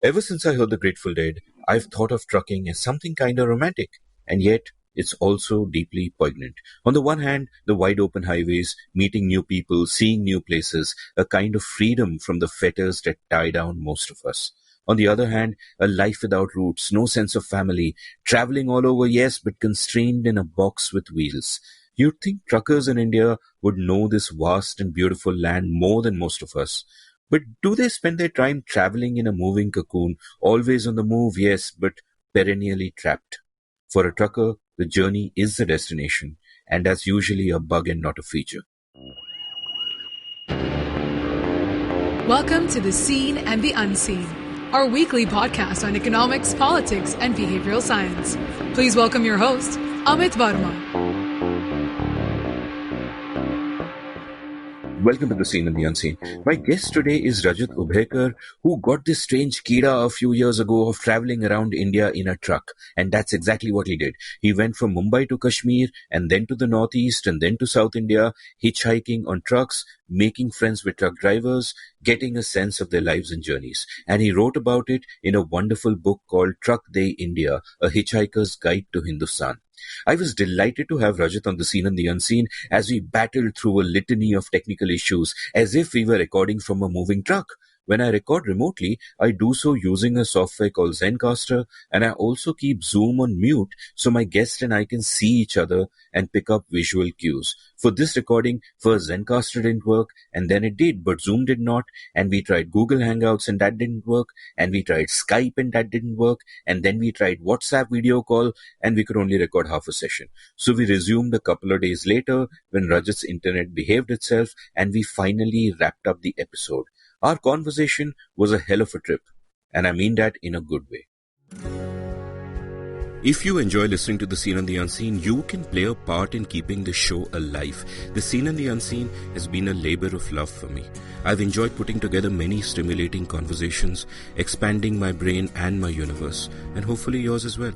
Ever since I heard The Grateful Dead, I've thought of trucking as something kind of romantic, and yet it's also deeply poignant. On the one hand, the wide open highways, meeting new people, seeing new places, a kind of freedom from the fetters that tie down most of us. On the other hand, a life without roots, no sense of family, traveling all over, yes, but constrained in a box with wheels. You'd think truckers in India would know this vast and beautiful land more than most of us. But do they spend their time traveling in a moving cocoon, always on the move, yes, but perennially trapped? For a trucker, the journey is the destination, and that's usually a bug and not a feature. Welcome to The Seen and the Unseen, our weekly podcast on economics, politics, and behavioral science. Please welcome your host, Amit Varma. Welcome to The Seen and the Unseen. My guest today is Rajat Ubhaykar, who got this strange kida a few years ago of traveling around India in a truck. And that's exactly what he did. He went from Mumbai to Kashmir, and then to the Northeast, and then to South India, hitchhiking on trucks, making friends with truck drivers, getting a sense of their lives and journeys. And he wrote about it in a wonderful book called Truck Day India, A Hitchhiker's Guide to Hindustan. I was delighted to have Rajat on The Seen and the Unseen as we battled through a litany of technical issues as if we were recording from a moving truck. When I record remotely, I do so using a software called Zencastr, and I also keep Zoom on mute so my guest and I can see each other and pick up visual cues. For this recording, first Zencastr didn't work, and then it did, but Zoom did not, and we tried Google Hangouts and that didn't work, and we tried Skype and that didn't work, and then we tried WhatsApp video call, and we could only record half a session. So we resumed a couple of days later when Rajat's internet behaved itself, and we finally wrapped up the episode. Our conversation was a hell of a trip, and I mean that in a good way. If you enjoy listening to The Seen and the Unseen, you can play a part in keeping the show alive. The Seen and the Unseen has been a labor of love for me. I've enjoyed putting together many stimulating conversations, expanding my brain and my universe, and hopefully yours as well.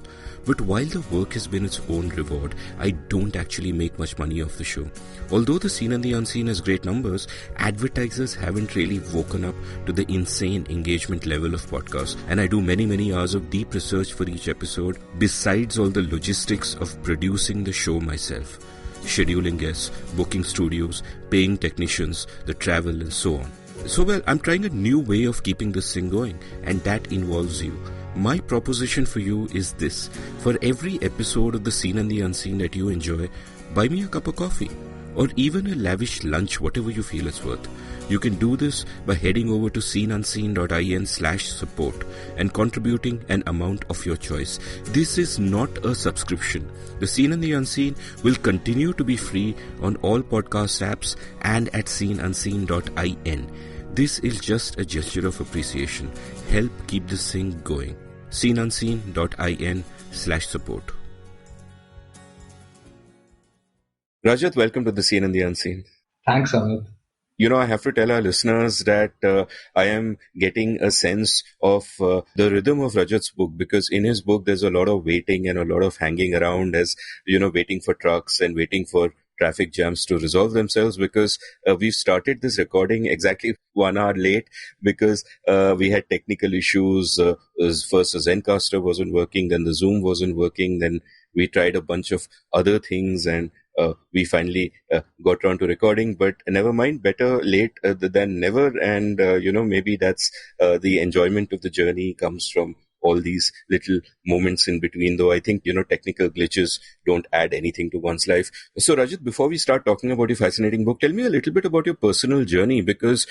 But while the work has been its own reward, I don't actually make much money off the show. Although The Seen and the Unseen has great numbers, advertisers haven't really woken up to the insane engagement level of podcasts, and I do many hours of deep research for each episode, besides all the logistics of producing the show myself. Scheduling guests, booking studios, paying technicians, the travel and so on. So I'm trying a new way of keeping this thing going, and that involves you. My proposition for you is this. For every episode of The Seen and the Unseen that you enjoy, buy me a cup of coffee or even a lavish lunch, whatever you feel it's worth. You can do this by heading over to seenunseen.in/support and contributing an amount of your choice. This is not a subscription. The Seen and the Unseen will continue to be free on all podcast apps and at seenunseen.in. This is just a gesture of appreciation. Help keep this thing going. seenunseen.in/support. Rajat, welcome to The Seen and the Unseen. Thanks, Amit. I have to tell our listeners that I am getting a sense of the rhythm of Rajat's book, because in his book, there's a lot of waiting and a lot of hanging around as, waiting for trucks and waiting for traffic jams to resolve themselves, because we've started this recording exactly 1 hour late because we had technical issues. First, the Zencastr wasn't working, then the Zoom wasn't working, then we tried a bunch of other things, and we finally got around to recording. But never mind, better late than never. And, maybe that's the enjoyment of the journey comes from all these little moments in between, though I think, technical glitches don't add anything to one's life. So Rajat, before we start talking about your fascinating book, tell me a little bit about your personal journey, because,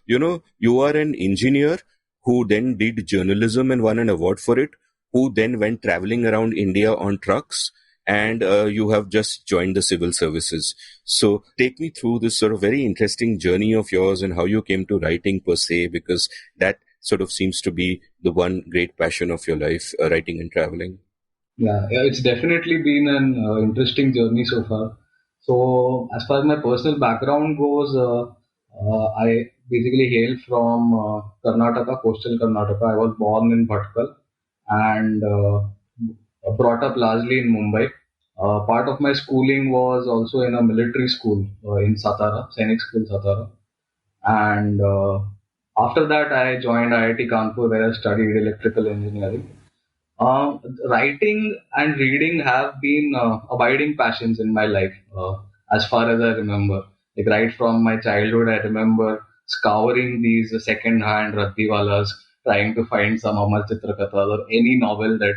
you are an engineer who then did journalism and won an award for it, who then went traveling around India on trucks, and you have just joined the civil services. So take me through this sort of very interesting journey of yours and how you came to writing per se, because that sort of seems to be the one great passion of your life, writing and traveling. Yeah, it's definitely been an interesting journey so far. So as far as my personal background goes, I basically hail from Karnataka, coastal Karnataka. I was born in Bhatkal and brought up largely in Mumbai. Part of my schooling was also in a military school in Satara, Sainik School Satara. And After that, I joined IIT Kanpur where I studied electrical engineering. Writing and reading have been abiding passions in my life, as far as I remember. Like right from my childhood, I remember scouring these second-hand Raddiwalas, trying to find some Amar Chitrakathas or any novel that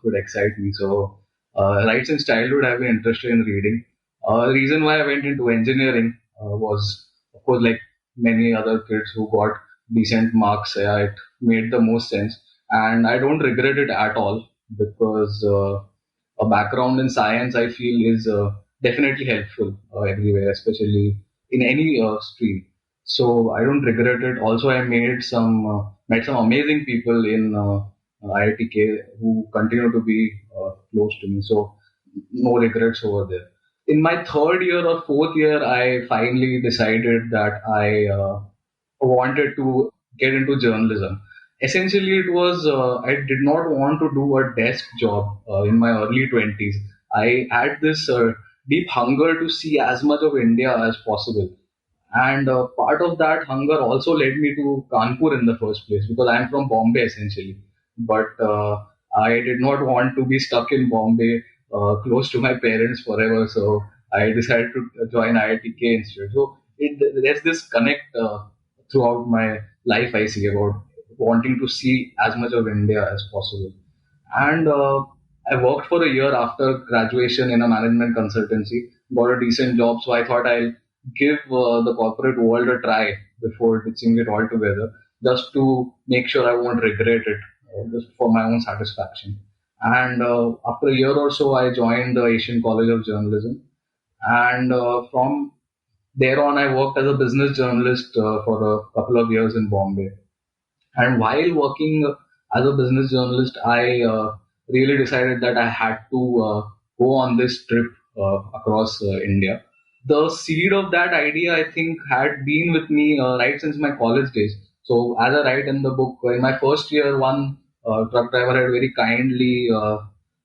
could excite me. So, right since childhood, I've been interested in reading. The reason why I went into engineering was, of course, like many other kids who got decent marks, it made the most sense, and I don't regret it at all because a background in science I feel is definitely helpful everywhere, especially in any stream. So I don't regret it. Also, I met some amazing people in IITK who continue to be close to me. So no regrets over there. In my third year or fourth year, I finally decided that I wanted to get into journalism. Essentially, it was I did not want to do a desk job in my early 20s. I had this deep hunger to see as much of India as possible. And part of that hunger also led me to Kanpur in the first place because I'm from Bombay essentially. But I did not want to be stuck in Bombay close to my parents forever. So I decided to join IITK instead. So there's this connect throughout my life I see about wanting to see as much of India as possible. And I worked for a year after graduation in a management consultancy, got a decent job. So I thought I'll give the corporate world a try before ditching it altogether, just to make sure I won't regret it, just for my own satisfaction. And after a year or so, I joined the Asian College of Journalism. And from there on, I worked as a business journalist for a couple of years in Bombay. And while working as a business journalist, I really decided that I had to go on this trip across India. The seed of that idea, I think, had been with me right since my college days. So, as I write in the book, in my first year, one truck driver had very kindly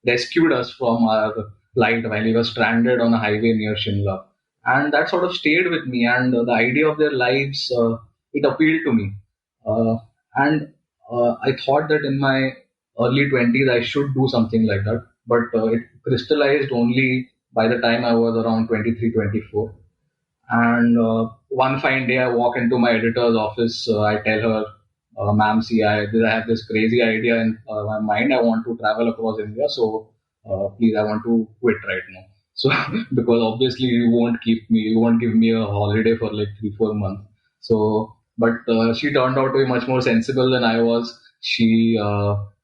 rescued us from our flight while he was stranded on a highway near Shimla. And that sort of stayed with me, and the idea of their lives, it appealed to me. And I thought that in my early 20s I should do something like that, but it crystallized only by the time I was around 23, 24. And one fine day, I walk into my editor's office. I tell her, "Ma'am, see, I have this crazy idea in my mind. I want to travel across India. So, please, I want to quit right now." So, because obviously you won't give me a holiday for like 3, 4 months. So, but she turned out to be much more sensible than I was. She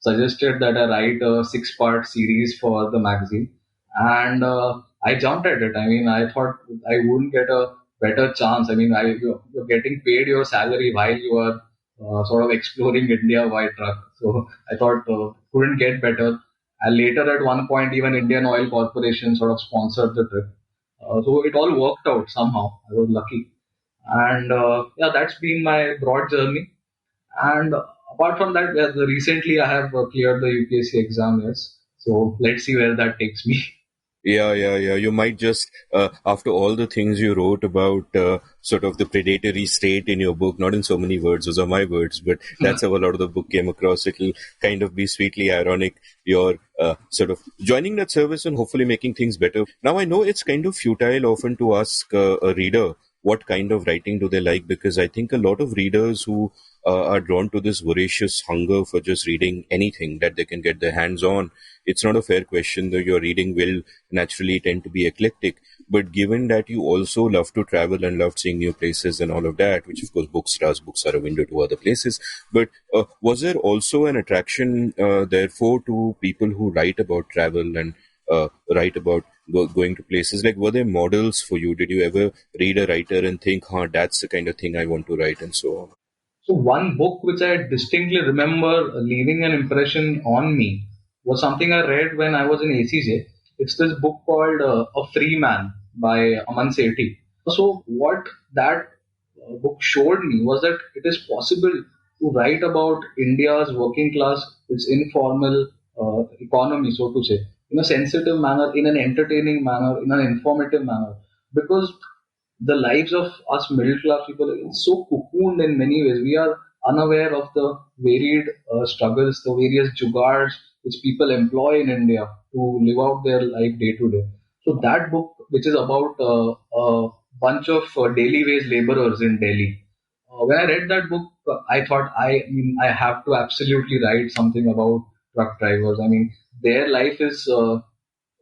suggested that I write a 6-part series for the magazine, and I jumped at it. I mean, I thought I wouldn't get a better chance. I mean, you're getting paid your salary while you are sort of exploring India by truck. So I thought couldn't get better. And later, at one point, even Indian Oil Corporation sort of sponsored the trip. So it all worked out somehow. I was lucky. And yeah, that's been my broad journey. And apart from that, yeah, recently I have cleared the UPSC exam. Yes. So let's see where that takes me. Yeah. You might just, after all the things you wrote about sort of the predatory state in your book, not in so many words, those are my words, but that's how a lot of the book came across. It'll kind of be sweetly ironic, your sort of joining that service and hopefully making things better. Now, I know it's kind of futile often to ask a reader what kind of writing do they like, because I think a lot of readers who are drawn to this voracious hunger for just reading anything that they can get their hands on. It's not a fair question, though your reading will naturally tend to be eclectic. But given that you also love to travel and love seeing new places and all of that, which of course books are a window to other places. But was there also an attraction, therefore, to people who write about travel and write about going to places? Like, were there models for you? Did you ever read a writer and think, that's the kind of thing I want to write, and so on? So one book which I distinctly remember leaving an impression on me was something I read when I was in ACJ. It's this book called A Free Man by Aman Sethi. So what that book showed me was that it is possible to write about India's working class, its informal economy, so to say, in a sensitive manner, in an entertaining manner, in an informative manner. Because the lives of us middle class people is so cocooned in many ways. We are unaware of the varied struggles, the various jugaads which people employ in India to live out their life day to day. So that book, which is about a bunch of daily wage laborers in Delhi, when I read that book, I thought mean, I have to absolutely write something about truck drivers. I mean, their life is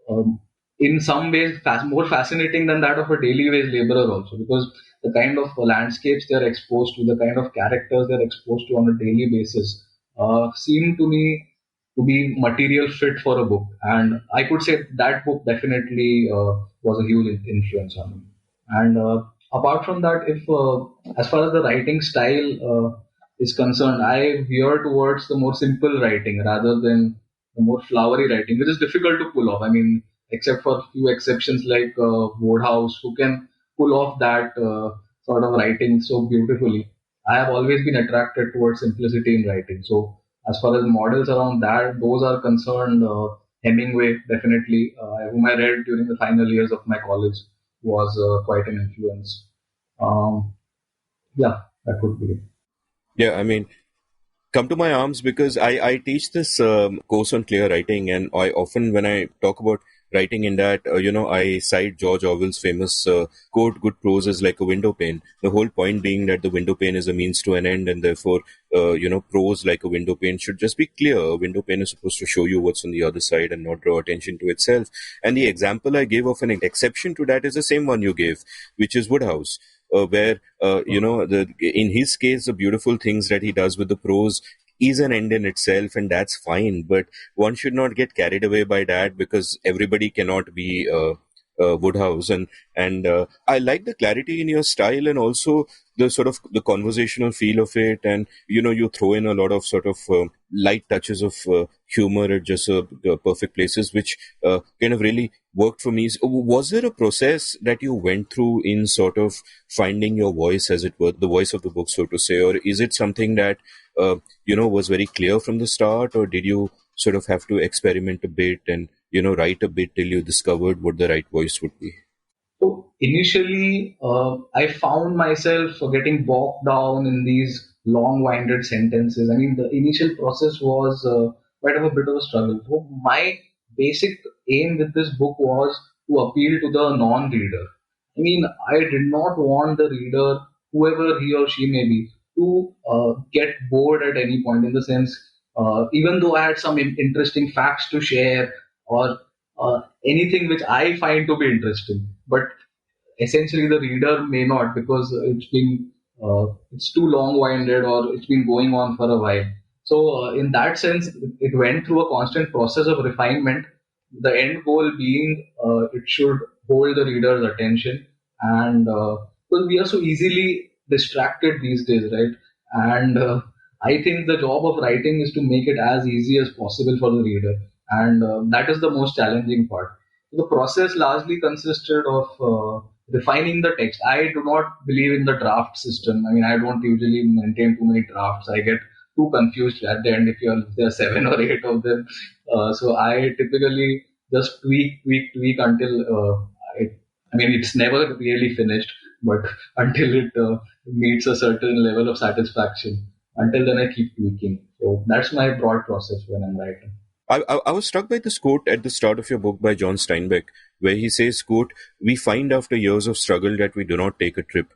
um, in some ways more fascinating than that of a daily wage laborer also, because the kind of landscapes they're exposed to, the kind of characters they're exposed to on a daily basis, seem to me to be material fit for a book. And I could say that book definitely was a huge influence on me. And apart from that, if as far as the writing style is concerned, I veer towards the more simple writing rather than the more flowery writing, which is difficult to pull off. I mean, except for a few exceptions like Wodehouse, who can pull off that sort of writing so beautifully. I have always been attracted towards simplicity in writing. So, as far as models around that, those are concerned, Hemingway definitely, whom I read during the final years of my college, was quite an influence. Um, yeah, that would be it. Yeah, I mean, come to my arms because I teach this course on clear writing, and I often, when I talk about writing in that, I cite George Orwell's famous quote, good prose is like a window pane. The whole point being that the window pane is a means to an end, and therefore, prose like a window pane should just be clear. A window pane is supposed to show you what's on the other side and not draw attention to itself. And the example I gave of an exception to that is the same one you gave, which is Woodhouse. Where in his case, the beautiful things that he does with the prose is an end in itself, and that's fine. But one should not get carried away by that, because everybody cannot be Woodhouse. And I like the clarity in your style, and also the sort of the conversational feel of it, and you throw in a lot of sort of light touches of humor at just perfect places, which kind of really worked for me. So was there a process that you went through in sort of finding your voice, as it were, the voice of the book, so to say, or is it something that was very clear from the start, or did you sort of have to experiment a bit and write a bit till you discovered what the right voice would be? So initially, I found myself getting bogged down in these long-winded sentences. I mean, the initial process was quite of a bit of a struggle. So my basic aim with this book was to appeal to the non-reader. I mean, I did not want the reader, whoever he or she may be, to get bored at any point. In the sense, even though I had some interesting facts to share, or anything which I find to be interesting, but essentially the reader may not, because it's too long-winded, or it's been going on for a while. So in that sense, it went through a constant process of refinement. The end goal being it should hold the reader's attention, and because we are so easily distracted these days, right? And I think the job of writing is to make it as easy as possible for the reader, and that is the most challenging part. The process largely consisted of refining the text. I do not believe in the draft system. I mean, I don't usually maintain too many drafts. I get too confused at the end if there are 7 or 8 of them. So I typically just tweak until I mean, it's never really finished, but until it meets a certain level of satisfaction. Until then, I keep tweaking. So that's my broad process when I'm writing. I was struck by this quote at the start of your book by John Steinbeck, where he says, quote, "We find after years of struggle that we do not take a trip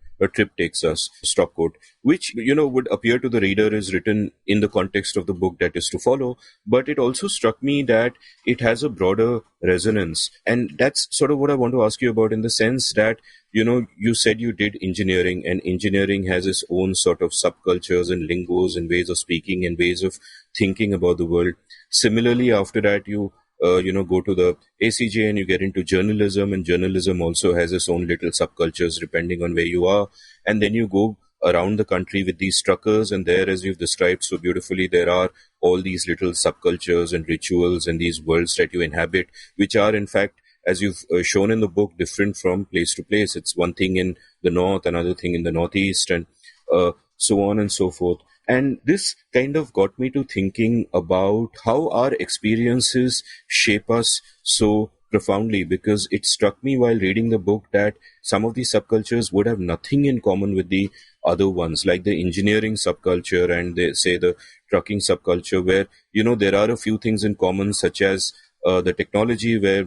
takes us," stop quote, which, would appear to the reader is written in the context of the book that is to follow. But it also struck me that it has a broader resonance. And that's sort of what I want to ask you about, in the sense that, you said you did engineering, and engineering has its own sort of subcultures and lingos and ways of speaking and ways of thinking about the world. Similarly, after that, you go to the ACJ and you get into journalism, and journalism also has its own little subcultures depending on where you are. And then you go around the country with these truckers, and there, as you've described so beautifully, there are all these little subcultures and rituals and these worlds that you inhabit, which are in fact, as you've shown in the book, different from place to place. It's one thing in the north, another thing in the northeast, and so on and so forth. And this kind of got me to thinking about how our experiences shape us so profoundly, because it struck me while reading the book that some of these subcultures would have nothing in common with the other ones, like the engineering subculture and they say the trucking subculture, where there are a few things in common, such as the technology, where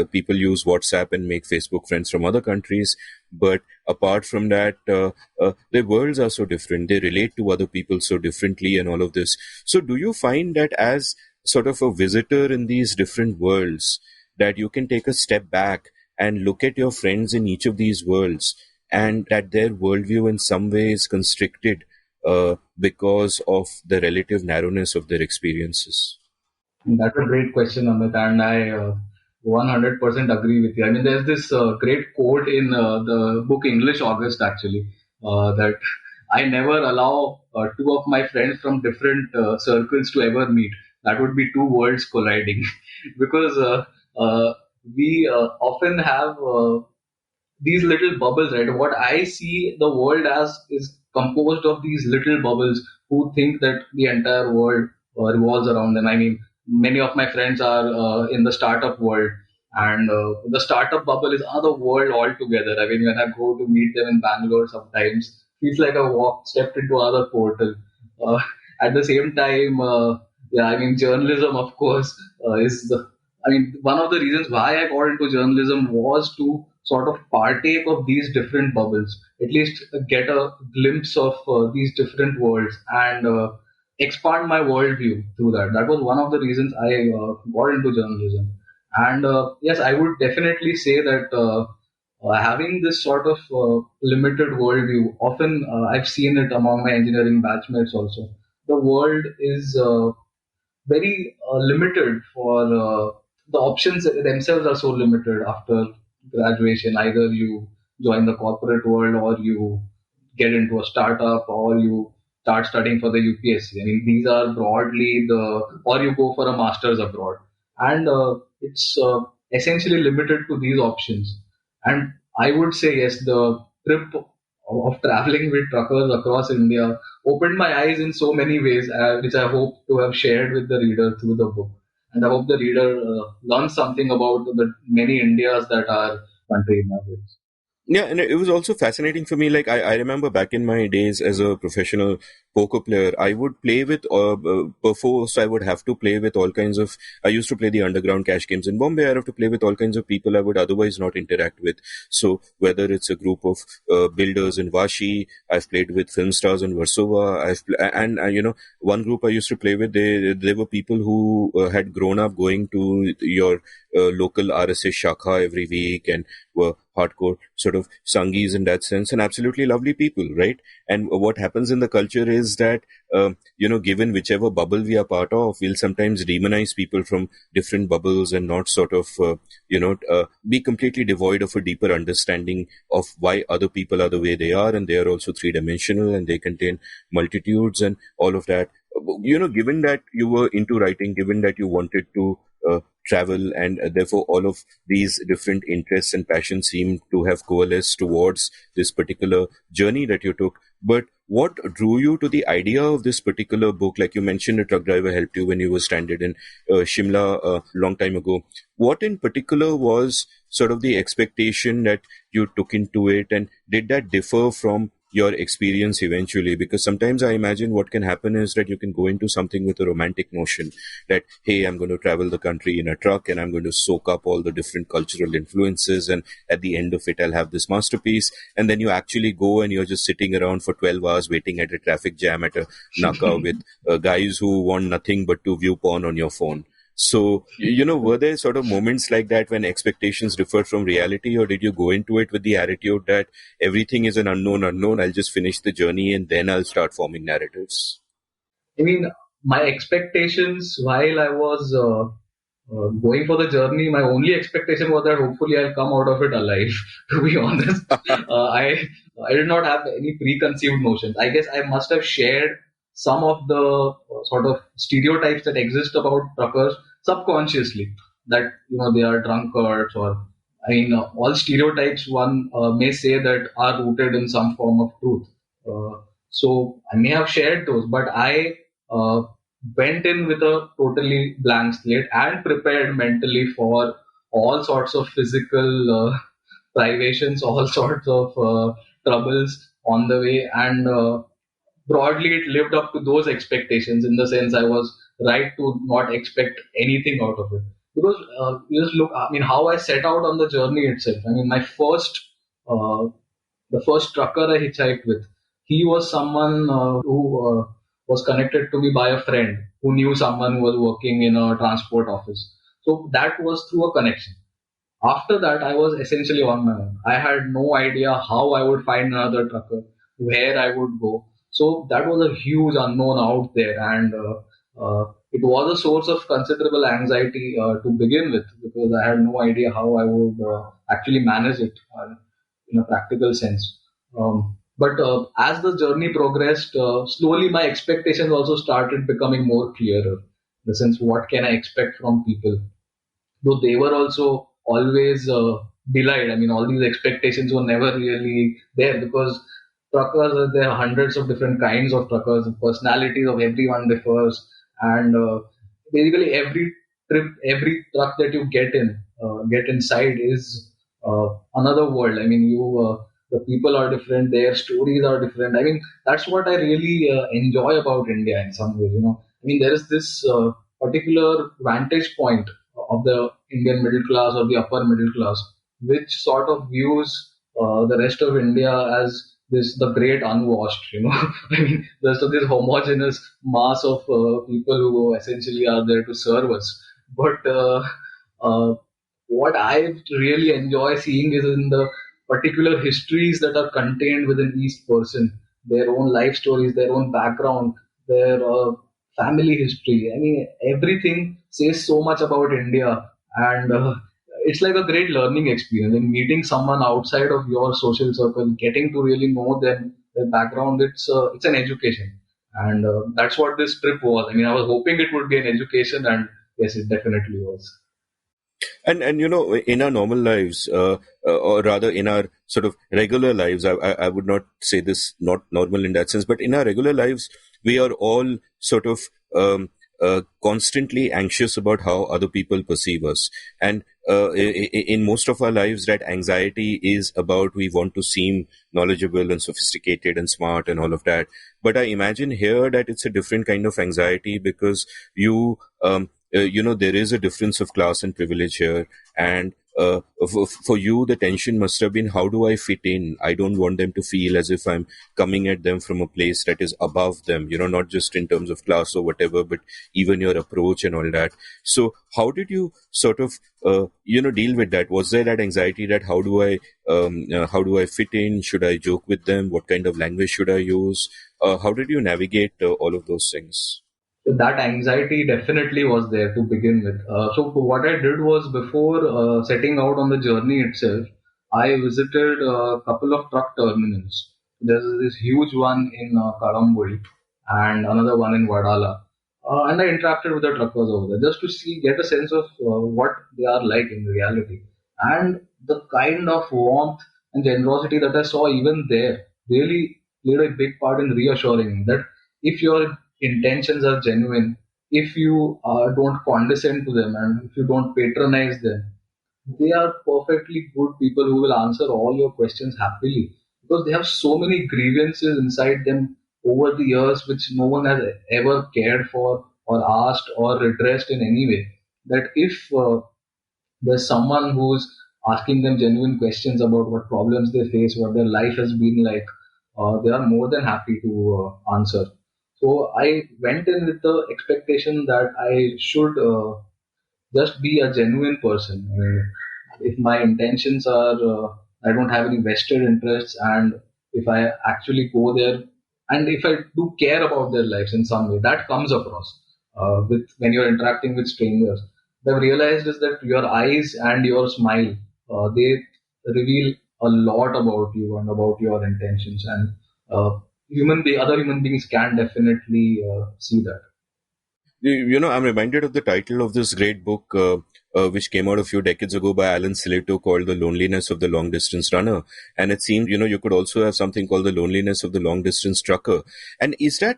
people use WhatsApp and make Facebook friends from other countries. But apart from that, their worlds are so different. They relate to other people so differently, and all of this. So, do you find that as sort of a visitor in these different worlds, that you can take a step back and look at your friends in each of these worlds, and that their worldview in some way is constricted because of the relative narrowness of their experiences? That's a great question, Amit, and I 100% agree with you. I mean, there's this great quote in the book English August, actually, that I never allow two of my friends from different circles to ever meet. That would be two worlds colliding, because uh, we often have these little bubbles, right? What I see the world as is composed of these little bubbles who think that the entire world revolves around them. I mean, many of my friends are in the startup world, and the startup bubble is another world altogether. I mean, when I go to meet them in Bangalore, sometimes feels like I stepped into another portal. Uh, at the same time, yeah, I mean, journalism, of course, is the I mean, one of the reasons why I got into journalism was to sort of partake of these different bubbles, at least get a glimpse of these different worlds and expand my worldview through that. That was one of the reasons I got into journalism. And yes, I would definitely say that having this sort of limited worldview, often I've seen it among my engineering batchmates also. The world is very limited for the options themselves are so limited after graduation. Either you join the corporate world, or you get into a startup, or you start studying for the UPSC. I mean, these are broadly or you go for a master's abroad, and it's essentially limited to these options. And I would say yes, the trip of traveling with truckers across India opened my eyes in so many ways, which I hope to have shared with the reader through the book. And I hope the reader learns something about the many Indias that our country inhabits. Yeah, and it was also fascinating for me. Like, I remember back in my days as a professional poker player, I would play with, perforce, I would have to play with all kinds of, I used to play the underground cash games in Bombay. I have to play with all kinds of people I would otherwise not interact with. So whether it's a group of builders in Vashi, I've played with film stars in Warsaw, and one group I used to play with, they were people who had grown up going to your local RSS Shakha every week, and were hardcore sort of sangis in that sense, and absolutely lovely people, right? And what happens in the culture is that, given whichever bubble we are part of, we'll sometimes demonize people from different bubbles and not sort of, be completely devoid of a deeper understanding of why other people are the way they are, and they are also three-dimensional, and they contain multitudes and all of that. Given that you were into writing, given that you wanted to travel, and therefore all of these different interests and passions seem to have coalesced towards this particular journey that you took. But what drew you to the idea of this particular book? Like you mentioned, a truck driver helped you when you were stranded in Shimla a long time ago. What in particular was sort of the expectation that you took into it, and did that differ from your experience eventually? Because sometimes I imagine what can happen is that you can go into something with a romantic notion that, hey, I'm going to travel the country in a truck and I'm going to soak up all the different cultural influences, and at the end of it I'll have this masterpiece. And then you actually go and you're just sitting around for 12 hours waiting at a traffic jam at a naka with guys who want nothing but to view porn on your phone. So, were there sort of moments like that when expectations differed from reality, or did you go into it with the attitude that everything is an unknown, I'll just finish the journey and then I'll start forming narratives? I mean, my expectations while I was going for the journey, my only expectation was that hopefully I'll come out of it alive. To be honest, I did not have any preconceived notions. I guess I must have shared some of the sort of stereotypes that exist about truckers subconsciously. That they are drunkards, or I mean, all stereotypes one may say that are rooted in some form of truth. So I may have shared those, but I uh, went in with a totally blank slate and prepared mentally for all sorts of physical privations, all sorts of troubles on the way, and broadly it lived up to those expectations, in the sense I was right to not expect anything out of it. Because you just look, I mean, how I set out on the journey itself. I mean, my first uh, the first trucker I hitchhiked with, he was someone who was connected to me by a friend who knew someone who was working in a transport office. So that was through a connection. After that, I was essentially on my own. I had no idea how I would find another trucker, where I would go. So that was a huge unknown out there, and it was a source of considerable anxiety to begin with, because I had no idea how I would actually manage it in a practical sense. But as the journey progressed, slowly my expectations also started becoming more clearer. In the sense, what can I expect from people? Though they were also always belied. I mean, all these expectations were never really there, because truckers, there are hundreds of different kinds of truckers. The personalities of everyone differs, and basically every trip, every truck that you get inside is another world. I mean, the people are different, their stories are different. I mean, that's what I really enjoy about India in some way. I mean, there is this particular vantage point of the Indian middle class or the upper middle class, which sort of views the rest of India as the great unwashed. I mean, there's this homogeneous mass of people who essentially are there to serve us. But uh, what I really enjoy seeing is in the particular histories that are contained within each person, their own life stories, their own background, their family history. I mean, everything says so much about India, and it's like a great learning experience. And meeting someone outside of your social circle, getting to really know them, their background, it's an education, and that's what this trip was. I mean, I was hoping it would be an education, and yes, it definitely was. And in our normal lives, or rather in our sort of regular lives, I would not say this not normal in that sense, but in our regular lives, we are all sort of constantly anxious about how other people perceive us. And in most of our lives, that anxiety is about we want to seem knowledgeable and sophisticated and smart and all of that. But I imagine here that it's a different kind of anxiety, because there is a difference of class and privilege here. And for you, the tension must have been, how do I fit in? I don't want them to feel as if I'm coming at them from a place that is above them, not just in terms of class or whatever, but even your approach and all that. So how did you sort of, deal with that? Was there that anxiety that how do I fit in? Should I joke with them? What kind of language should I use? How did you navigate all of those things? So that anxiety definitely was there to begin with. So what I did was, before setting out on the journey itself, I visited a couple of truck terminals. There's this huge one in Kalamboli and another one in Vadala. And I interacted with the truckers over there just to get a sense of what they are like in reality. And the kind of warmth and generosity that I saw even there really played a big part in reassuring me that if your intentions are genuine, if you don't condescend to them and if you don't patronize them, they are perfectly good people who will answer all your questions happily, because they have so many grievances inside them over the years which no one has ever cared for or asked or redressed in any way. That if there's someone who's asking them genuine questions about what problems they face, what their life has been like, they are more than happy to answer. So I went in with the expectation that I should just be a genuine person. If my intentions are, I don't have any vested interests, and if I actually go there, and if I do care about their lives in some way, that comes across with when you're interacting with strangers. What I've realized is that your eyes and your smile, they reveal a lot about you and about your intentions, and other human beings can definitely see that. I'm reminded of the title of this great book, which came out a few decades ago by Alan Sillitoe, called The Loneliness of the Long Distance Runner. And it seemed, you could also have something called The Loneliness of the Long Distance Trucker. And is that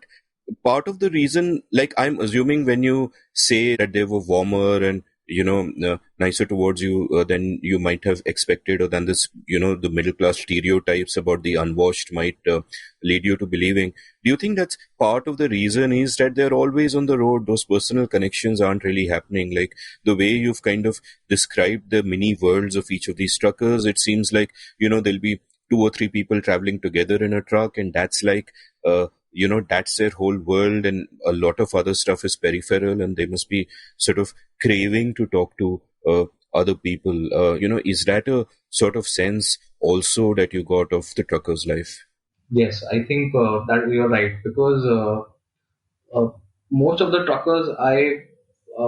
part of the reason, like, I'm assuming when you say that they were warmer and nicer towards you than you might have expected, or than this, the middle class stereotypes about the unwashed might lead you to believing. Do you think that's part of the reason is that they're always on the road? Those personal connections aren't really happening. Like the way you've kind of described the mini worlds of each of these truckers, it seems like, there'll be two or three people traveling together in a truck, and that's like, that's their whole world, and a lot of other stuff is peripheral, and they must be sort of craving to talk to other people. Is that a sort of sense also that you got of the trucker's life? Yes, I think that you're right, because uh, most of the truckers I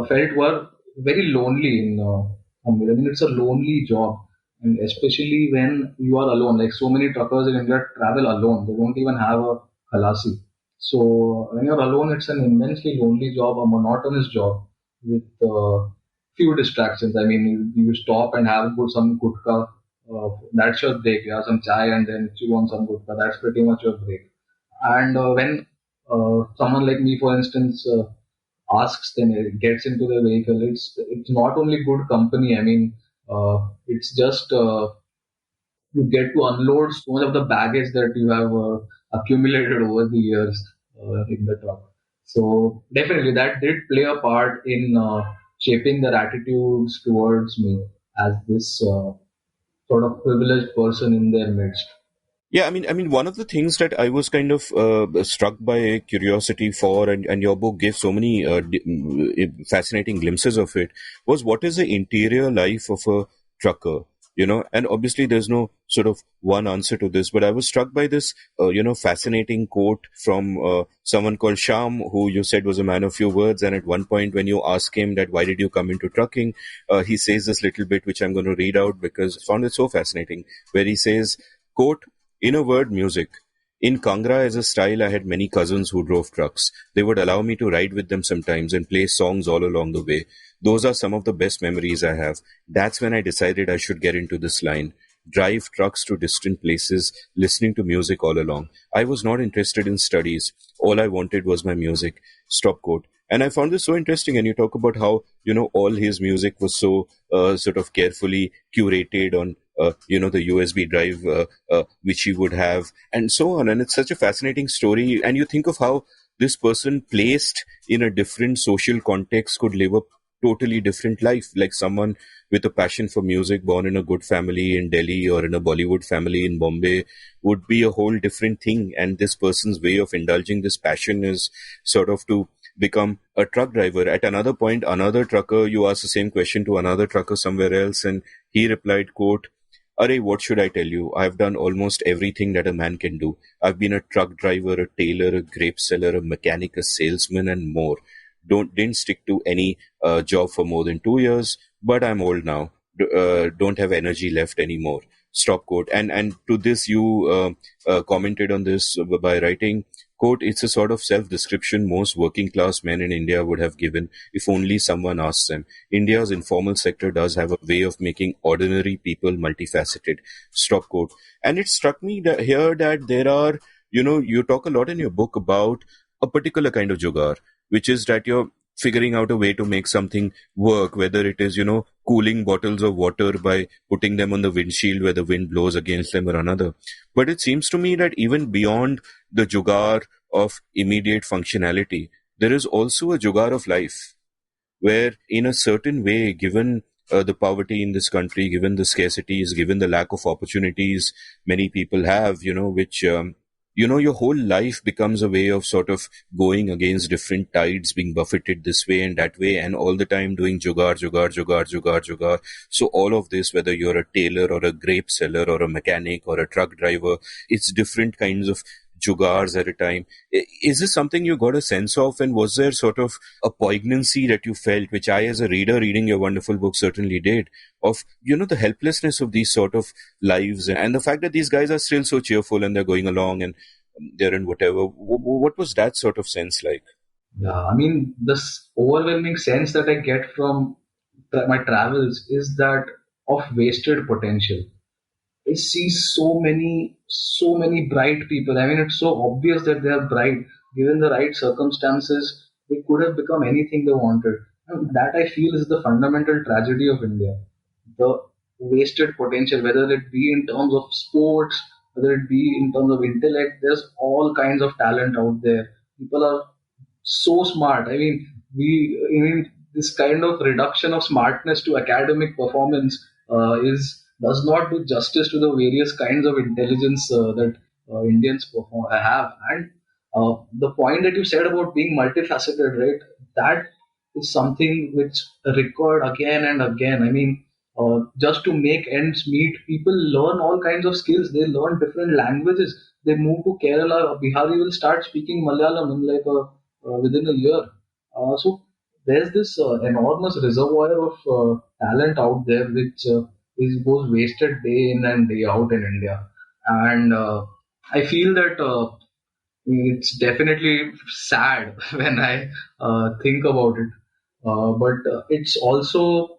felt were very lonely in Mumbai. I mean, it's a lonely job, and especially when you are alone. Like so many truckers in India travel alone; they don't even have a khalasi. So when you're alone, it's an immensely lonely job, a monotonous job with few distractions. I mean, you stop and have some gutka. That's your break. You have some chai and then chew on some gutka. That's pretty much your break. And when someone like me, for instance, asks them, gets into the vehicle, it's not only good company. I mean, it's just you get to unload so much of the baggage that you have accumulated over the years in the truck. So definitely that did play a part in shaping their attitudes towards me as this sort of privileged person in their midst. Yeah, I mean, one of the things that I was kind of struck by curiosity for, and your book gave so many fascinating glimpses of it, was what is the interior life of a trucker? And obviously there's no sort of one answer to this, but I was struck by this, fascinating quote from someone called Sham, who you said was a man of few words. And at one point, when you ask him that, why did you come into trucking? He says this little bit, which I'm going to read out because I found it so fascinating, where he says, quote, in a word, music. In Kangra as a style, I had many cousins who drove trucks. They would allow me to ride with them sometimes and play songs all along the way. Those are some of the best memories I have. That's when I decided I should get into this line. Drive trucks to distant places, listening to music all along. I was not interested in studies. All I wanted was my music. Stop quote. And I found this so interesting. And you talk about how, all his music was so sort of carefully curated on, the USB drive, which he would have, and so on. And it's such a fascinating story. And you think of how this person placed in a different social context could live a totally different life. Like someone with a passion for music, born in a good family in Delhi or in a Bollywood family in Bombay, would be a whole different thing. And this person's way of indulging this passion is sort of to become a truck driver. At another point, another trucker, you ask the same question to another trucker somewhere else, and he replied, quote, Arey, what should I tell you? I've done almost everything that a man can do. I've been a truck driver, a tailor, a grape seller, a mechanic, a salesman, and more. Didn't stick to any job for more than 2 years, but I'm old now. Don't have energy left anymore. Stop quote. And to this, you commented on this by writing, quote, it's a sort of self-description most working class men in India would have given if only someone asked them. India's informal sector does have a way of making ordinary people multifaceted. Stop quote. And it struck me that here that there are, you talk a lot in your book about a particular kind of jugaad, which is that you're figuring out a way to make something work, whether it is, cooling bottles of water by putting them on the windshield where the wind blows against them or another. But it seems to me that even beyond the jugaad of immediate functionality, there is also a jugaad of life, where in a certain way, given the poverty in this country, given the scarcities, given the lack of opportunities many people have, which your whole life becomes a way of sort of going against different tides, being buffeted this way and that way, and all the time doing jugaad, jugaad, jugaad, jugaad, jugaad. So all of this, whether you're a tailor or a grape seller or a mechanic or a truck driver, it's different kinds of jugaads at a time. Is this something you got a sense of, and was there sort of a poignancy that you felt, which I as a reader reading your wonderful book certainly did, of the helplessness of these sort of lives, and the fact that these guys are still so cheerful and they're going along and they're in whatever. What was that sort of sense like? Yeah, I mean, this overwhelming sense that I get from my travels is that of wasted potential. I see so many bright people. I mean, it's so obvious that they are bright. Given the right circumstances, they could have become anything they wanted. And that I feel is the fundamental tragedy of India. The wasted potential, whether it be in terms of sports, whether it be in terms of intellect, there's all kinds of talent out there. People are so smart. I mean, this kind of reduction of smartness to academic performance is does not do justice to the various kinds of intelligence that Indians have. And the point that you said about being multifaceted, right? That is something which recurred again and again. I mean, just to make ends meet, people learn all kinds of skills. They learn different languages. They move to Kerala. Bihari will start speaking Malayalam in like within a year. So there's this enormous reservoir of talent out there which goes wasted day in and day out in India. And I feel that it's definitely sad when I think about it. But it's also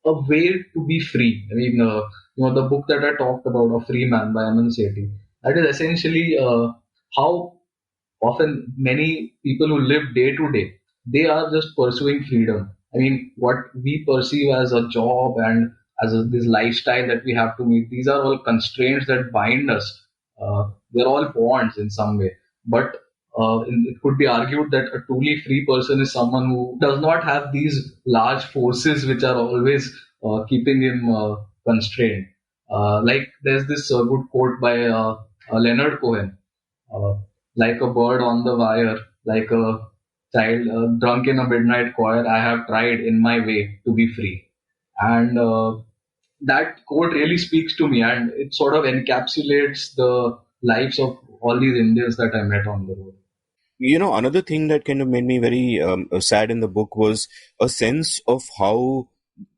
a way to be free. The book that I talked about, A Free Man by Aman Sethi, that is essentially how often many people who live day to day, they are just pursuing freedom. I mean, what we perceive as a job and this lifestyle that we have to meet, these are all constraints that bind us. They're all bonds in some way. But it could be argued that a truly free person is someone who does not have these large forces which are always keeping him constrained. Like there's this good quote by Leonard Cohen, uh, like a bird on the wire, like a child drunk in a midnight choir, I have tried in my way to be free. And that quote really speaks to me, and it sort of encapsulates the lives of all these Indians that I met on the road. Another thing that kind of made me very sad in the book was a sense of how,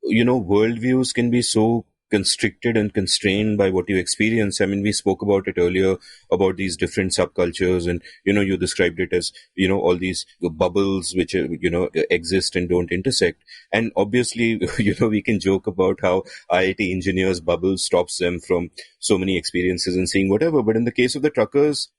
worldviews can be so constricted and constrained by what you experience. I mean, we spoke about it earlier about these different subcultures, and, you described it as, all these bubbles which, exist and don't intersect. And obviously, we can joke about how IIT engineers' bubble stops them from so many experiences and seeing whatever. But in the case of the truckers,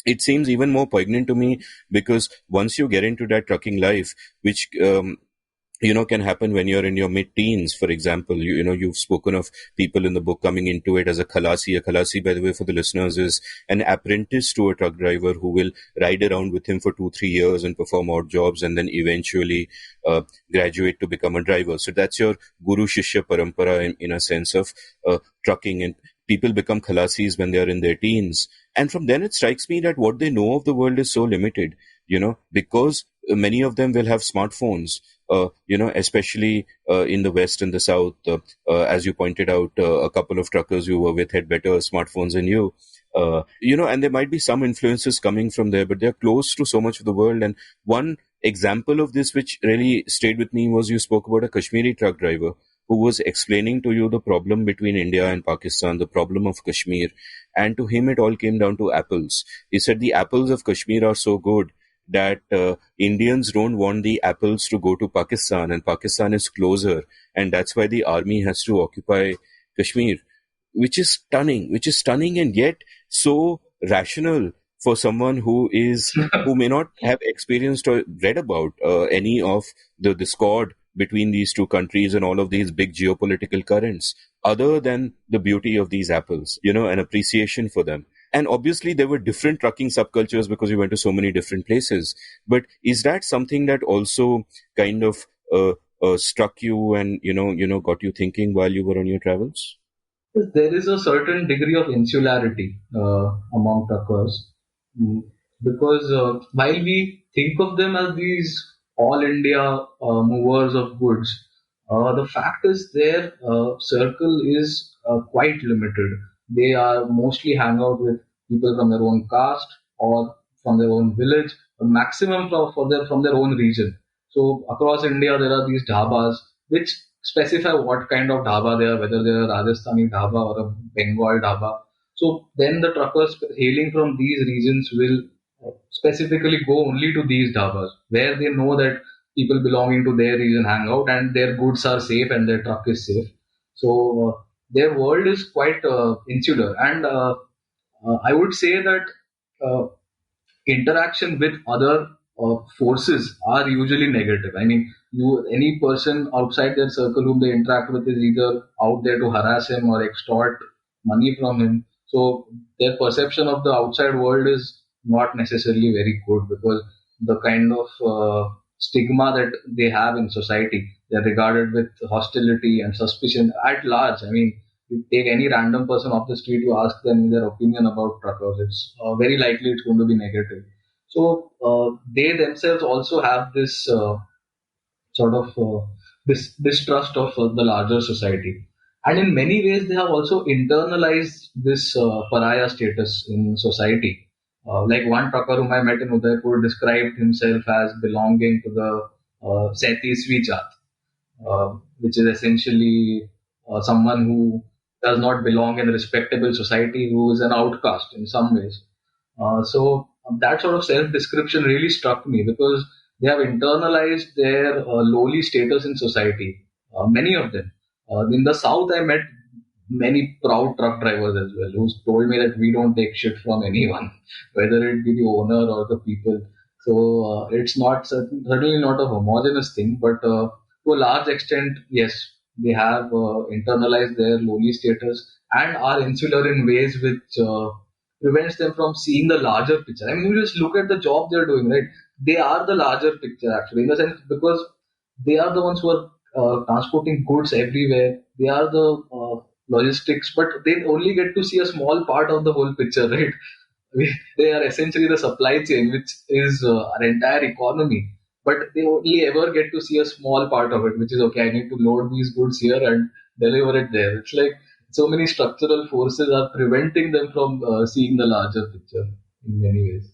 it seems even more poignant to me because once you get into that trucking life, which can happen when you're in your mid-teens, for example. You've spoken of people in the book coming into it as a khalasi. A khalasi, by the way, for the listeners, is an apprentice to a truck driver who will ride around with him for 2-3 years and perform odd jobs and then eventually graduate to become a driver. So that's your guru shishya parampara in a sense of trucking. And people become khalasis when they're in their teens. And from then it strikes me that what they know of the world is so limited, because many of them will have smartphones, especially in the West and the South. As you pointed out, a couple of truckers you were with had better smartphones than you. And there might be some influences coming from there, but they're close to so much of the world. And one example of this, which really stayed with me, was you spoke about a Kashmiri truck driver who was explaining to you the problem between India and Pakistan, the problem of Kashmir. And to him, it all came down to apples. He said the apples of Kashmir are so good that Indians don't want the apples to go to Pakistan, and Pakistan is closer, and that's why the army has to occupy Kashmir, which is stunning, and yet so rational for someone who may not have experienced or read about any of the discord between these two countries and all of these big geopolitical currents, other than the beauty of these apples, an appreciation for them. And obviously there were different trucking subcultures because we went to so many different places. But is that something that also kind of struck you and, got you thinking while you were on your travels? There is a certain degree of insularity among truckers. Mm, because while we think of them as these all India movers of goods, the fact is their circle is quite limited. They are mostly hang out with people from their own caste or from their own village, or maximum from their own region. So across India, there are these dhabas which specify what kind of dhaba they are, whether they are a Rajasthani dhaba or a Bengal dhaba. So then the truckers hailing from these regions will specifically go only to these dhabas where they know that people belonging to their region hang out and their goods are safe and their truck is safe. So their world is quite insular, and I would say that uh, interaction with other forces are usually negative. I mean, any person outside their circle whom they interact with is either out there to harass him or extort money from him. So their perception of the outside world is not necessarily very good, because the kind of stigma that they have in society, they're regarded with hostility and suspicion at large. I mean, you take any random person off the street, you ask them their opinion about truckers, it's very likely it's going to be negative. So they themselves also have this sort of this distrust of the larger society, and in many ways they have also internalized this pariah status in society. Like one trucker whom I met in Udaipur described himself as belonging to the Sethi Swijat, which is essentially someone who does not belong in a respectable society, who is an outcast in some ways. So that sort of self-description really struck me, because they have internalized their lowly status in society. Many of them. In the South, I met many proud truck drivers as well, who told me that we don't take shit from anyone, whether it be the owner or the people. So it's not certainly not a homogeneous thing, but to a large extent, yes, they have internalized their lowly status and are insular in ways which prevents them from seeing the larger picture. I mean, you just look at the job they're doing, right? They are the larger picture actually, in the sense, because they are the ones who are transporting goods everywhere. They are the logistics, but they only get to see a small part of the whole picture, right? They are essentially the supply chain, which is our entire economy. But they only ever get to see a small part of it, which is okay. I need to load these goods here and deliver it there. It's like so many structural forces are preventing them from seeing the larger picture in many ways.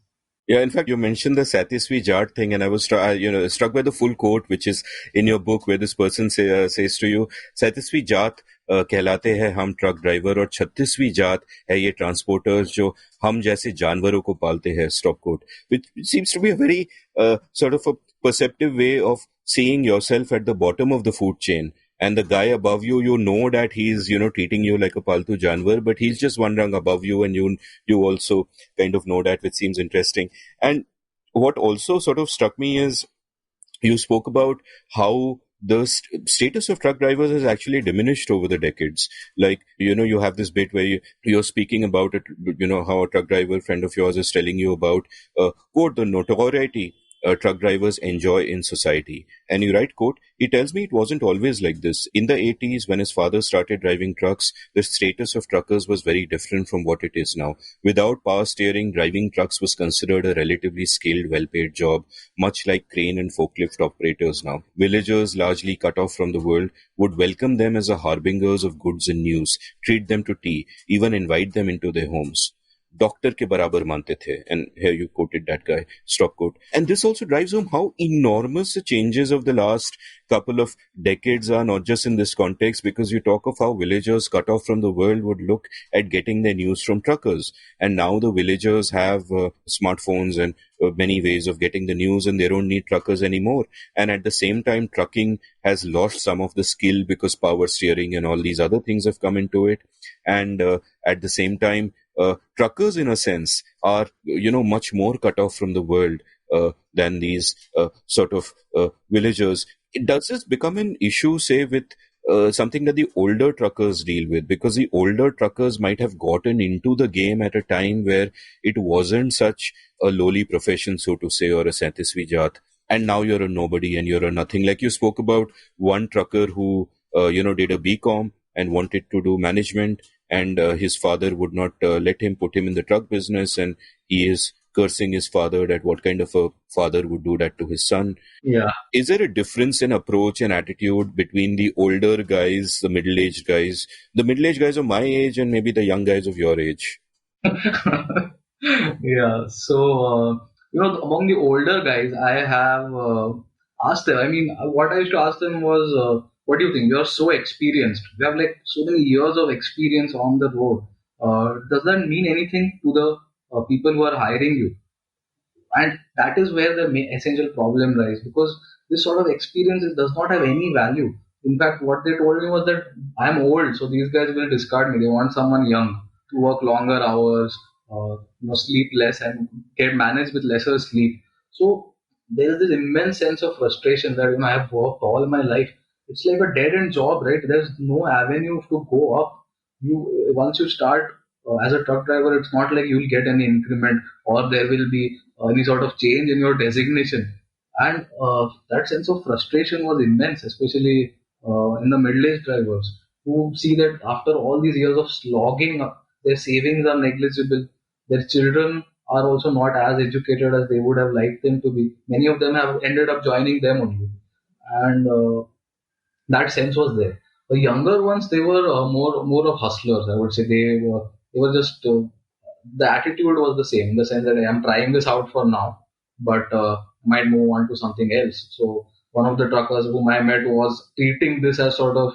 Yeah, in fact, you mentioned the Satisvi Jat thing, and I was struck by the full quote, which is in your book, where this person says to you, "Satisvi Jat कहलाते हैं हम truck driver और 36वीं जात है ये transporters जो हम जैसे जानवरों को पालते हैं." Stop quote. Which seems to be a very sort of a perceptive way of seeing yourself at the bottom of the food chain. And the guy above you, you know that he's, treating you like a paltu janwar, but he's just one rung above you, and you also kind of know that, which seems interesting. And what also sort of struck me is you spoke about how the status of truck drivers has actually diminished over the decades. Like, you have this bit where you're speaking about it, how a truck driver friend of yours is telling you about, quote, the notoriety truck drivers enjoy in society. And you write, quote, "He tells me it wasn't always like this. In the 80s, when his father started driving trucks, the status of truckers was very different from what it is now. Without power steering, driving trucks was considered a relatively skilled, well-paid job, much like crane and forklift operators now. Villagers, largely cut off from the world, would welcome them as a harbingers of goods and news, treat them to tea, even invite them into their homes. Doctor के बराबर मानते थे." And here you quoted that guy, stop quote. And this also drives home how enormous the changes of the last couple of decades are, not just in this context, because you talk of how villagers cut off from the world would look at getting their news from truckers. And now the villagers have smartphones and many ways of getting the news, and they don't need truckers anymore. And at the same time, trucking has lost some of the skill because power steering and all these other things have come into it. And at the same time, truckers, in a sense, are, much more cut off from the world than these sort of villagers. Does this become an issue, say, with something that the older truckers deal with? Because the older truckers might have gotten into the game at a time where it wasn't such a lowly profession, so to say, or a Satisvi Jat. And now you're a nobody and you're a nothing. Like you spoke about one trucker who, did a BCom and wanted to do management, and his father would not let him, put him in the truck business, and he is cursing his father that what kind of a father would do that to his son. Yeah. Is there a difference in approach and attitude between the older guys, the middle-aged guys of my age, and maybe the young guys of your age? Yeah. So, among the older guys, I have asked them. I mean, what I used to ask them was, what do you think? You're so experienced. You have like so many years of experience on the road. Does that mean anything to the people who are hiring you? And that is where the essential problem lies, because this sort of experience does not have any value. In fact, what they told me was that I'm old, so these guys will discard me. They want someone young to work longer hours, sleep less, and get managed with lesser sleep. So there is this immense sense of frustration that I have worked all my life. It's like a dead end job, right? There's no avenue to go up. You once you start as a truck driver, it's not like you'll get any increment or there will be any sort of change in your designation. And that sense of frustration was immense, especially in the middle-aged drivers who see that after all these years of slogging, their savings are negligible. Their children are also not as educated as they would have liked them to be. Many of them have ended up joining them only, and that sense was there. The younger ones, they were more of hustlers. I would say they were just the attitude was the same in the sense that I'm trying this out for now, but might move on to something else. So one of the truckers whom I met was treating this as sort of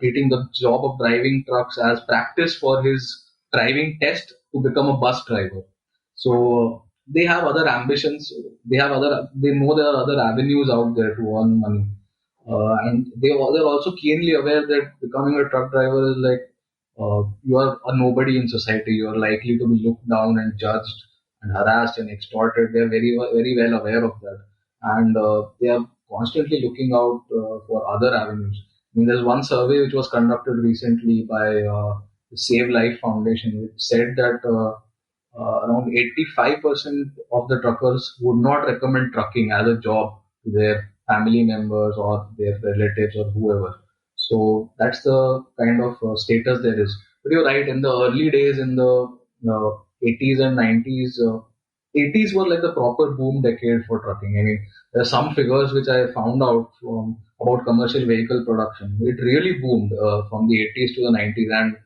treating the job of driving trucks as practice for his driving test to become a bus driver. So they have other ambitions. They know there are other avenues out there to earn money, and they're also keenly aware that becoming a truck driver is like you are a nobody in society. You are likely to be looked down and judged and harassed and extorted. They are very well aware of that, and they are constantly looking out for other avenues. I mean, there's one survey which was conducted recently by the Save Life Foundation, which said that around 85% of the truckers would not recommend trucking as a job to their family members or their relatives or whoever. So that's the kind of status there is. But you're right, in the early days, in the 80s and 90s, 80s were like the proper boom decade for trucking. I mean, there are some figures which I found out from about commercial vehicle production. It really boomed from the 80s to the 90s, and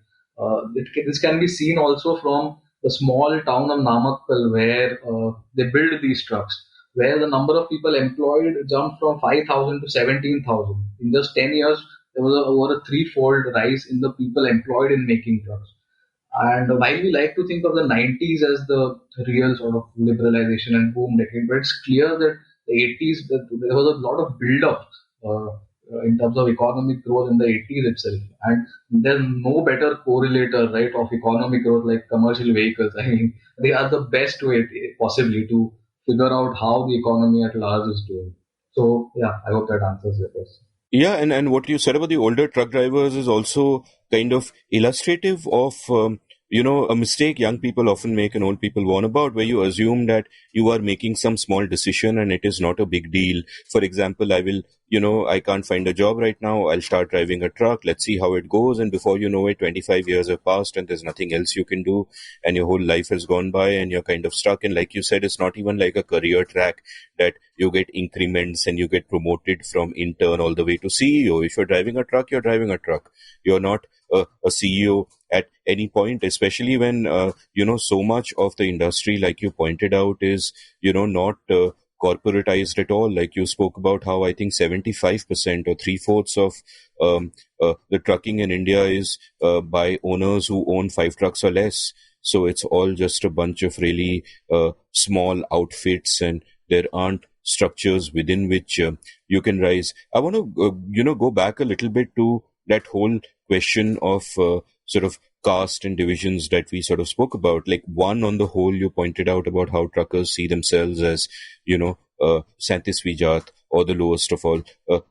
this can be seen also from the small town of Namakkal where they build these trucks, where the number of people employed jumped from 5,000 to 17,000. In just 10 years, there was over a threefold rise in the people employed in making trucks. And while we like to think of the 90s as the real sort of liberalization and boom decade, but it's clear that the 80s, that there was a lot of build-up in terms of economic growth in the 80s itself. And there's no better correlator, right, of economic growth like commercial vehicles. I mean, they are the best way possibly to figure out how the economy at large is doing. So, yeah, I hope that answers your question. Yeah, and what you said about the older truck drivers is also kind of illustrative of, a mistake young people often make and old people warn about, where you assume that you are making some small decision and it is not a big deal. For example, I can't find a job right now. I'll start driving a truck. Let's see how it goes. And before you know it, 25 years have passed and there's nothing else you can do. And your whole life has gone by and you're kind of stuck. And like you said, it's not even like a career track that you get increments and you get promoted from intern all the way to CEO. If you're driving a truck, you're driving a truck. You're not a CEO at any point, especially when, so much of the industry, like you pointed out, is, not corporatized at all. Like you spoke about how I think 75% or three-fourths of the trucking in India is by owners who own 5 trucks or less. So it's all just a bunch of really small outfits, and there aren't structures within which you can rise. I want to, go back a little bit to that whole question of sort of caste and divisions that we sort of spoke about. Like, one, on the whole, you pointed out about how truckers see themselves as, Santisvi Jat, or the lowest of all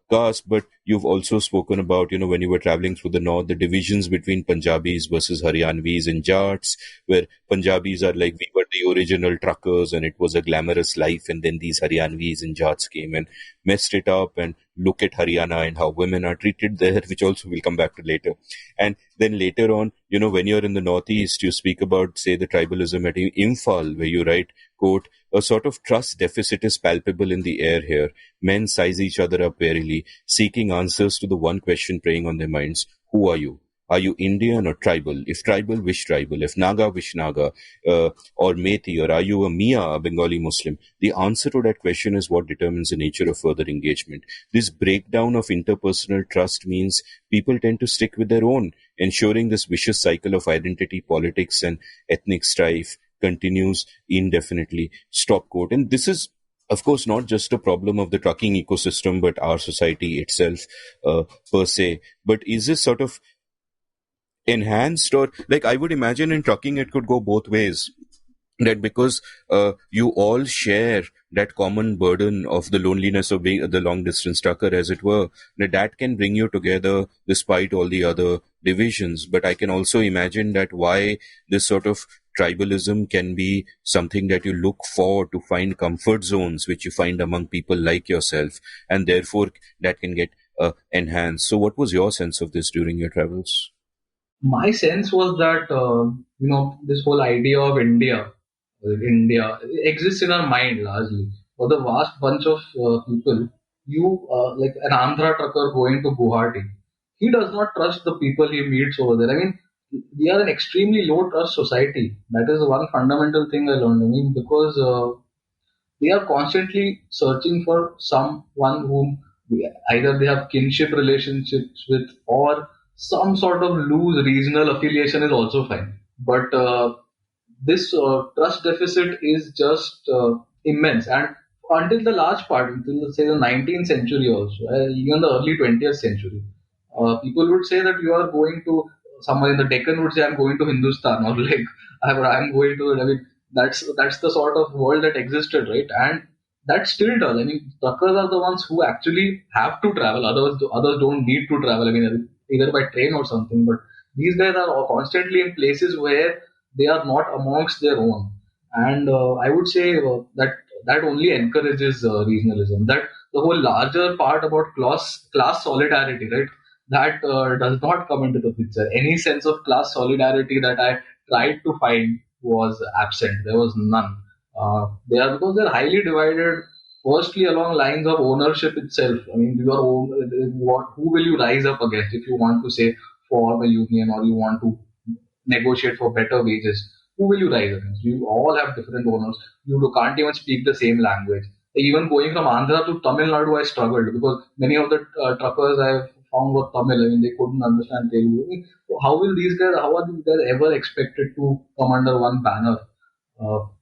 caste. But you've also spoken about, when you were traveling through the north, the divisions between Punjabis versus Haryanvis and Jats, where Punjabis are like, we were the original truckers and it was a glamorous life. And then these Haryanvis and Jats came and messed it up. And look at Haryana and how women are treated there, which also we'll come back to later. And then later on, when you're in the northeast, you speak about, say, the tribalism at Imphal, where you write, quote, a sort of trust deficit is palpable in the air here. Men size each other up warily, seeking answers to the one question preying on their minds. Who are you? Are you Indian or tribal? If tribal, which tribal? If Naga, which Naga? Or Methi? Or are you a Mia, a Bengali Muslim? The answer to that question is what determines the nature of further engagement. This breakdown of interpersonal trust means people tend to stick with their own, ensuring this vicious cycle of identity politics and ethnic strife continues indefinitely. Stop quote. And this is, of course, not just a problem of the trucking ecosystem, but our society itself per se. But is this sort of enhanced, or like, I would imagine in trucking it could go both ways. that because you all share that common burden of the loneliness of being the long distance trucker, as it were, that can bring you together despite all the other divisions. But I can also imagine that why this sort of tribalism can be something that you look for to find comfort zones, which you find among people like yourself, and therefore that can get enhanced. So what was your sense of this during your travels? My sense was that this whole idea of India exists in our mind largely. For the vast bunch of people, you like an Andhra trucker going to Guwahati, he does not trust the people he meets over there. I mean, we are an extremely low trust society. That is one fundamental thing I learned. I mean, because they are constantly searching for someone whom either they have kinship relationships with, or some sort of loose regional affiliation is also fine. But this trust deficit is just immense, and until the large part, until say the 19th century also, even the early 20th century, people would say that you are going to someone in the Deccan would say I'm going to Hindustan, or like I'm going to. I mean, that's the sort of world that existed, right? And that still does. I mean, truckers are the ones who actually have to travel. Others don't need to travel. I mean, either by train or something. But these guys are all constantly in places where they are not amongst their own. And I would say that only encourages regionalism. That the whole larger part about class solidarity, right? That does not come into the picture. Any sense of class solidarity that I tried to find was absent. There was none. They are because they're highly divided. Firstly, along lines of ownership itself. I mean, who will you rise up against if you want to say form a union or you want to negotiate for better wages? Who will you rise against? You all have different owners. Can't even speak the same language. Even going from Andhra to Tamil Nadu, I struggled because many of the truckers I've found were Tamil. I mean, they couldn't understand Telugu. I mean, how are these guys ever expected to come under one banner?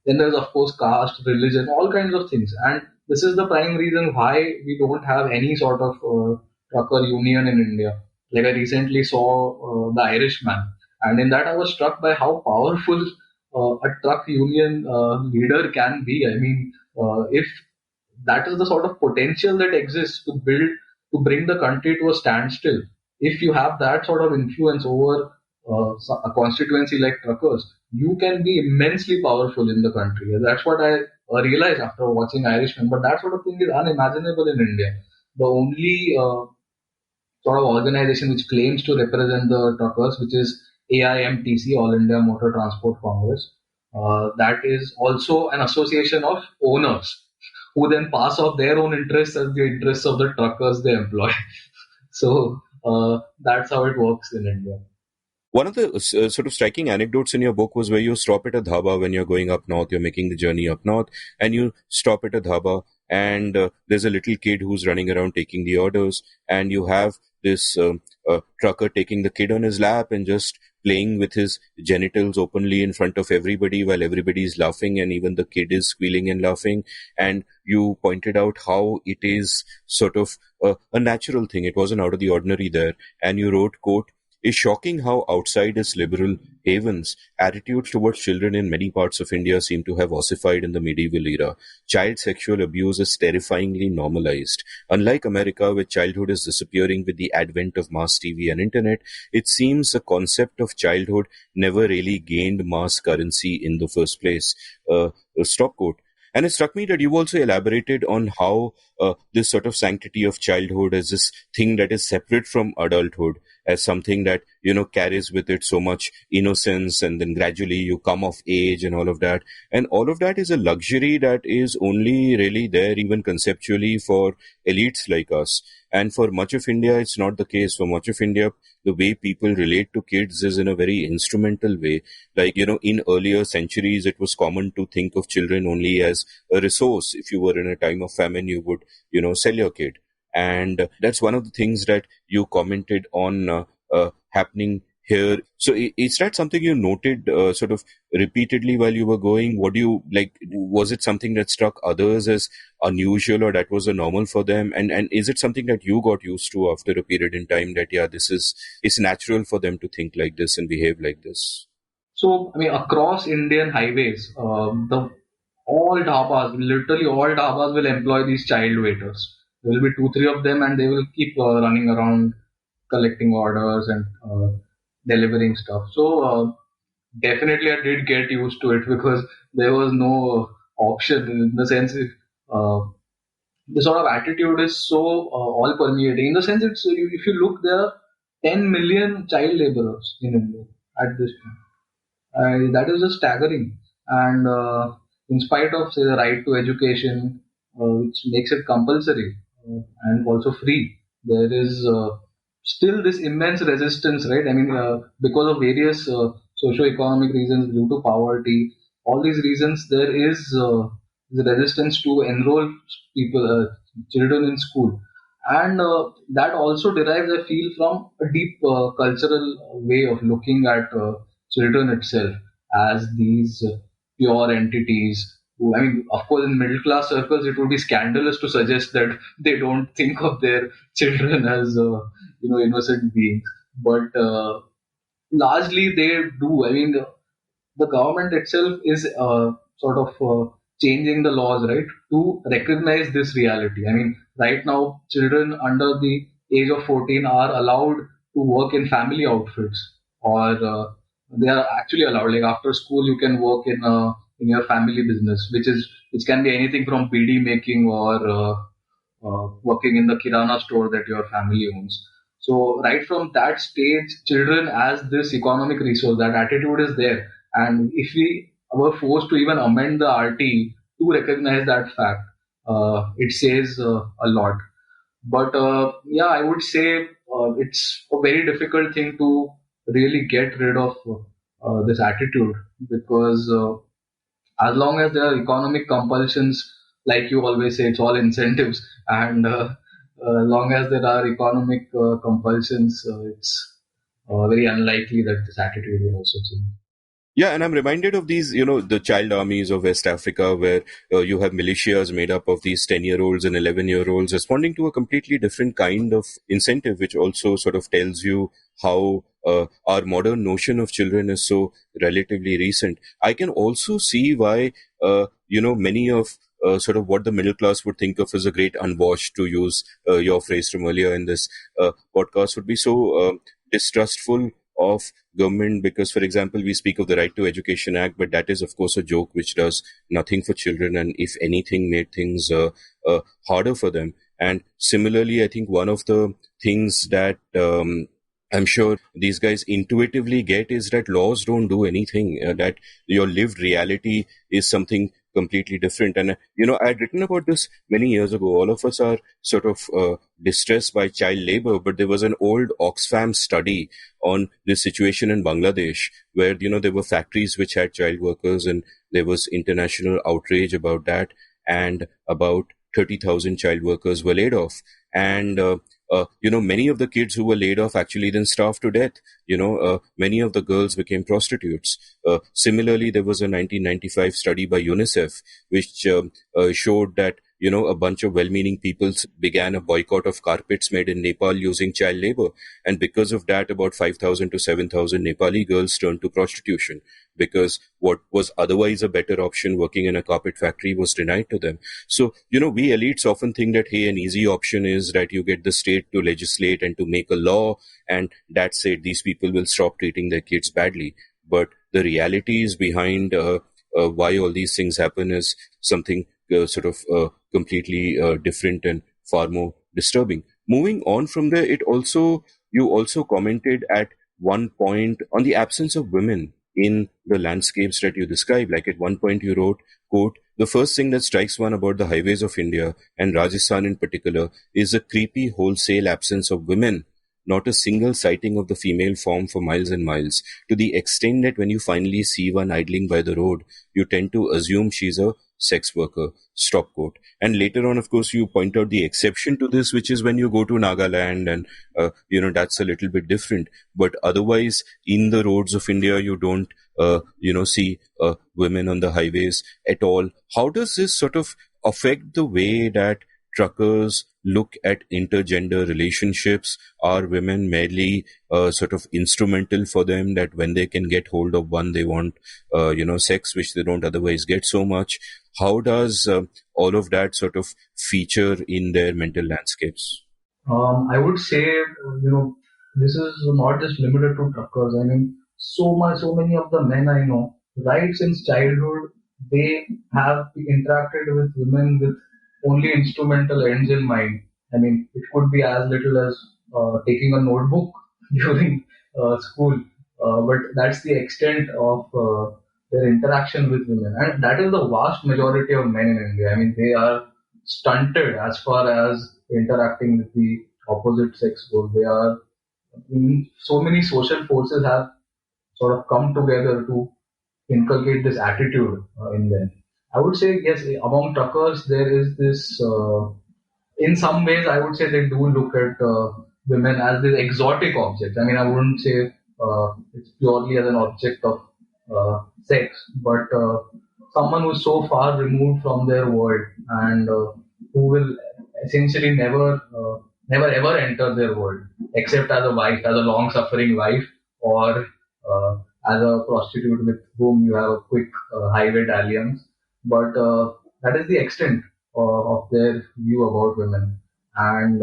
Then there's, of course, caste, religion, all kinds of things. And this is the prime reason why we don't have any sort of trucker union in India. Like I recently saw The Irishman, and in that I was struck by how powerful a truck union leader can be. I mean, if that is the sort of potential that exists to bring the country to a standstill. If you have that sort of influence over a constituency like truckers, you can be immensely powerful in the country. That's what I realized after watching Irishman. But that sort of thing is unimaginable in India. The only sort of organization which claims to represent the truckers, which is AIMTC, All India Motor Transport Congress. That is also an association of owners who then pass off their own interests as the interests of the truckers they employ. So that's how it works in India. One of the sort of striking anecdotes in your book was where you stop at a dhaba when you're going up north, you're making the journey up north, and you stop at a dhaba, and there's a little kid who's running around taking the orders, and you have this trucker taking the kid on his lap and just playing with his genitals openly in front of everybody while everybody's laughing, and even the kid is squealing and laughing. And you pointed out how it is sort of a natural thing. It wasn't out of the ordinary there. And you wrote, quote, "It's shocking how outside its liberal havens, attitudes towards children in many parts of India seem to have ossified in the medieval era. Child sexual abuse is terrifyingly normalized. Unlike America, where childhood is disappearing with the advent of mass TV and internet, it seems the concept of childhood never really gained mass currency in the first place." Stop quote. And it struck me that you also elaborated on how this sort of sanctity of childhood as this thing that is separate from adulthood, as something that, carries with it so much innocence, and then gradually you come of age and all of that. And all of that is a luxury that is only really there even conceptually for elites like us. And for much of India, it's not the case. For much of India, the way people relate to kids is in a very instrumental way. Like, in earlier centuries, it was common to think of children only as a resource. If you were in a time of famine, you would, sell your kid. And that's one of the things that you commented on happening here. So is that something you noted sort of repeatedly while you were going? What do you like? Was it something that struck others as unusual, or that was a normal for them? And is it something that you got used to after a period in time that, it's natural for them to think like this and behave like this? So, I mean, across Indian highways, the all dhabas, literally all dhabas will employ these child waiters. There will be two, three of them, and they will keep running around collecting orders and delivering stuff. So, definitely, I did get used to it because there was no option in the sense uh, the sort of attitude is so all permeating. In the sense, it's if you look, there are 10 million child laborers in India at this point. That is just staggering. And in spite of, say, the right to education, which makes it compulsory and also free, there is still this immense resistance, right? I mean, because of various socio-economic reasons due to poverty, all these reasons, there is the resistance to enroll people, children in school. And that also derives, I feel, from a deep cultural way of looking at children itself as these pure entities. I mean, of course, in middle class circles, it would be scandalous to suggest that they don't think of their children as innocent beings. But largely, they do. I mean, the government itself is sort of changing the laws, right, to recognize this reality. I mean, right now, children under the age of 14 are allowed to work in family outfits, or they are actually allowed. Like after school, you can work in your family business, which can be anything from BD making or working in the kirana store that your family owns. So right from that stage, children as this economic resource, that attitude is there. And if we were forced to even amend the RT to recognize that fact, it says a lot. But yeah, I would say it's a very difficult thing to really get rid of this attitude because as long as there are economic compulsions, like you always say, it's all incentives, and long as there are economic compulsions, it's very unlikely that this attitude will also change. Yeah, and I'm reminded of these, the child armies of West Africa, where you have militias made up of these 10-year-olds and 11-year-olds responding to a completely different kind of incentive, which also sort of tells you how our modern notion of children is so relatively recent. I can also see why, many of sort of what the middle class would think of as a great unwashed, to use your phrase from earlier in this podcast, would be so distrustful of government because, for example, we speak of the Right to Education Act, but that is, of course, a joke which does nothing for children and, if anything, made things harder for them. And similarly, I think one of the things that I'm sure these guys intuitively get is that laws don't do anything, that your lived reality is something completely different. And, I had written about this many years ago. All of us are sort of distressed by child labor, but there was an old Oxfam study on this situation in Bangladesh where, there were factories which had child workers and there was international outrage about that, and about 30,000 child workers were laid off. And, many of the kids who were laid off actually then starved to death. Many of the girls became prostitutes. Similarly, there was a 1995 study by UNICEF which showed that, a bunch of well-meaning people began a boycott of carpets made in Nepal using child labor. And because of that, about 5,000 to 7,000 Nepali girls turned to prostitution because what was otherwise a better option, working in a carpet factory, was denied to them. So, we elites often think that, hey, an easy option is that you get the state to legislate and to make a law, and that's it, these people will stop treating their kids badly. But the realities behind why all these things happen is something sort of completely different and far more disturbing. Moving on from there, you also commented at one point on the absence of women in the landscapes that you describe. Like at one point you wrote, quote, "The first thing that strikes one about the highways of India, and Rajasthan in particular, is the creepy wholesale absence of women. Not a single sighting of the female form for miles and miles, to the extent that when you finally see one idling by the road, you tend to assume she's a sex worker." Stop quote. And later on, of course, you point out the exception to this, which is when you go to Nagaland, and that's a little bit different. But otherwise, in the roads of India, you don't see women on the highways at all. How does this sort of affect the way that truckers look at intergender relationships? Are women merely sort of instrumental for them, that when they can get hold of one, they want, sex, which they don't otherwise get so much? How does all of that sort of feature in their mental landscapes? I would say, this is not just limited to truckers. I mean, so many of the men I know, right since childhood, they have interacted with women with only instrumental ends in mind. I mean, it could be as little as taking a notebook during school, but that's the extent of their interaction with women, and that is the vast majority of men in India. I mean, they are stunted as far as interacting with the opposite sex goes. They are, so many social forces have sort of come together to inculcate this attitude in them. I would say yes, among truckers there is this. In some ways, I would say they do look at women as these exotic objects. I mean, I wouldn't say it's purely as an object of sex, but someone who's so far removed from their world and who will essentially never ever enter their world except as a wife, as a long-suffering wife, or as a prostitute with whom you have a quick highway dalliance. But that is the extent of their view about women. And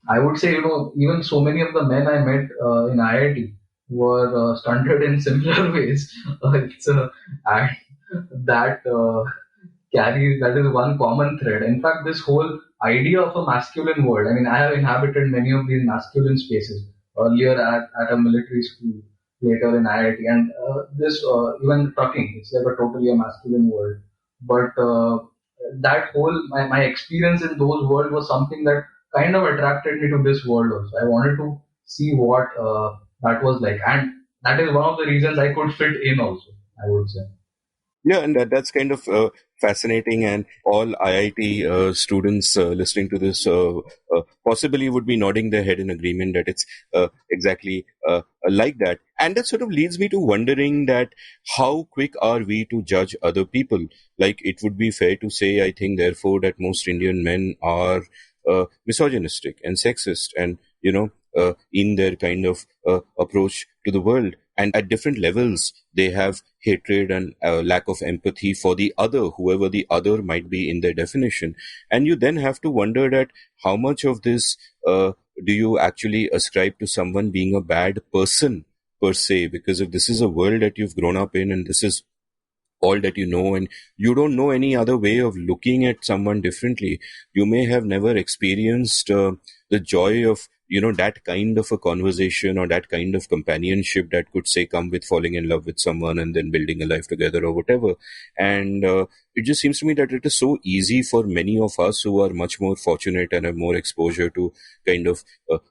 I would say, even so many of the men I met in IIT were stunted in similar ways. It's and that that is one common thread. In fact, this whole idea of a masculine world. I mean, I have inhabited many of these masculine spaces earlier at a military school, later in IIT, and this even trucking. It's like a totally a masculine world. But that whole my experience in those worlds was something that kind of attracted me to this world also. I wanted to see what that was like, and that is one of the reasons I could fit in also, I would say. Yeah, and that's kind of fascinating. And all IIT students listening to this possibly would be nodding their head in agreement that it's exactly like that. And that sort of leads me to wondering that how quick are we to judge other people? Like, it would be fair to say, I think, therefore, that most Indian men are misogynistic and sexist, and in their kind of approach to the world. And at different levels, they have hatred and lack of empathy for the other, whoever the other might be in their definition. And you then have to wonder that how much of this do you actually ascribe to someone being a bad person per se? Because if this is a world that you've grown up in, and this is all that you know, and you don't know any other way of looking at someone differently, you may have never experienced the joy of that kind of a conversation or that kind of companionship that could say come with falling in love with someone and then building a life together or whatever. And it just seems to me that it is so easy for many of us who are much more fortunate and have more exposure to kind of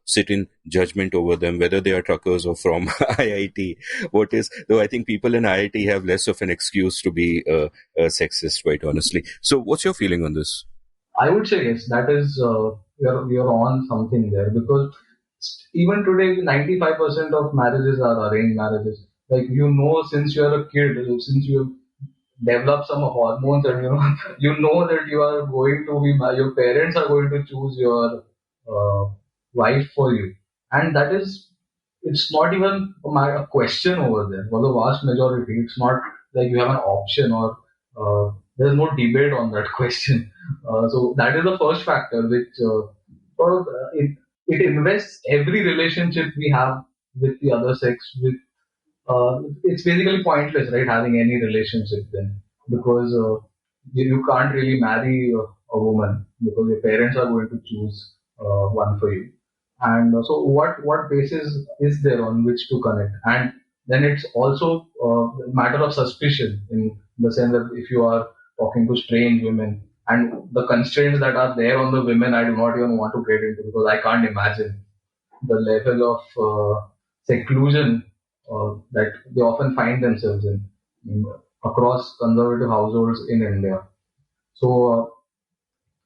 sit in judgment over them, whether they are truckers or from IIT. What is, though, I think people in IIT have less of an excuse to be sexist, quite honestly. So what's your feeling on this? I would say yes, that is you're on something there, because even today 95% of marriages are arranged marriages. Like, since you're a kid, since you develop some hormones, and you know that you are going to be your parents are going to choose your wife for you, and that is, it's not even a question over there for the vast majority. It's not like you have an option, or there's no debate on that question. So that is the first factor which sort of it invests every relationship we have with the other sex with. It's basically pointless, right? Having any relationship then, because you can't really marry a woman because your parents are going to choose one for you. And so, what basis is there on which to connect? And then it's also a matter of suspicion, in the sense that if you are talking to strange women, and the constraints that are there on the women, I do not even want to get into, because I can't imagine the level of seclusion that they often find themselves in across conservative households in India. So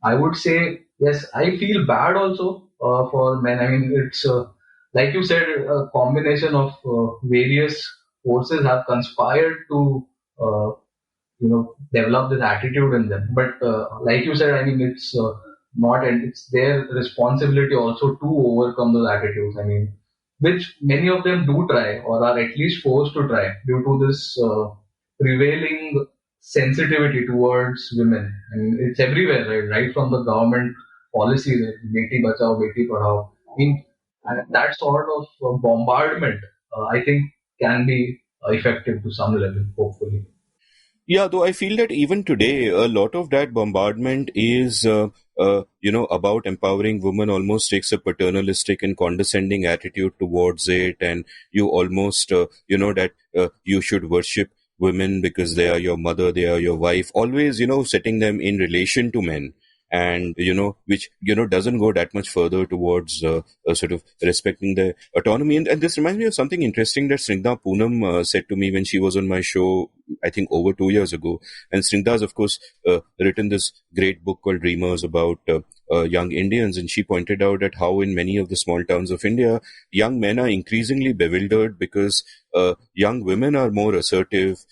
I would say yes. I feel bad also for men. I mean, it's like you said, a combination of various forces have conspired to develop this attitude in them. But like you said, I mean, it's not, and it's their responsibility also to overcome those attitudes. I mean, which many of them do try or are at least forced to try due to this prevailing sensitivity towards women. And it's everywhere, right from the government policies, like Beti Bachao, Beti Padhao. I mean, that sort of bombardment, I think, can be effective to some level, hopefully. Yeah, though I feel that even today, a lot of that bombardment is, about empowering women almost takes a paternalistic and condescending attitude towards it. And you almost, that you should worship women because they are your mother, they are your wife, always, setting them in relation to men. And, which, doesn't go that much further towards sort of respecting their autonomy. And this reminds me of something interesting that Snigdha Poonam said to me when she was on my show, I think over 2 years ago. And Snigdha's, of course, written this great book called Dreamers about young Indians. And she pointed out that how in many of the small towns of India, young men are increasingly bewildered because young women are more assertive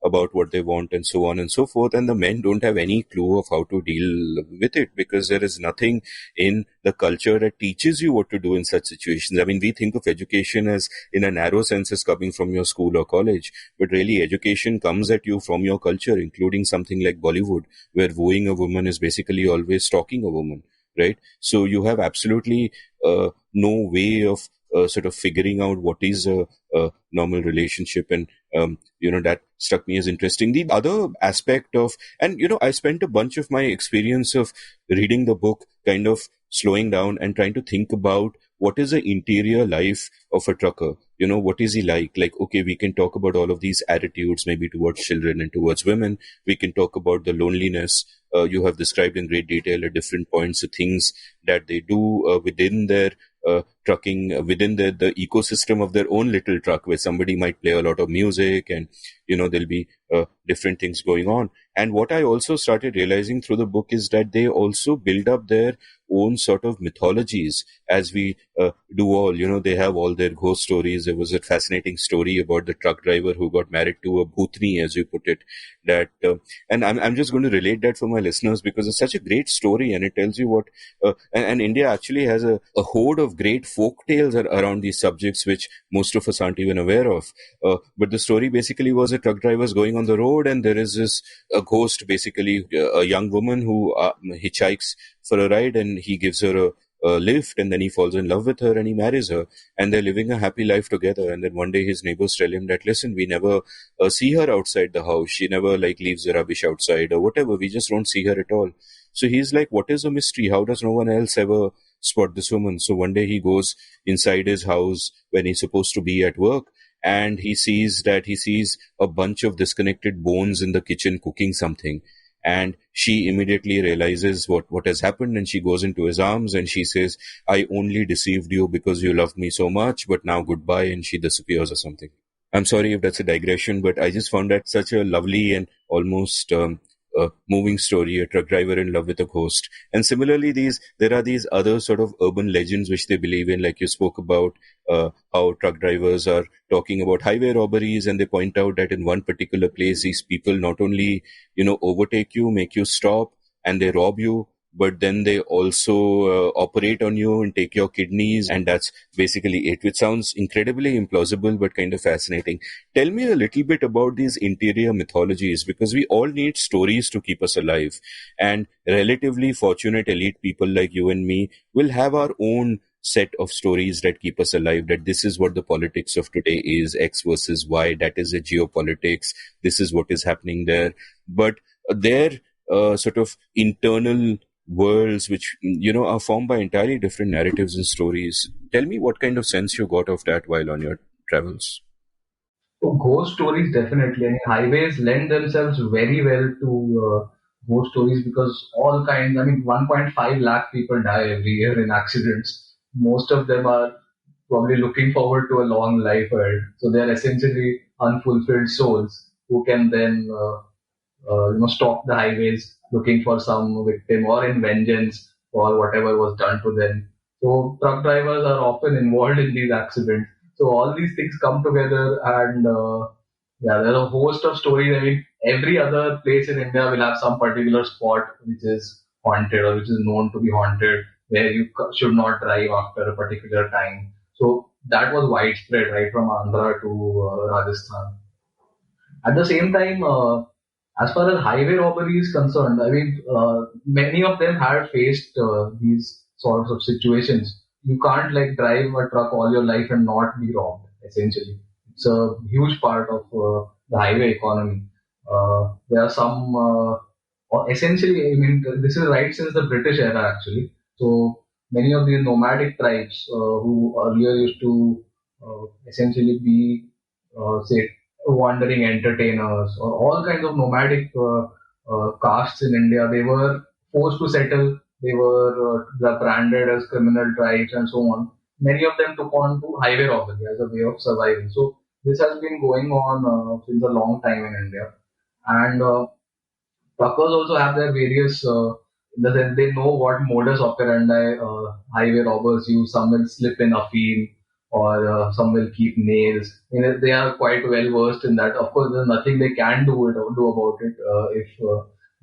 about what they want and so on and so forth. And the men don't have any clue of how to deal with it because there is nothing in the culture that teaches you what to do in such situations. I mean, we think of education as, in a narrow sense, as coming from your school or college, but really education comes at you from your culture, including something like Bollywood, where wooing a woman is basically always stalking a woman, right? So you have absolutely no way of sort of figuring out what is a normal relationship. And that struck me as interesting. The other aspect of, and I spent a bunch of my experience of reading the book kind of slowing down and trying to think about what is the interior life of a trucker. What is he like? Like, okay, we can talk about all of these attitudes, maybe towards children and towards women. We can talk about the loneliness. You have described in great detail at different points the things that they do within their trucking, within the ecosystem of their own little truck, where somebody might play a lot of music and, there'll be different things going on. And what I also started realizing through the book is that they also build up their own sort of mythologies, as we do all. They have all their ghost stories. There was a fascinating story about the truck driver who got married to a bhutni, as you put it. That and I'm just going to relate that for my listeners because it's such a great story, and it tells you what. And India actually has a horde of great folk tales around these subjects, which most of us aren't even aware of. But the story basically was a truck driver's going on the road, and there is this a ghost, basically a young woman who hitchhikes for a ride, and he gives her a lift, and then he falls in love with her and he marries her, and they're living a happy life together. And then one day his neighbors tell him that, listen, we never see her outside the house. She never leaves the rubbish outside or whatever. We just don't see her at all. So he's like, what is the mystery? How does no one else ever spot this woman? So one day he goes inside his house when he's supposed to be at work, and he sees a bunch of disconnected bones in the kitchen cooking something. And she immediately realizes what has happened, and she goes into his arms and she says, I only deceived you because you loved me so much, but now goodbye, and she disappears or something. I'm sorry if that's a digression, but I just found that such a lovely and almost moving story, a truck driver in love with a ghost. And similarly, there are these other sort of urban legends which they believe in, like you spoke about how truck drivers are talking about highway robberies, and they point out that in one particular place, these people not only, overtake you, make you stop, and they rob you, but then they also operate on you and take your kidneys, and that's basically it, which sounds incredibly implausible but kind of fascinating. Tell me a little bit about these interior mythologies, because we all need stories to keep us alive, and relatively fortunate elite people like you and me will have our own set of stories that keep us alive, that this is what the politics of today is, X versus Y, that is a geopolitics, this is what is happening there. But their sort of internal worlds, which are formed by entirely different narratives and stories. Tell me what kind of sense you got of that while on your travels. So ghost stories, definitely. I mean, highways lend themselves very well to ghost stories because all kinds. I mean, 1.5 lakh people die every year in accidents. Most of them are probably looking forward to a long life ahead. So they are essentially unfulfilled souls who can then stalk the highways looking for some victim or in vengeance for whatever was done to them. So truck drivers are often involved in these accidents. So all these things come together, and yeah, there's a host of stories. I mean, every other place in India will have some particular spot which is haunted or which is known to be haunted, where you should not drive after a particular time. So that was widespread right from Andhra to Rajasthan. At the same time, as far as highway robbery is concerned, I mean, many of them had faced these sorts of situations. You can't like drive a truck all your life and not be robbed. Essentially, it's a huge part of the highway economy. There are some, essentially, I mean, this is right since the British era actually. So many of these nomadic tribes who earlier used to essentially be, say, wandering entertainers or all kinds of nomadic castes in India. They were forced to settle. They were branded as criminal tribes and so on. Many of them took on to highway robbery as a way of survival. So this has been going on since a long time in India. And truckers also have their various, in the sense they know what modus operandi highway robbers use. Some will slip in a field or some will keep nails. You know, they are quite well versed in that. Of course, there's nothing they can do about it if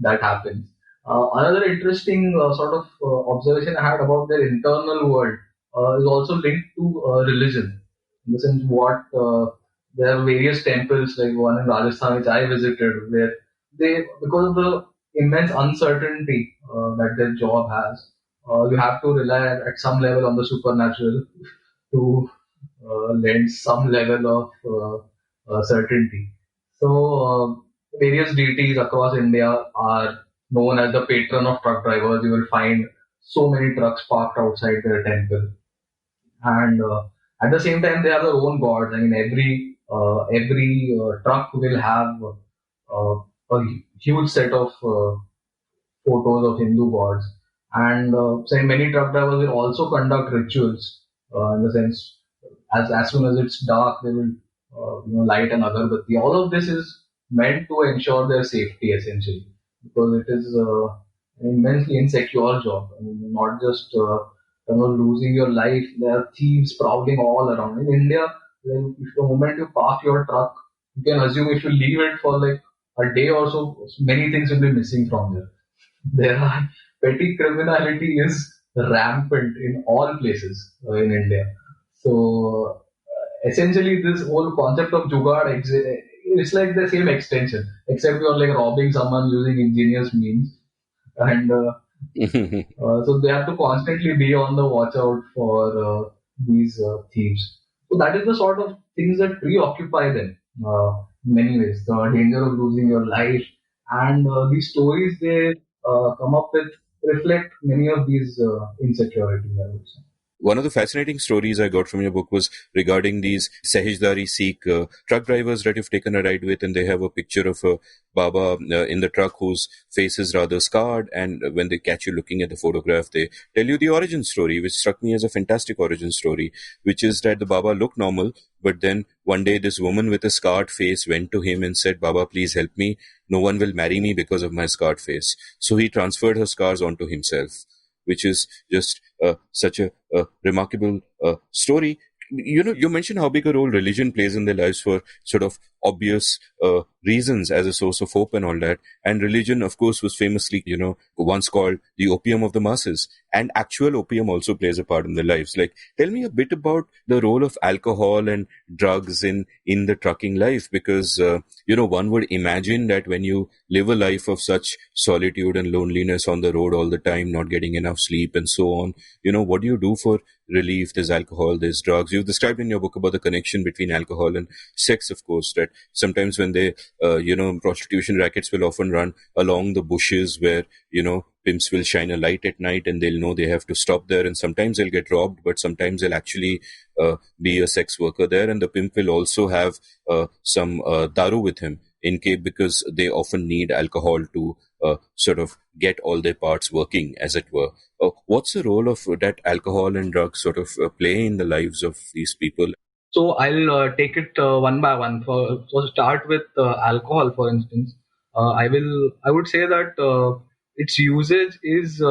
that happens. Another interesting sort of observation I had about their internal world is also linked to religion. In the sense, what there are various temples, like one in Rajasthan which I visited, where they, because of the immense uncertainty that their job has, you have to rely at some level on the supernatural to lend some level of certainty. So, various deities across India are known as the patron of truck drivers. You will find so many trucks parked outside their temple, and at the same time, they have their own gods. I mean, every truck will have a huge set of photos of Hindu gods. And say many truck drivers will also conduct rituals in the sense, as soon as it's dark, they will light an agarbatti. All of this is meant to ensure their safety essentially, because it is an immensely insecure job. I mean, not just losing your life. There are thieves prowling all around. In India, when if the moment you park your truck, you can assume if you leave it for like a day or so, many things will be missing from there. There are petty criminality is rampant in all places in India. So essentially, this whole concept of jugaad, it's like the same extension, except you're like robbing someone using ingenious means, and so they have to constantly be on the watch out for these thieves. So that is the sort of things that preoccupy them in many ways. The danger of losing your life, and these stories they come up with reflect many of these insecurities, I would say. One of the fascinating stories I got from your book was regarding these Sahijdari Sikh truck drivers that you've taken a ride with, and they have a picture of a Baba in the truck whose face is rather scarred. And when they catch you looking at the photograph, they tell you the origin story, which struck me as a fantastic origin story, which is that the Baba looked normal, but then one day this woman with a scarred face went to him and said, "Baba, please help me. No one will marry me because of my scarred face." So he transferred her scars onto himself, which is just such a remarkable story. You know, you mentioned how big a role religion plays in their lives for sort of obvious reasons as a source of hope and all that. And religion, of course, was famously, once called the opium of the masses. And actual opium also plays a part in their lives. Like, tell me a bit about the role of alcohol and drugs in the trucking life, because, one would imagine that when you live a life of such solitude and loneliness on the road all the time, not getting enough sleep and so on, what do you do for relief? There's alcohol, there's drugs. You've described in your book about the connection between alcohol and sex, of course, that sometimes when they, prostitution rackets will often run along the bushes where, pimps will shine a light at night and they'll know they have to stop there. And sometimes they'll get robbed, but sometimes they'll actually be a sex worker there. And the pimp will also have some daru with him in case, because they often need alcohol to sort of get all their parts working, as it were. What's the role of that alcohol and drugs sort of play in the lives of these people? So I'll take it one by one. For start with alcohol, for instance, I would say that its usage is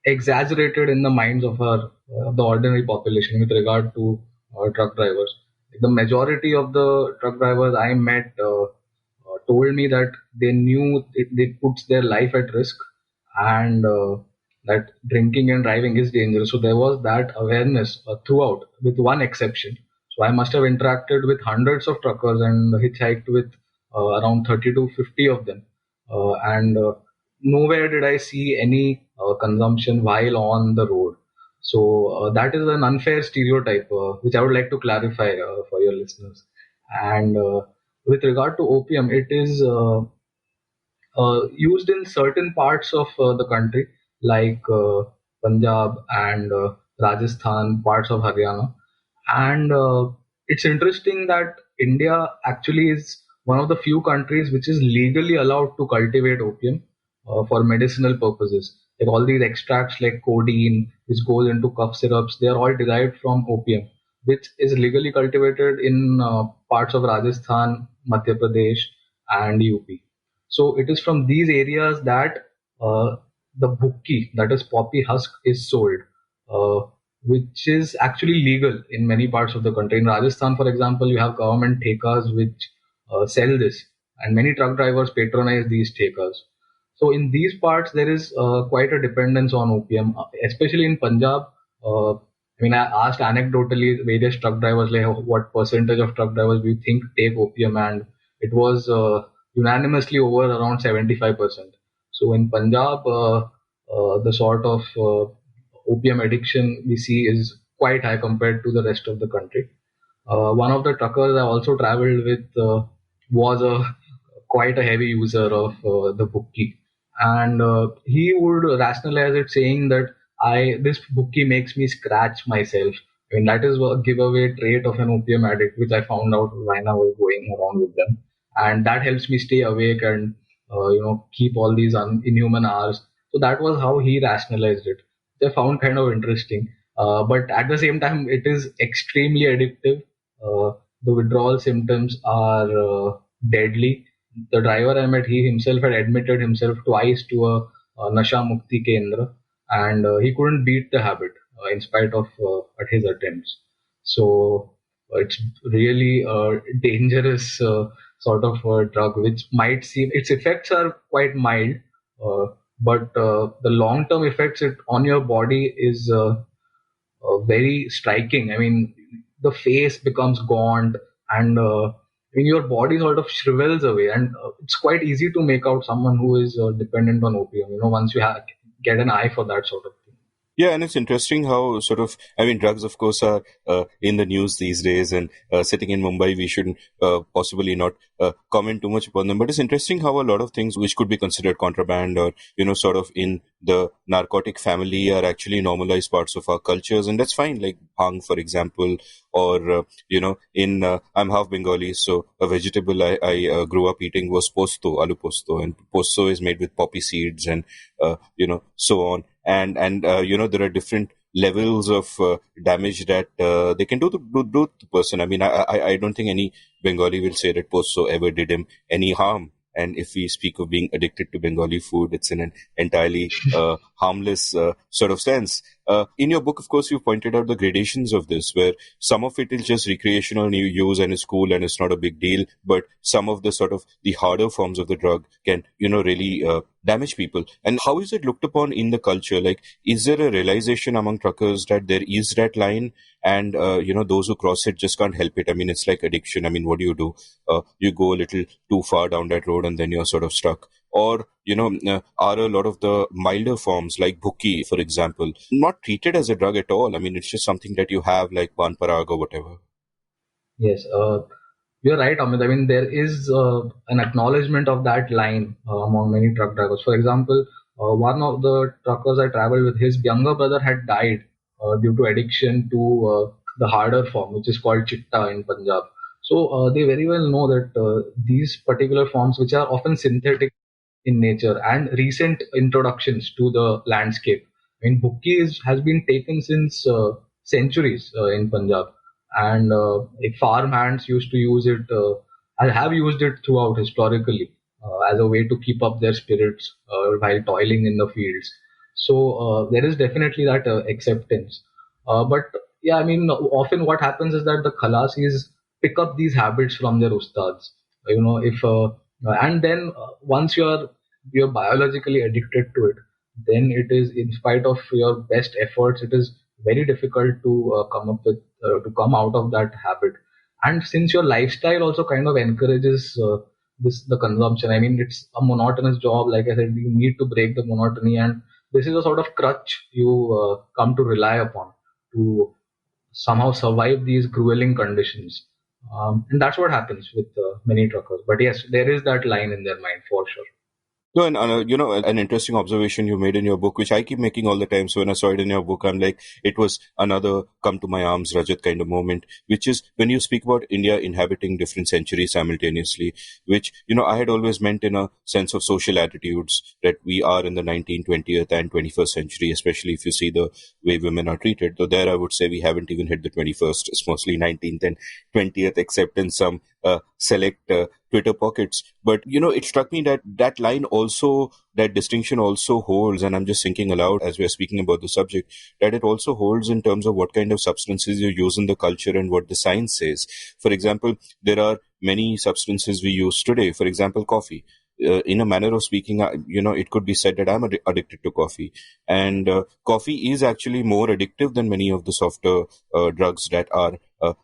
exaggerated in the minds of the ordinary population with regard to truck drivers. The majority of the truck drivers I met told me that they knew they put their life at risk, and that drinking and driving is dangerous. So there was that awareness throughout, with one exception. So I must have interacted with hundreds of truckers and hitchhiked with around 30 to 50 of them. And nowhere did I see any consumption while on the road. So that is an unfair stereotype, which I would like to clarify for your listeners. And with regard to opium, it is used in certain parts of the country, like Punjab and Rajasthan, parts of Haryana. And it's interesting that India actually is one of the few countries which is legally allowed to cultivate opium for medicinal purposes. Like all these extracts like codeine, which goes into cough syrups, they are all derived from opium, which is legally cultivated in parts of Rajasthan, Madhya Pradesh, and UP. So it is from these areas that the bhukki, that is poppy husk, is sold, uh, which is actually legal in many parts of the country. In Rajasthan, for example, you have government thekas which sell this, and many truck drivers patronize these thekas. So in these parts, there is quite a dependence on opium, especially in Punjab. I mean, I asked anecdotally various truck drivers, like, what percentage of truck drivers do you think take opium, and it was unanimously over around 75%. So in Punjab, the sort of opium addiction we see is quite high compared to the rest of the country. One of the truckers I also traveled with was a quite a heavy user of the bookie, and he would rationalize it saying that I this bookie makes me scratch myself. I mean, that is a giveaway trait of an opium addict, which I found out when I was going around with them, and that helps me stay awake and keep all these inhuman hours. So that was how he rationalized it. Which I found kind of interesting. But at the same time, it is extremely addictive. The withdrawal symptoms are deadly. The driver I met, he himself had admitted himself twice to a Nasha Mukti Kendra, and he couldn't beat the habit in spite of his attempts. So it's really a dangerous sort of drug, which might seem its effects are quite mild, uh, but the long-term effects it on your body is very striking. I mean, the face becomes gaunt, and I mean, your body sort of shrivels away, and it's quite easy to make out someone who is dependent on opium. Once you get an eye for that sort of thing. Yeah, and it's interesting how sort of, I mean, drugs, of course, are in the news these days, and sitting in Mumbai, we shouldn't possibly not comment too much upon them. But it's interesting how a lot of things which could be considered contraband or, sort of in the narcotic family are actually normalized parts of our cultures. And that's fine, like bhang, for example, or, I'm half Bengali, so a vegetable I grew up eating was posto, aloo posto, and posto is made with poppy seeds and, so on. And there are different levels of damage that they can do to the person. I mean, I don't think any Bengali will say that posto ever did him any harm. And if we speak of being addicted to Bengali food, it's in an entirely harmless sort of sense. In your book, of course, you pointed out the gradations of this, where some of it is just recreational use and is cool and it's not a big deal, but some of the sort of the harder forms of the drug can, really damage people. And how is it looked upon in the culture? Like, is there a realization among truckers that there is that line, and those who cross it just can't help it? I mean, it's like addiction. I mean, what do? You go a little too far down that road and then you're sort of stuck. Or, are a lot of the milder forms like bhukki, for example, not treated as a drug at all? I mean, it's just something that you have like pan parag or whatever. Yes, you're right, Amit. I mean, there is an acknowledgement of that line among many truck drivers. For example, one of the truckers I traveled with, his younger brother had died due to addiction to the harder form, which is called chitta in Punjab. So they very well know that these particular forms, which are often synthetic in nature and recent introductions to the landscape. I mean, has been taken since centuries in Punjab, and farm hands used to use it. I have used it throughout historically as a way to keep up their spirits while toiling in the fields. So there is definitely that acceptance. But yeah, I mean, often what happens is that the khalasis pick up these habits from their ustads. If and then once you're biologically addicted to it, then it is, in spite of your best efforts, it is very difficult to come out of that habit. And since your lifestyle also kind of encourages the consumption, I mean, it's a monotonous job. Like I said, you need to break the monotony, and this is a sort of crutch you come to rely upon to somehow survive these grueling conditions. And that's what happens with many truckers. But yes, there is that line in their mind for sure. No, and an interesting observation you made in your book, which I keep making all the time. So when I saw it in your book, I'm like, it was another come to my arms, Rajat kind of moment, which is when you speak about India inhabiting different centuries simultaneously, which, I had always meant in a sense of social attitudes that we are in the 19th, 20th and 21st century, especially if you see the way women are treated. So there I would say we haven't even hit the 21st. It's mostly 19th and 20th, except in some select Twitter pockets. But, it struck me that that line also, that distinction also holds, and I'm just thinking aloud as we're speaking about the subject, that it also holds in terms of what kind of substances you use in the culture and what the science says. For example, there are many substances we use today. For example, coffee. In a manner of speaking, it could be said that I'm addicted to coffee. And coffee is actually more addictive than many of the softer drugs that are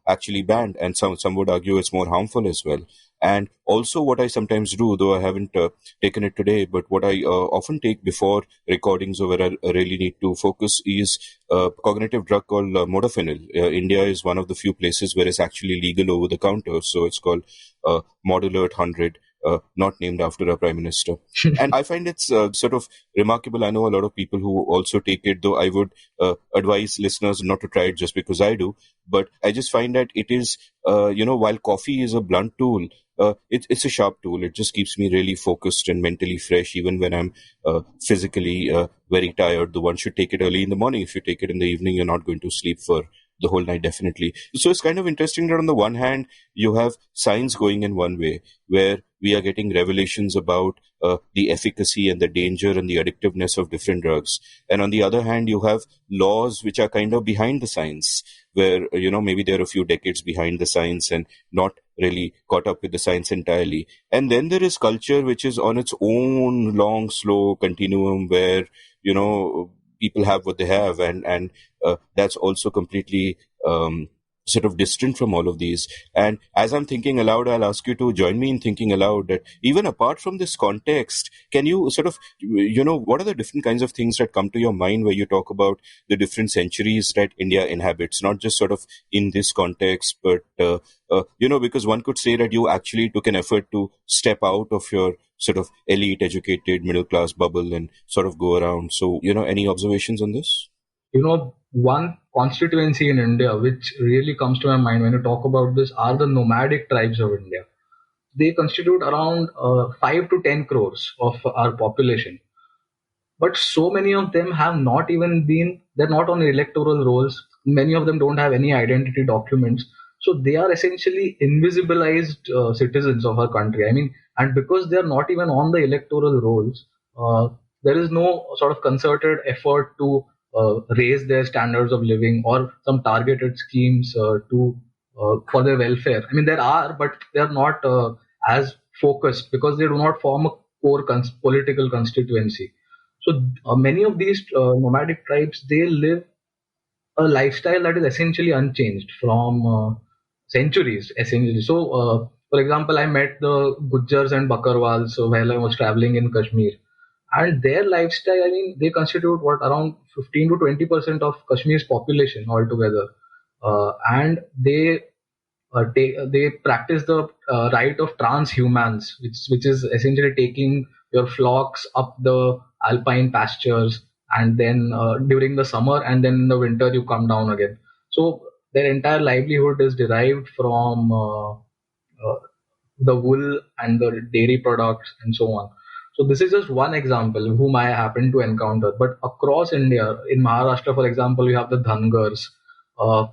actually banned. And some would argue it's more harmful as well. And also what I sometimes do, though I haven't taken it today, but what I often take before recordings where I really need to focus is a cognitive drug called modafinil. India is one of the few places where it's actually legal over the counter. So it's called Modulert 100. Not named after a prime minister. And I find it's sort of remarkable. I know a lot of people who also take it, though I would advise listeners not to try it just because I do. But I just find that it is, while coffee is a blunt tool, it's a sharp tool. It just keeps me really focused and mentally fresh, even when I'm physically very tired. The one should take it early in the morning. If you take it in the evening, you're not going to sleep for the whole night, definitely. So it's kind of interesting that on the one hand, you have science going in one way, where we are getting revelations about the efficacy and the danger and the addictiveness of different drugs. And on the other hand, you have laws which are kind of behind the science, where, maybe they're a few decades behind the science and not really caught up with the science entirely. And then there is culture, which is on its own long, slow continuum where, people have what they have, and that's also completely sort of distant from all of these. And as I'm thinking aloud, I'll ask you to join me in thinking aloud that even apart from this context, can you sort of, what are the different kinds of things that come to your mind where you talk about the different centuries that India inhabits, not just sort of in this context, but, because one could say that you actually took an effort to step out of your sort of elite educated middle class bubble and sort of go around. So, any observations on this? One constituency in India which really comes to my mind when you talk about this are the nomadic tribes of India. They constitute around 5 to 10 crores of our population. But so many of them have not even been, they're not on electoral rolls. Many of them don't have any identity documents. So they are essentially invisibilized citizens of our country. I mean, and because they're not even on the electoral rolls, there is no sort of concerted effort to raise their standards of living or some targeted schemes to for their welfare. I mean, there are, but they're not as focused because they do not form a core political constituency. So many of these nomadic tribes, they live a lifestyle that is essentially unchanged from centuries, essentially. So, for example, I met the Gujjars and Bakarwals while I was traveling in Kashmir, and their lifestyle, I mean, they constitute what, around 15 to 20% of Kashmir's population altogether, and they practice the right of transhumans, which is essentially taking your flocks up the alpine pastures, and then during the summer, and then in the winter you come down again. So their entire livelihood is derived from the wool and the dairy products and so on. So this is just one example whom I happen to encounter. But across India, in Maharashtra, for example, you have the Dhangars. Uh,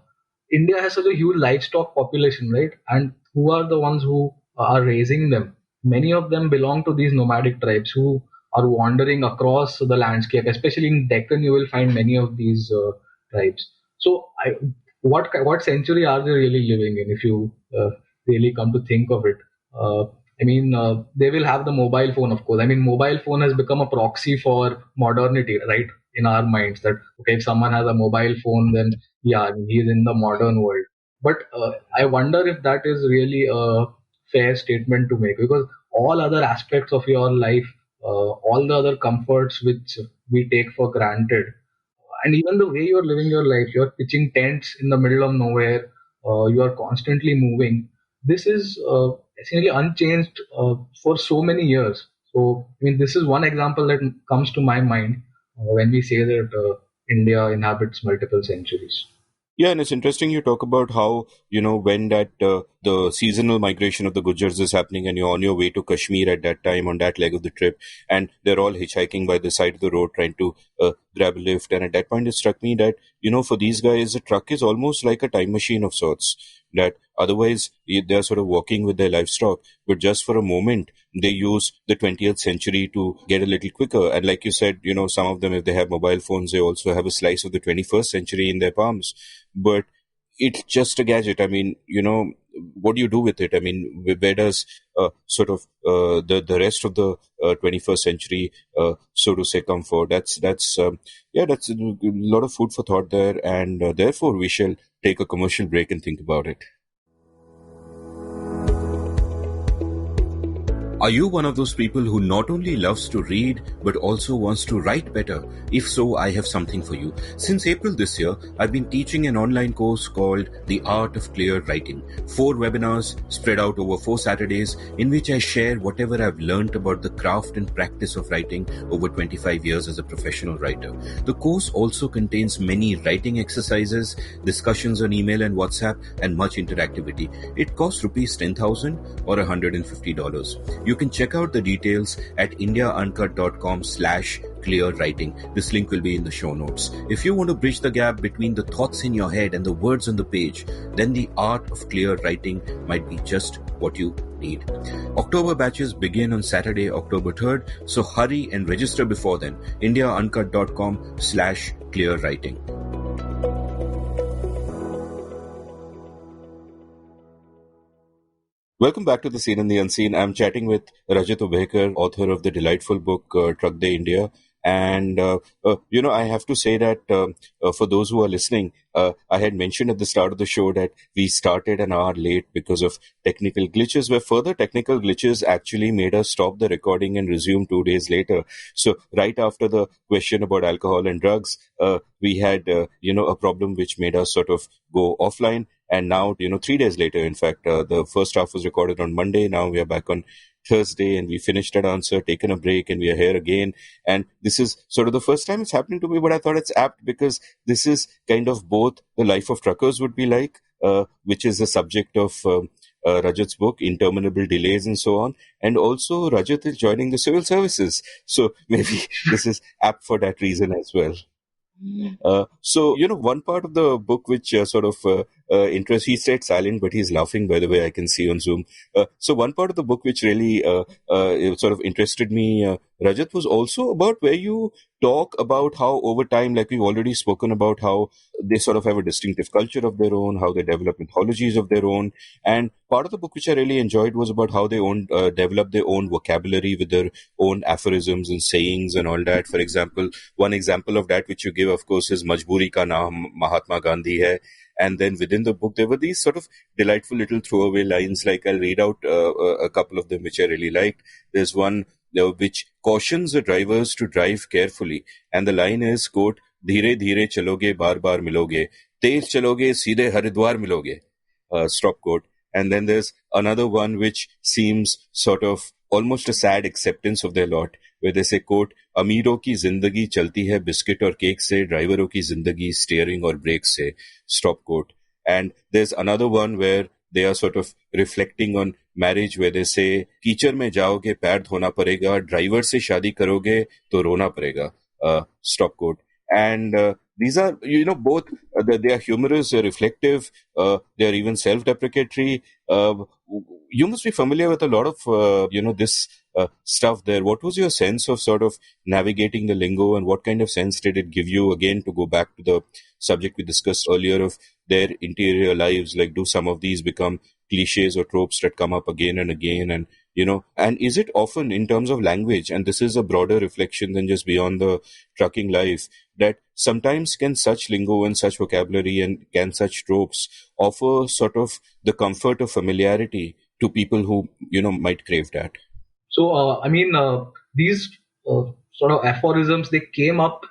India has such a huge livestock population, right? And who are the ones who are raising them? Many of them belong to these nomadic tribes who are wandering across the landscape. Especially in Deccan, you will find many of these tribes. So, what century are they really living in? If you really come to think of it, I mean, they will have the mobile phone, of course. I mean, mobile phone has become a proxy for modernity, right? In our minds, that okay, if someone has a mobile phone, then yeah, he's in the modern world. But I wonder if that is really a fair statement to make, because all other aspects of your life, all the other comforts which we take for granted, and even the way you're living your life, you're pitching tents in the middle of nowhere, you are constantly moving. This is essentially unchanged for so many years. So, I mean, this is one example that comes to my mind when we say that India inhabits multiple centuries. Yeah, and it's interesting you talk about how, when that the seasonal migration of the Gujars is happening and you're on your way to Kashmir at that time on that leg of the trip, and they're all hitchhiking by the side of the road trying to grab a lift. And at that point, it struck me that, for these guys, a truck is almost like a time machine of sorts. That otherwise they're sort of walking with their livestock, but just for a moment, they use the 20th century to get a little quicker. And like you said, some of them, if they have mobile phones, they also have a slice of the 21st century in their palms. But it's just a gadget. I mean, what do you do with it? I mean, where does the rest of the 21st century, so to say, come for? That's that's a lot of food for thought there, and therefore we shall take a commercial break and think about it. Are you one of those people who not only loves to read but also wants to write better? If so, I have something for you. Since April this year, I've been teaching an online course called The Art of Clear Writing. 4 webinars spread out over 4 Saturdays in which I share whatever I've learned about the craft and practice of writing over 25 years as a professional writer. The course also contains many writing exercises, discussions on email and WhatsApp, and much interactivity. It costs rupees 10,000 or $150. You can check out the details at indiauncut.com/clear writing. This link will be in the show notes. If you want to bridge the gap between the thoughts in your head and the words on the page, then the art of clear writing might be just what you need. October batches begin on Saturday, October 3rd, so hurry and register before then. indiauncut.com/clear writing. Welcome back to The Seen and the Unseen. I'm chatting with Rajat Ubhaykar, author of the delightful book Truck Day India. And, I have to say that for those who are listening, I had mentioned at the start of the show that we started an hour late because of technical glitches, where further technical glitches actually made us stop the recording and resume 2 days later. So right after the question about alcohol and drugs, we had, a problem which made us sort of go offline. And now, 3 days later, in fact, the first half was recorded on Monday. Now we are back on Thursday and we finished that answer, taken a break, and we are here again. And this is sort of the first time it's happening to me, but I thought it's apt because this is kind of both the life of truckers would be like, which is the subject of Rajat's book, Interminable Delays and so on. And also Rajat is joining the civil services. So maybe this is apt for that reason as well. So, one part of the book which interests, he stayed silent, but he's laughing, by the way, I can see on Zoom. So one part of the book which really sort of interested me, Rajat, was also about where you talk about how over time, like we've already spoken about, how they sort of have a distinctive culture of their own, how they develop mythologies of their own. And part of the book which I really enjoyed was about how they develop their own vocabulary with their own aphorisms and sayings and all that. For example, one example of that which you give, of course, is Majburi Ka Naam Mahatma Gandhi Hai. And then within the book, there were these sort of delightful little throwaway lines, like I'll read out a couple of them, which I really liked. There's one which cautions the drivers to drive carefully. And the line is, quote, "Dheere dheere chaloge, bar bar miloge. Tez chaloge, seedhe Haridwar miloge." Stop quote. And then there's another one which seems sort of almost a sad acceptance of their lot, where they say, quote, "Ameeron ki zindagi chalti hai biscuit aur cake se, driveron ki zindagi steering aur brake se." Stop quote. And there's another one where they are sort of reflecting on marriage, where they say, "कीचड़ में जाओगे पैर धोना पड़ेगा, driver से शादी करोगे तो रोना पड़ेगा." Stop quote. And these are, both, they are humorous, they're reflective, they are even self-deprecatory. You must be familiar with a lot of, this stuff there. What was your sense of sort of navigating the lingo, and what kind of sense did it give you, again, to go back to the subject we discussed earlier of their interior lives? Like, do some of these become cliches or tropes that come up again and again? And, and is it often in terms of language, and this is a broader reflection than just beyond the trucking life, that sometimes can such lingo and such vocabulary and can such tropes offer sort of the comfort of familiarity to people who, might crave that? So, these sort of aphorisms, they came up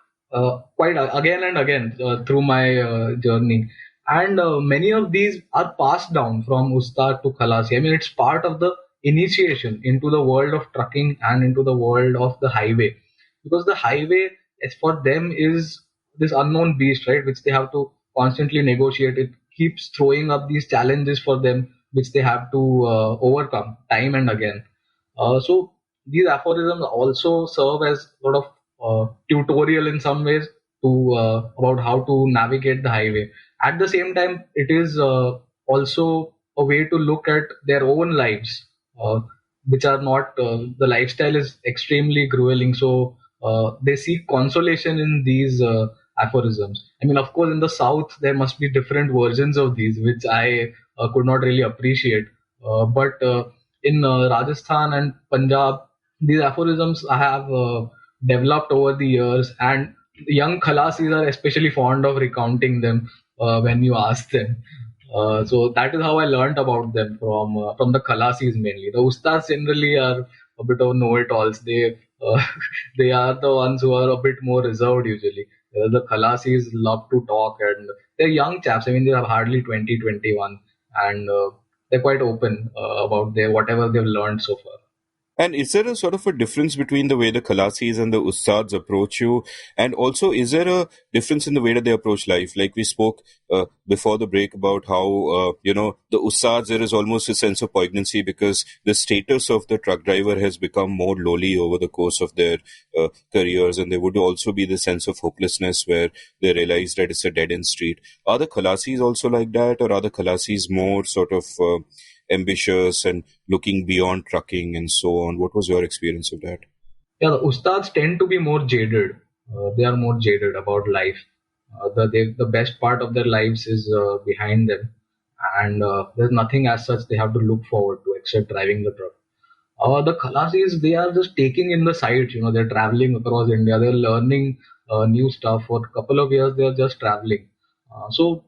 quite again and again through my journey. And many of these are passed down from Ustad to Khalasi. I mean, it's part of the initiation into the world of trucking and into the world of the highway. Because the highway, as for them, is this unknown beast, right, which they have to constantly negotiate. It keeps throwing up these challenges for them, which they have to overcome time and again. So these aphorisms also serve as sort of tutorial in some ways to about how to navigate the highway. At the same time, it is also a way to look at their own lives, which are not the lifestyle is extremely grueling. So they seek consolation in these aphorisms. I mean, of course, in the south there must be different versions of these, which I could not really appreciate. But in Rajasthan and Punjab, these aphorisms have developed over the years, and young khalasis are especially fond of recounting them when you ask them. So that is how I learned about them from the khalasis mainly. The ustads generally are a bit of know-it-alls. They they are the ones who are a bit more reserved usually. The khalasis love to talk, and they're young chaps. I mean, they are hardly 20, 21, and they're quite open about their whatever they've learned so far. And is there a sort of a difference between the way the Khalasis and the Ustads approach you? And also, is there a difference in the way that they approach life? Like we spoke before the break about how, the Ustads, there is almost a sense of poignancy because the status of the truck driver has become more lowly over the course of their careers. And there would also be the sense of hopelessness where they realize that it's a dead end street. Are the Khalasis also like that? Or are the Khalasis more sort of ambitious and looking beyond trucking and so on? What was your experience of that? Yeah, the ustads tend to be more jaded. They are more jaded about life. The best part of their lives is behind them, and there's nothing as such they have to look forward to except driving the truck. The Khalasis, they are just taking in the sights. They're traveling across India. They're learning new stuff. For a couple of years, they're just traveling. So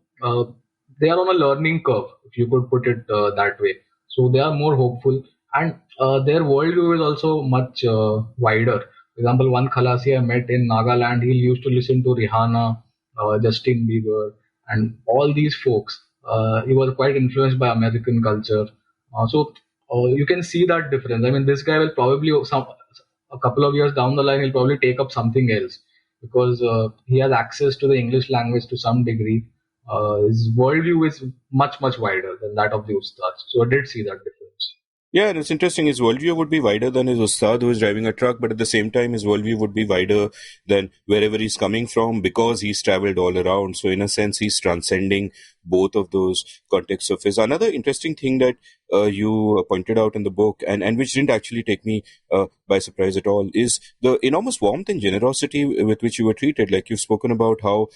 they are on a learning curve, if you could put it that way. So they are more hopeful, and their worldview is also much wider. For example, one Khalasi I met in Nagaland, he used to listen to Rihanna, Justin Bieber, and all these folks. He was quite influenced by American culture. So you can see that difference. I mean, this guy will probably a couple of years down the line, he'll probably take up something else because he has access to the English language to some degree. His worldview is much wider than that of the ustads. So I did see that difference. Yeah, and it's interesting. His worldview would be wider than his ustad who is driving a truck, but at the same time, his worldview would be wider than wherever he's coming from because he's traveled all around. So, in a sense, he's transcending both of those contexts of his. Another interesting thing that you pointed out in the book, and which didn't actually take me by surprise at all, is the enormous warmth and generosity with which you were treated. Like you've spoken about how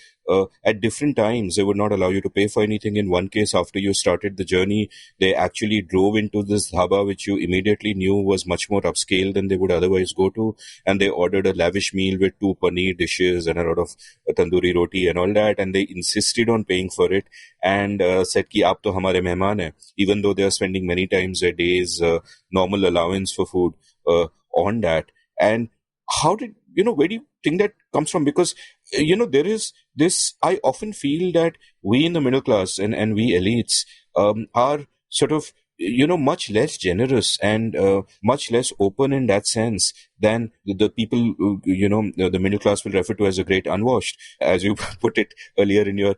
at different times they would not allow you to pay for anything. In one case, after you started the journey, they actually drove into this dhaba, which you immediately knew was much more upscale than they would otherwise go to. And they ordered a lavish meal with 2 paneer dishes and a lot of tandoori roti and all that. And they insisted on paying for it and said ki aap to hamare mehman hai, even though they are spending many times a day's normal allowance for food on that. And how did, where do you think that comes from? Because, there is this, I often feel that we in the middle class and we elites are sort of, much less generous and much less open in that sense than the people, the middle class will refer to as a great unwashed. As you put it earlier in your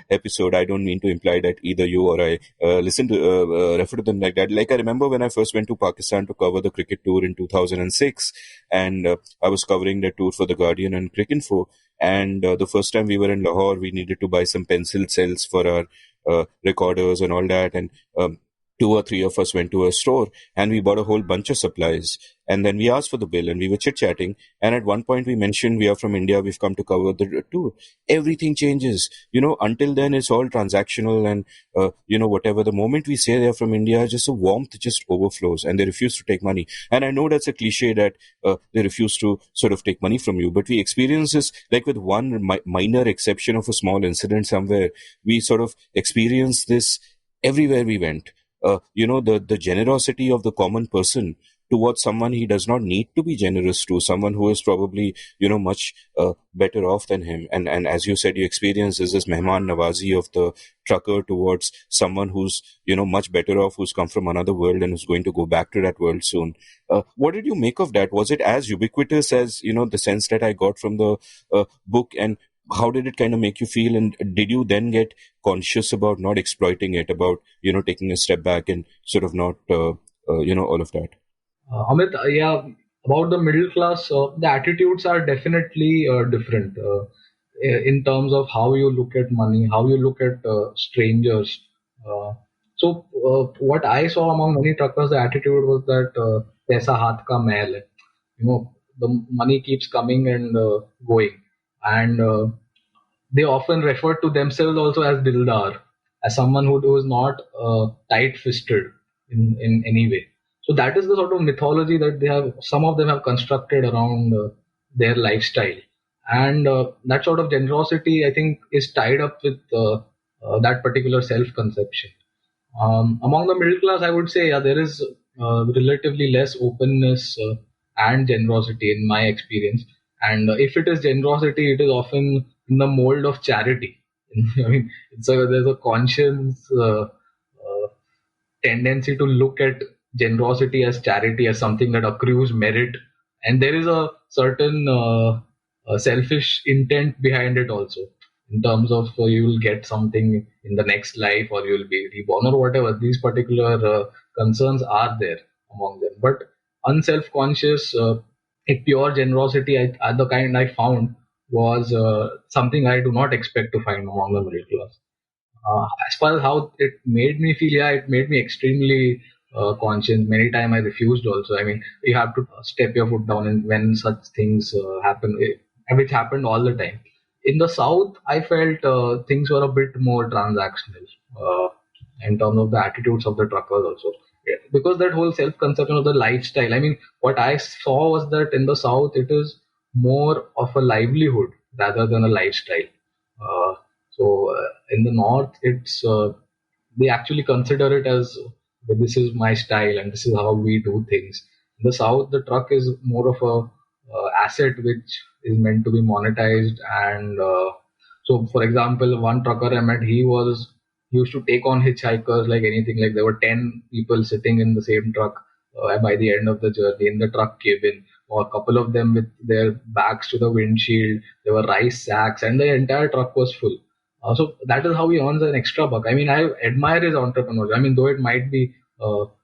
episode, I don't mean to imply that either you or I refer to them like that. Like, I remember when I first went to Pakistan to cover the cricket tour in 2006, and I was covering the tour for The Guardian and Cricinfo. And the first time we were in Lahore, we needed to buy some pencil cells for our recorders and all that. And two or three of us went to a store and we bought a whole bunch of supplies. And then we asked for the bill and we were chit-chatting. And at one point we mentioned we are from India, we've come to cover the tour. Everything changes. Until then it's all transactional and, whatever. The moment we say they're from India, just the warmth just overflows and they refuse to take money. And I know that's a cliche that they refuse to sort of take money from you, but we experience this, like with one minor exception of a small incident somewhere, we sort of experience this everywhere we went. The generosity of the common person towards someone he does not need to be generous to, someone who is probably, much better off than him. And as you said, you experience this mehman nawazi of the trucker towards someone who's, much better off, who's come from another world and who's going to go back to that world soon. What did you make of that? Was it as ubiquitous as, the sense that I got from the book? And how did it kind of make you feel? And did you then get conscious about not exploiting it, about, taking a step back and sort of not, all of that? Amit, yeah, about the middle class, the attitudes are definitely different in terms of how you look at money, how you look at strangers. What I saw among many truckers, the attitude was that paisa haath ka mail hai. The money keeps coming and going. And they often refer to themselves also as Dildar, as someone who is not tight-fisted in any way. So that is the sort of mythology that they have. Some of them have constructed around their lifestyle, and that sort of generosity, I think, is tied up with that particular self-conception. Among the middle class, I would say, yeah, there is relatively less openness and generosity in my experience. And if it is generosity, it is often in the mold of charity. I mean, there's a conscious tendency to look at generosity as charity, as something that accrues merit, and there is a certain selfish intent behind it also, in terms of you will get something in the next life, or you will be reborn, or whatever. These particular concerns are there among them, but unself-conscious, a pure generosity, the kind I found, was something I do not expect to find among the middle class. As far as how it made me feel, yeah, it made me extremely conscious. Many times I refused also. I mean, you have to step your foot down and when such things happen, which happened all the time. In the South, I felt things were a bit more transactional in terms of the attitudes of the truckers also. Yeah, because that whole self-conception of the lifestyle. I mean, what I saw was that in the South, it is more of a livelihood rather than a lifestyle. In the North, it's they actually consider it as, "Well, this is my style and this is how we do things." In the South, the truck is more of a asset which is meant to be monetized. And for example, one trucker I met, he used to take on hitchhikers like anything. Like there were 10 people sitting in the same truck by the end of the journey in the truck cabin, or a couple of them with their backs to the windshield. There were rice sacks, and the entire truck was full. So that is how he earns an extra buck. I mean, I admire his entrepreneurship. I mean, though it might be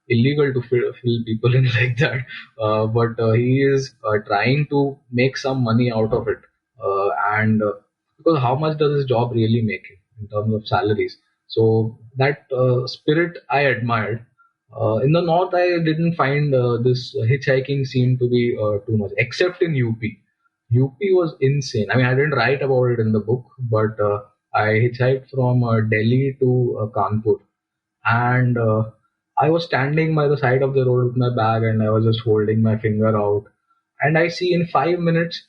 illegal to fill people in like that, but he is trying to make some money out of it. And Because how much does his job really make him in terms of salaries? So that spirit I admired. In the north, I didn't find this hitchhiking scene to be too much, except in UP. UP was insane. I mean, I didn't write about it in the book, but I hitchhiked from Delhi to Kanpur, and I was standing by the side of the road with my bag, and I was just holding my finger out, and I see in 5 minutes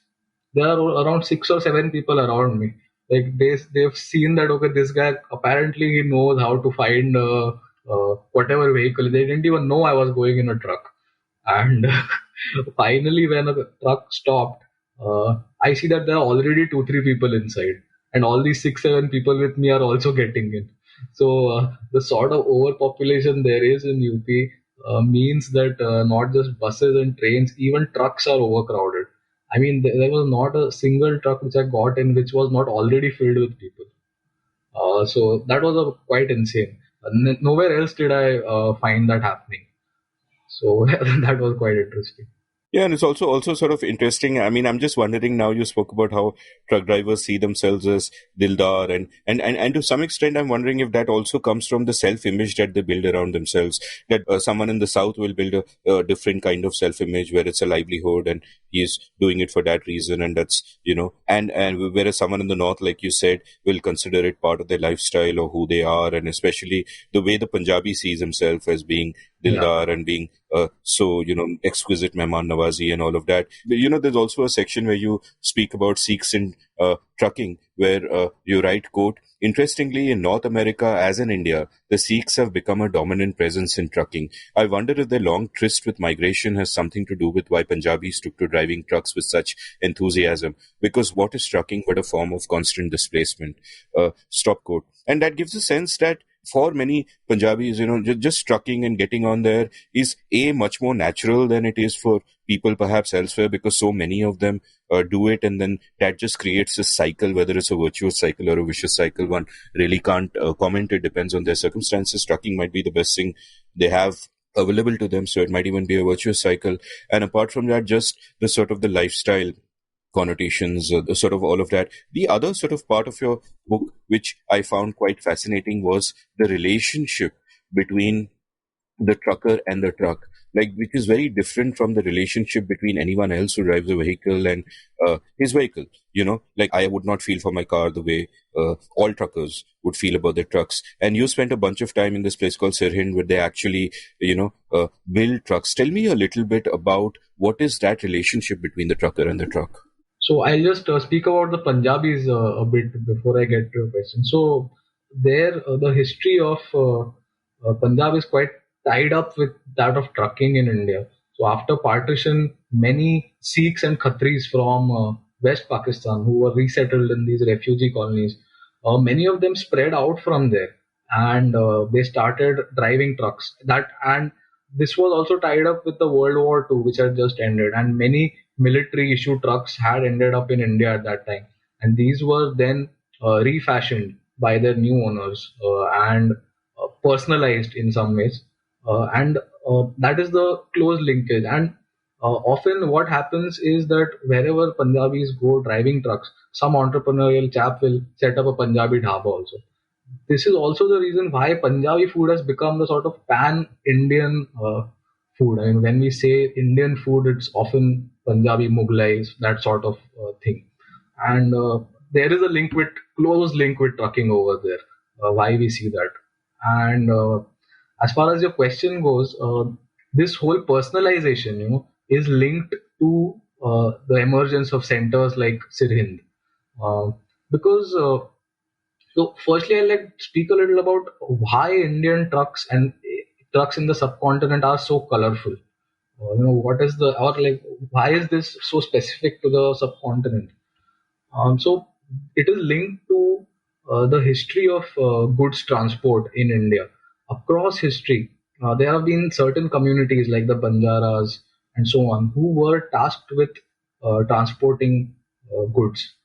there are around 6 or 7 people around me. Like they've seen that, okay, this guy apparently he knows how to find whatever vehicle. They didn't even know I was going in a truck. And finally, when the truck stopped, I see that there are already 2 3 people inside, and all these 6 7 people with me are also getting in. So the sort of overpopulation there is in UP means that not just buses and trains, even trucks are overcrowded. I mean, there was not a single truck which I got in which was not already filled with people. So that was quite insane. Nowhere else did I find that happening. So that was quite interesting. Yeah, and it's also sort of interesting. I mean, I'm just wondering now. You spoke about how truck drivers see themselves as Dildar, and to some extent, I'm wondering if that also comes from the self-image that they build around themselves. That someone in the south will build a different kind of self-image where it's a livelihood, and he's doing it for that reason, and that's and whereas someone in the north, like you said, will consider it part of their lifestyle or who they are, and especially the way the Punjabi sees himself as being Yeah. Dildar and being so exquisite Mehman Nawazi and all of that. There's also a section where you speak about Sikhs in trucking, where you write, quote, interestingly, in North America as in India, the Sikhs have become a dominant presence in trucking. I wonder if their long tryst with migration has something to do with why Punjabis took to driving trucks with such enthusiasm. Because what is trucking but a form of constant displacement? Stop quote. And that gives a sense that for many Punjabis, just trucking and getting on there is much more natural than it is for people perhaps elsewhere, because so many of them do it, and then that just creates a cycle, whether it's a virtuous cycle or a vicious cycle. One really can't comment. It depends on their circumstances. Trucking might be the best thing they have available to them, so it might even be a virtuous cycle. And apart from that, just the sort of the lifestyle connotations, the sort of all of that. The other sort of part of your book, which I found quite fascinating, was the relationship between the trucker and the truck, like, which is very different from the relationship between anyone else who drives a vehicle and his vehicle. Like, I would not feel for my car the way all truckers would feel about their trucks. And you spent a bunch of time in this place called Sirhind, where they actually, build trucks. Tell me a little bit about what is that relationship between the trucker and the truck. So I'll just speak about the Punjabis a bit before I get to your question. So there, the history of Punjab is quite tied up with that of trucking in India. So after partition, many Sikhs and Khatris from West Pakistan who were resettled in these refugee colonies, many of them spread out from there, and they started driving trucks. That and this was also tied up with the World War II, which had just ended, and many military issue trucks had ended up in India at that time, and these were then refashioned by their new owners and personalized in some ways, and that is the close linkage. And often, what happens is that wherever Punjabis go driving trucks, some entrepreneurial chap will set up a Punjabi dhaba also. This is also the reason why Punjabi food has become the sort of pan-Indian food. I mean, when we say Indian food, it's often Punjabi, Mughlai, that sort of thing. And there is a close link with trucking over there. Why we see that? And as far as your question goes, this whole personalization, is linked to the emergence of centers like Sirhind, uh, because. So, firstly, I'll speak a little about why Indian trucks and trucks in the subcontinent are so colorful. What is the or like why is this so specific to the subcontinent? So it is linked to the history of goods transport in India. Across history, there have been certain communities like the Banjaras and so on who were tasked with transporting goods,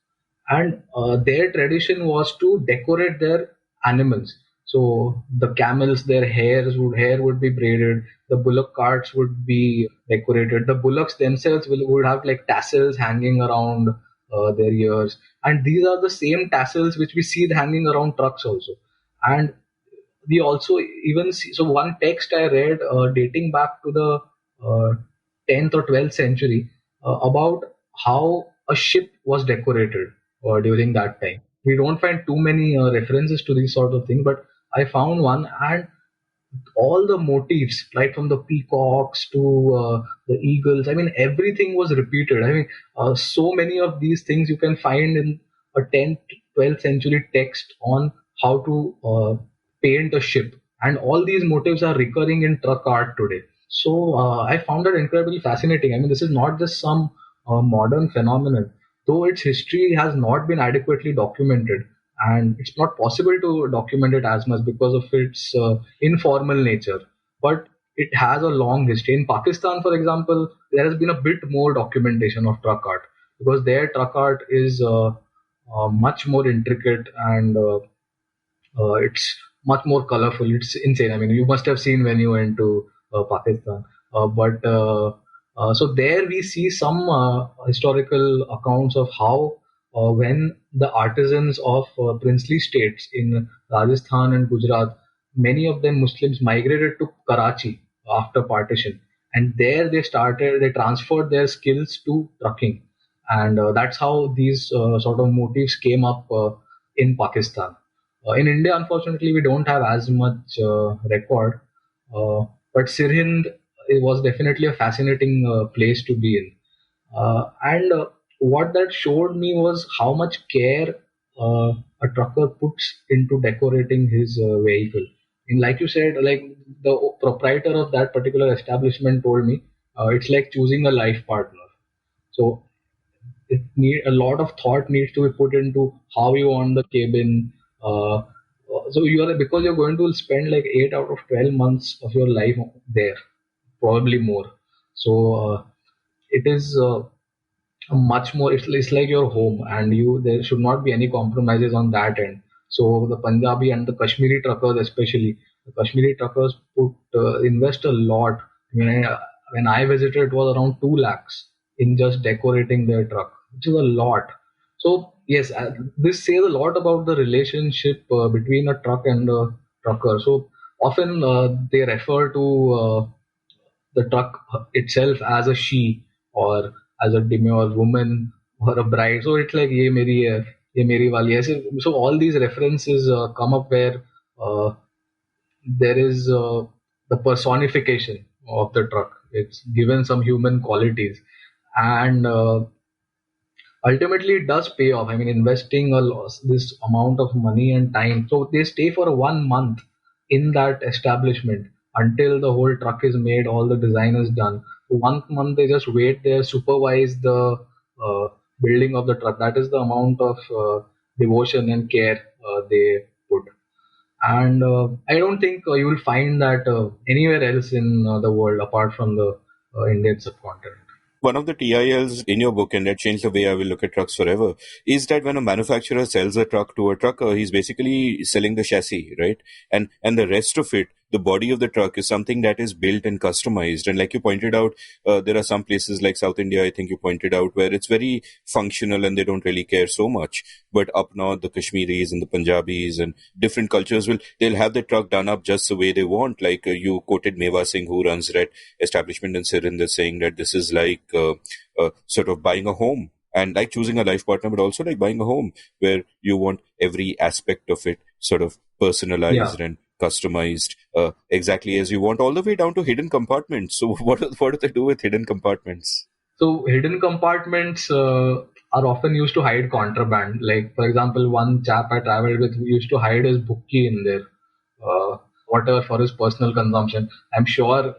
and their tradition was to decorate their animals. So the camels, their hair would be braided. The bullock carts would be decorated. The bullocks themselves would have like tassels hanging around their ears, and these are the same tassels which we see hanging around trucks also. And we also even see, so one text I read dating back to the uh, 10th or 12th century about how a ship was decorated during that time. We don't find too many references to these sort of things, but I found one, and all the motifs, right from the peacocks to the eagles. I mean, everything was repeated. I mean, so many of these things you can find in a 10th, 12th century text on how to paint a ship, and all these motifs are recurring in truck art today. So I found that incredibly fascinating. I mean, this is not just some modern phenomenon, though its history has not been adequately documented. and it's not possible to document it as much because of its informal nature. But it has a long history. In Pakistan, for example, there has been a bit more documentation of truck art because their truck art is much more intricate and it's much more colorful. It's insane. I mean, you must have seen when you went to Pakistan. But so there we see some historical accounts of how when the artisans of princely states in Rajasthan and Gujarat, many of them Muslims migrated to Karachi after partition, and there they transferred their skills to trucking, and that's how these sort of motifs came up in Pakistan. In India, unfortunately, we don't have as much record, but Sirhind it was definitely a fascinating place to be in. And what that showed me was how much care a trucker puts into decorating his vehicle. And like you said, like the proprietor of that particular establishment told me, it's like choosing a life partner. So it need a lot of thought needs to be put into how you want the cabin. So you are because you're going to spend like 8 out of 12 months of your life there, probably more. So it is much more. It's like your home, and you there should not be any compromises on that end. So the Punjabi and the Kashmiri truckers, especially the Kashmiri truckers, put invest a lot. When I visited, it was around 2 lakhs in just decorating their truck, which is a lot. So yes, this says a lot about the relationship between a truck and a trucker. So often they refer to the truck itself as a she or as a demure woman or a bride. So it's like ye meri wali. So all these references come up where uh, there is the personification of the truck. It's given some human qualities, and ultimately it does pay off. I mean, investing this amount of money and time. So they stay for 1 month in that establishment until the whole truck is made, all the design is done. 1 month they just wait there, supervise the uh, building of the truck. That is the amount of devotion and care they put. And I don't think you will find that anywhere else in the world apart from the Indian subcontinent. One of the TILs in your book, and that changed the way I will look at trucks forever, is that when a manufacturer sells a truck to a trucker, he's basically selling the chassis, right? And the rest of it, the body of the truck, is something that is built and customized. And like you pointed out, there are some places like South India, I think you pointed out, where it's very functional and they don't really care so much. But up north, the Kashmiris and the Punjabis and different cultures they'll have the truck done up just the way they want. Like you quoted Meva Singh, who runs that establishment in Surinder, saying that this is like sort of buying a home and like choosing a life partner, but also like buying a home where you want every aspect of it sort of Yeah. personalized and customized exactly as you want, all the way down to hidden compartments. So what do they do with hidden compartments? So hidden compartments are often used to hide contraband. Like for example, one chap I traveled with used to hide his bookie in there, whatever for his personal consumption. I'm sure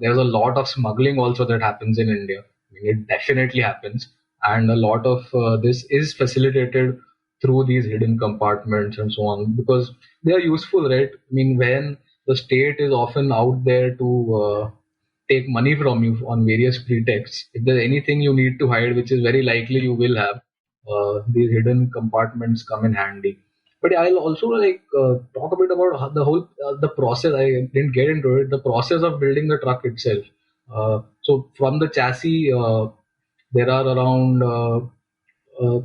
there's a lot of smuggling also that happens in India. I mean, it definitely happens, and a lot of this is facilitated through these hidden compartments and so on because they are useful, right? I mean, when the state is often out there to take money from you on various pretexts. If there's anything you need to hide, which is very likely you will have, these hidden compartments come in handy. But I'll also like talk a bit about the whole the process. I didn't get into it. The process of building the truck itself. So from the chassis, there are around uh,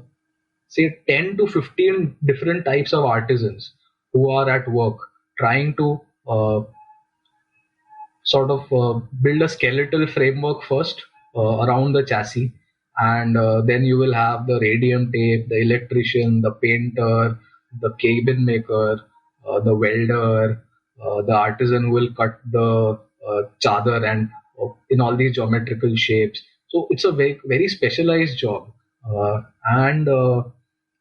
say 10 to 15 different types of artisans who are at work trying to sort of build a skeletal framework first around the chassis, and then you will have the radium tape, the electrician, the painter, the cabin maker, the welder, the artisan who will cut the chadar and in all these geometrical shapes. So it's a very specialized job, and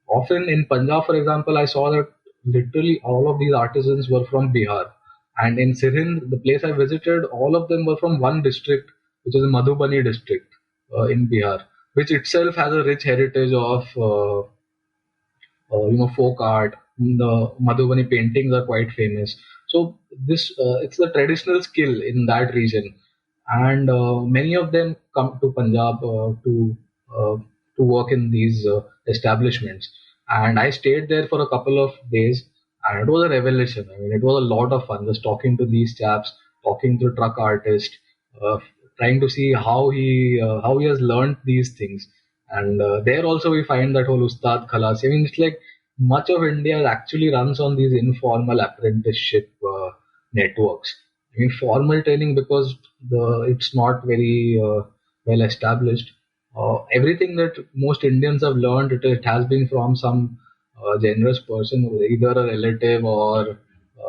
often in Punjab, for example, I saw that literally all of these artisans were from Bihar. And in Sirhind, the place I visited, all of them were from one district, which is the Madhubani district in Bihar, which itself has a rich heritage of folk art. The Madhubani paintings are quite famous. So this it's the traditional skill in that region, and many of them come to Punjab uh, to work in these establishments. And I stayed there for a couple of days, and it was a revelation. I mean, it was a lot of fun just talking to these chaps, talking to truck artist, uh, trying to see how he has learned these things. And there also we find that whole Ustad Khalas. I mean, it's like much of India actually runs on these informal apprenticeship networks. I mean, formal training because it's not very well established. Everything that most Indians have learned, it has been from some generous person, either a relative or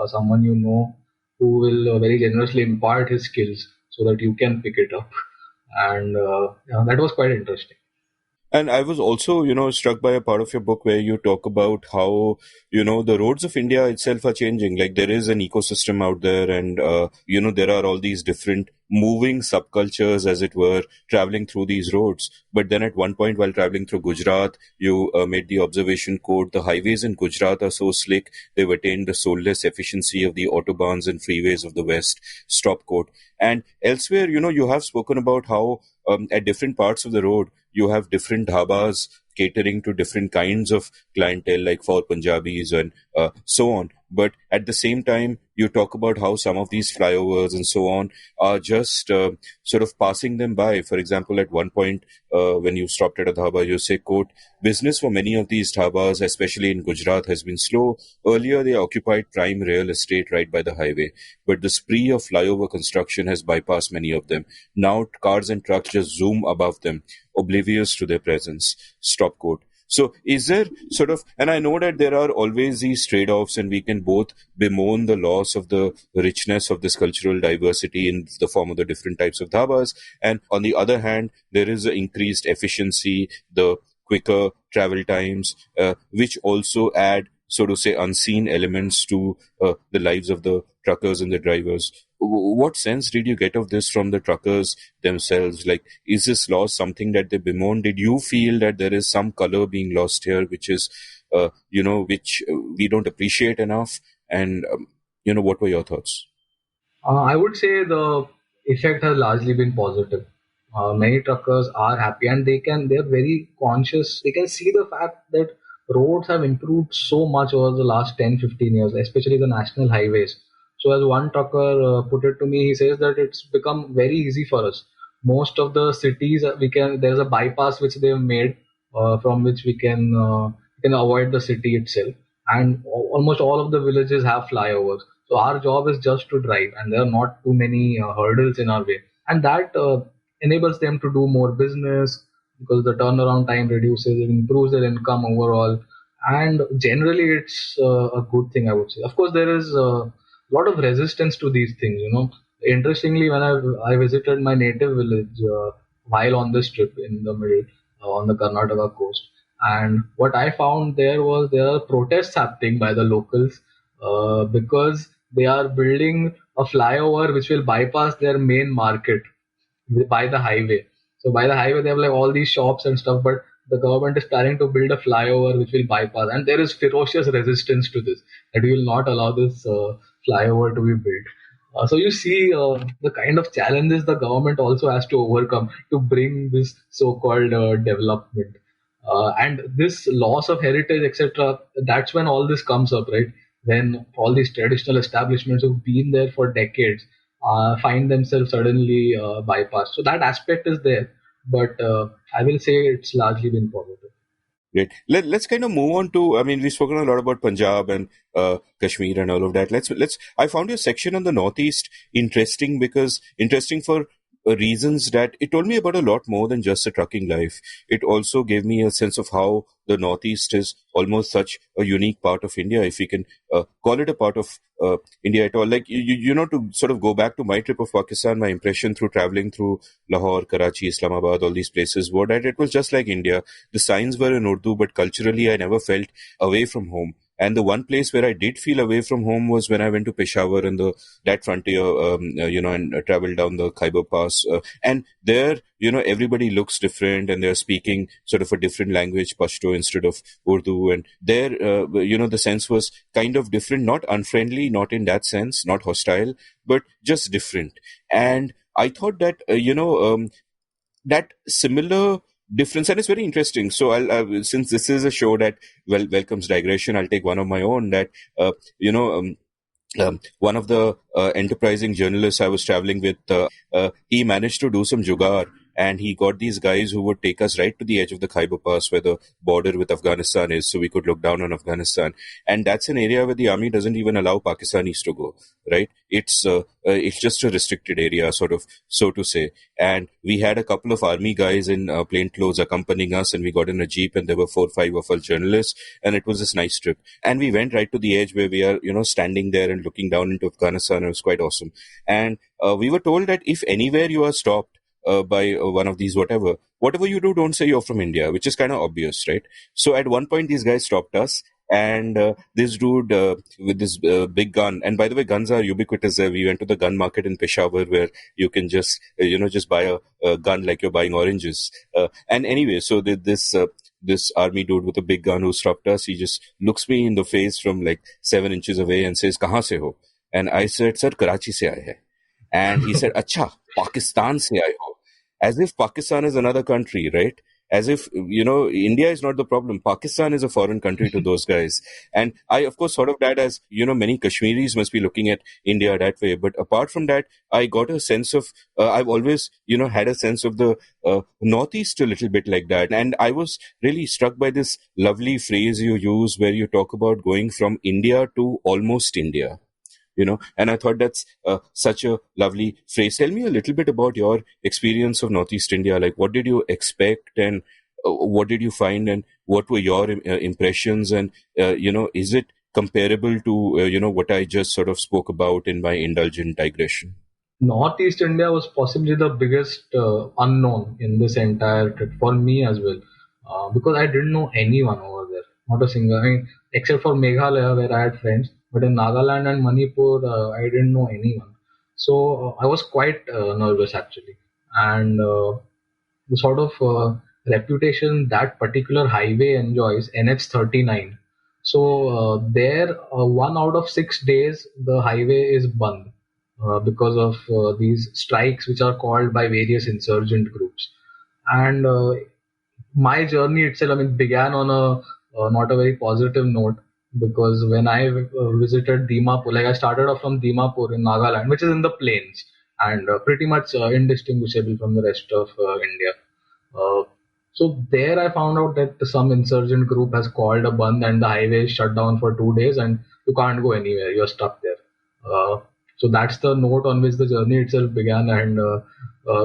someone you know, who will very generously impart his skills so that you can pick it up. And yeah, that was quite interesting. And I was also, struck by a part of your book where you talk about how, the roads of India itself are changing. Like there is an ecosystem out there and, there are all these different moving subcultures, as it were, traveling through these roads. But then at one point while traveling through Gujarat, you made the observation, quote, the highways in Gujarat are so slick, they've attained the soulless efficiency of the autobahns and freeways of the West, stop quote. And elsewhere, you have spoken about how at different parts of the road, you have different dhabas catering to different kinds of clientele, like for Punjabis and so on. But at the same time, you talk about how some of these flyovers and so on are just sort of passing them by. For example, at one point, when you stopped at a dhaba, you say, quote, business for many of these dhabas, especially in Gujarat, has been slow. Earlier, they occupied prime real estate right by the highway, but the spree of flyover construction has bypassed many of them. Now, cars and trucks just zoom above them, oblivious to their presence. Stop quote. So is there sort of, and I know that there are always these trade-offs and we can both bemoan the loss of the richness of this cultural diversity in the form of the different types of dhabas. And on the other hand, there is the increased efficiency, the quicker travel times, which also add, so to say, unseen elements to the lives of the truckers and the drivers. What sense did you get of this from the truckers themselves? Like, is this loss something that they bemoan? Did you feel that there is some color being lost here, which is, which we don't appreciate enough? And, what were your thoughts? I would say the effect has largely been positive. Many truckers are happy and they're very conscious. They can see the fact that roads have improved so much over the last 10, 15 years, especially the national highways. So as one trucker put it to me, he says that it's become very easy for us. Most of the cities there's a bypass which they've made from which we can avoid the city itself, and almost all of the villages have flyovers. So our job is just to drive, and there are not too many hurdles in our way, and that enables them to do more business because the turnaround time reduces, it improves their income overall, and generally it's a good thing, I would say. Of course, there is a lot of resistance to these things. Interestingly, when I visited my native village while on this trip in the middle on the Karnataka coast, and what I found there are protests happening by the locals because they are building a flyover which will bypass their main market by the highway. So by the highway, they have like all these shops and stuff, but the government is planning to build a flyover which will bypass, and there is ferocious resistance to this. That we will not allow this flyover to be built. So you see the kind of challenges the government also has to overcome to bring this so-called development. And this loss of heritage, etc. That's when all this comes up, right? When all these traditional establishments who've been there for decades find themselves suddenly bypassed. So that aspect is there, but I will say it's largely been positive. Great. Let's kind of move on to, I mean, we've spoken a lot about Punjab and Kashmir and all of that. I found your section on the Northeast interesting for reasons that it told me about a lot more than just the trucking life. It also gave me a sense of how the Northeast is almost such a unique part of India, if we can call it a part of India at all. Like, to sort of go back to my trip of Pakistan, my impression through traveling through Lahore, Karachi, Islamabad, all these places were that it was just like India. The signs were in Urdu, but culturally I never felt away from home. And the one place where I did feel away from home was when I went to Peshawar and that frontier, and traveled down the Khyber Pass. And there, everybody looks different and they're speaking sort of a different language, Pashto instead of Urdu. And there, the sense was kind of different, not unfriendly, not in that sense, not hostile, but just different. And I thought that, that similar difference, and it's very interesting. So since this is a show that welcomes digression, I'll take one of my own that, one of the enterprising journalists I was traveling with, he managed to do some jugaad, and he got these guys who would take us right to the edge of the Khyber Pass where the border with Afghanistan is, so we could look down on Afghanistan. And that's an area where the army doesn't even allow Pakistanis to go, right? It's just a restricted area, sort of, so to say. And we had a couple of army guys in plain clothes accompanying us, and we got in a jeep, and there were 4 or 5 of us journalists, and it was this nice trip. And we went right to the edge where we are, standing there and looking down into Afghanistan. It was quite awesome. And we were told that if anywhere you are stopped by one of these, whatever you do, don't say you're from India, which is kind of obvious, right? So at one point, these guys stopped us, and this dude with this big gun, and by the way, guns are ubiquitous there. We went to the gun market in Peshawar where you can just, just buy a gun like you're buying oranges. And anyway, so this army dude with a big gun who stopped us, he just looks me in the face from like 7 inches away and says, "Kahan se ho?" And I said, "Sir, Karachi se aaye hai." And he said, "Acha, Pakistan se aaye ho." As if Pakistan is another country, right? As if, India is not the problem. Pakistan is a foreign country to those guys. And I, of course, thought of that as, many Kashmiris must be looking at India that way. But apart from that, I got a sense of, I've always, had a sense of the Northeast a little bit like that. And I was really struck by this lovely phrase you use where you talk about going from India to almost India. And I thought that's such a lovely phrase. Tell me a little bit about your experience of Northeast India. Like, what did you expect, and what did you find, and what were your impressions? And, is it comparable to, what I just sort of spoke about in my indulgent digression? Northeast India was possibly the biggest unknown in this entire trip for me as well, because I didn't know anyone over there, not a single. I mean, except for Meghalaya where I had friends, but in Nagaland and Manipur, I didn't know anyone. So I was quite nervous actually, and the sort of reputation that particular highway enjoys, NH39. So there, 1 out of 6 days, the highway is band because of these strikes which are called by various insurgent groups. And my journey itself, I mean, began on a not a very positive note, because when I visited Dimapur, like I started off from Dimapur in Nagaland, which is in the plains and pretty much indistinguishable from the rest of India. Uh, so there I found out that some insurgent group has called a band and the highway is shut down for 2 days and you can't go anywhere. You're stuck there. So that's the note on which the journey itself began. And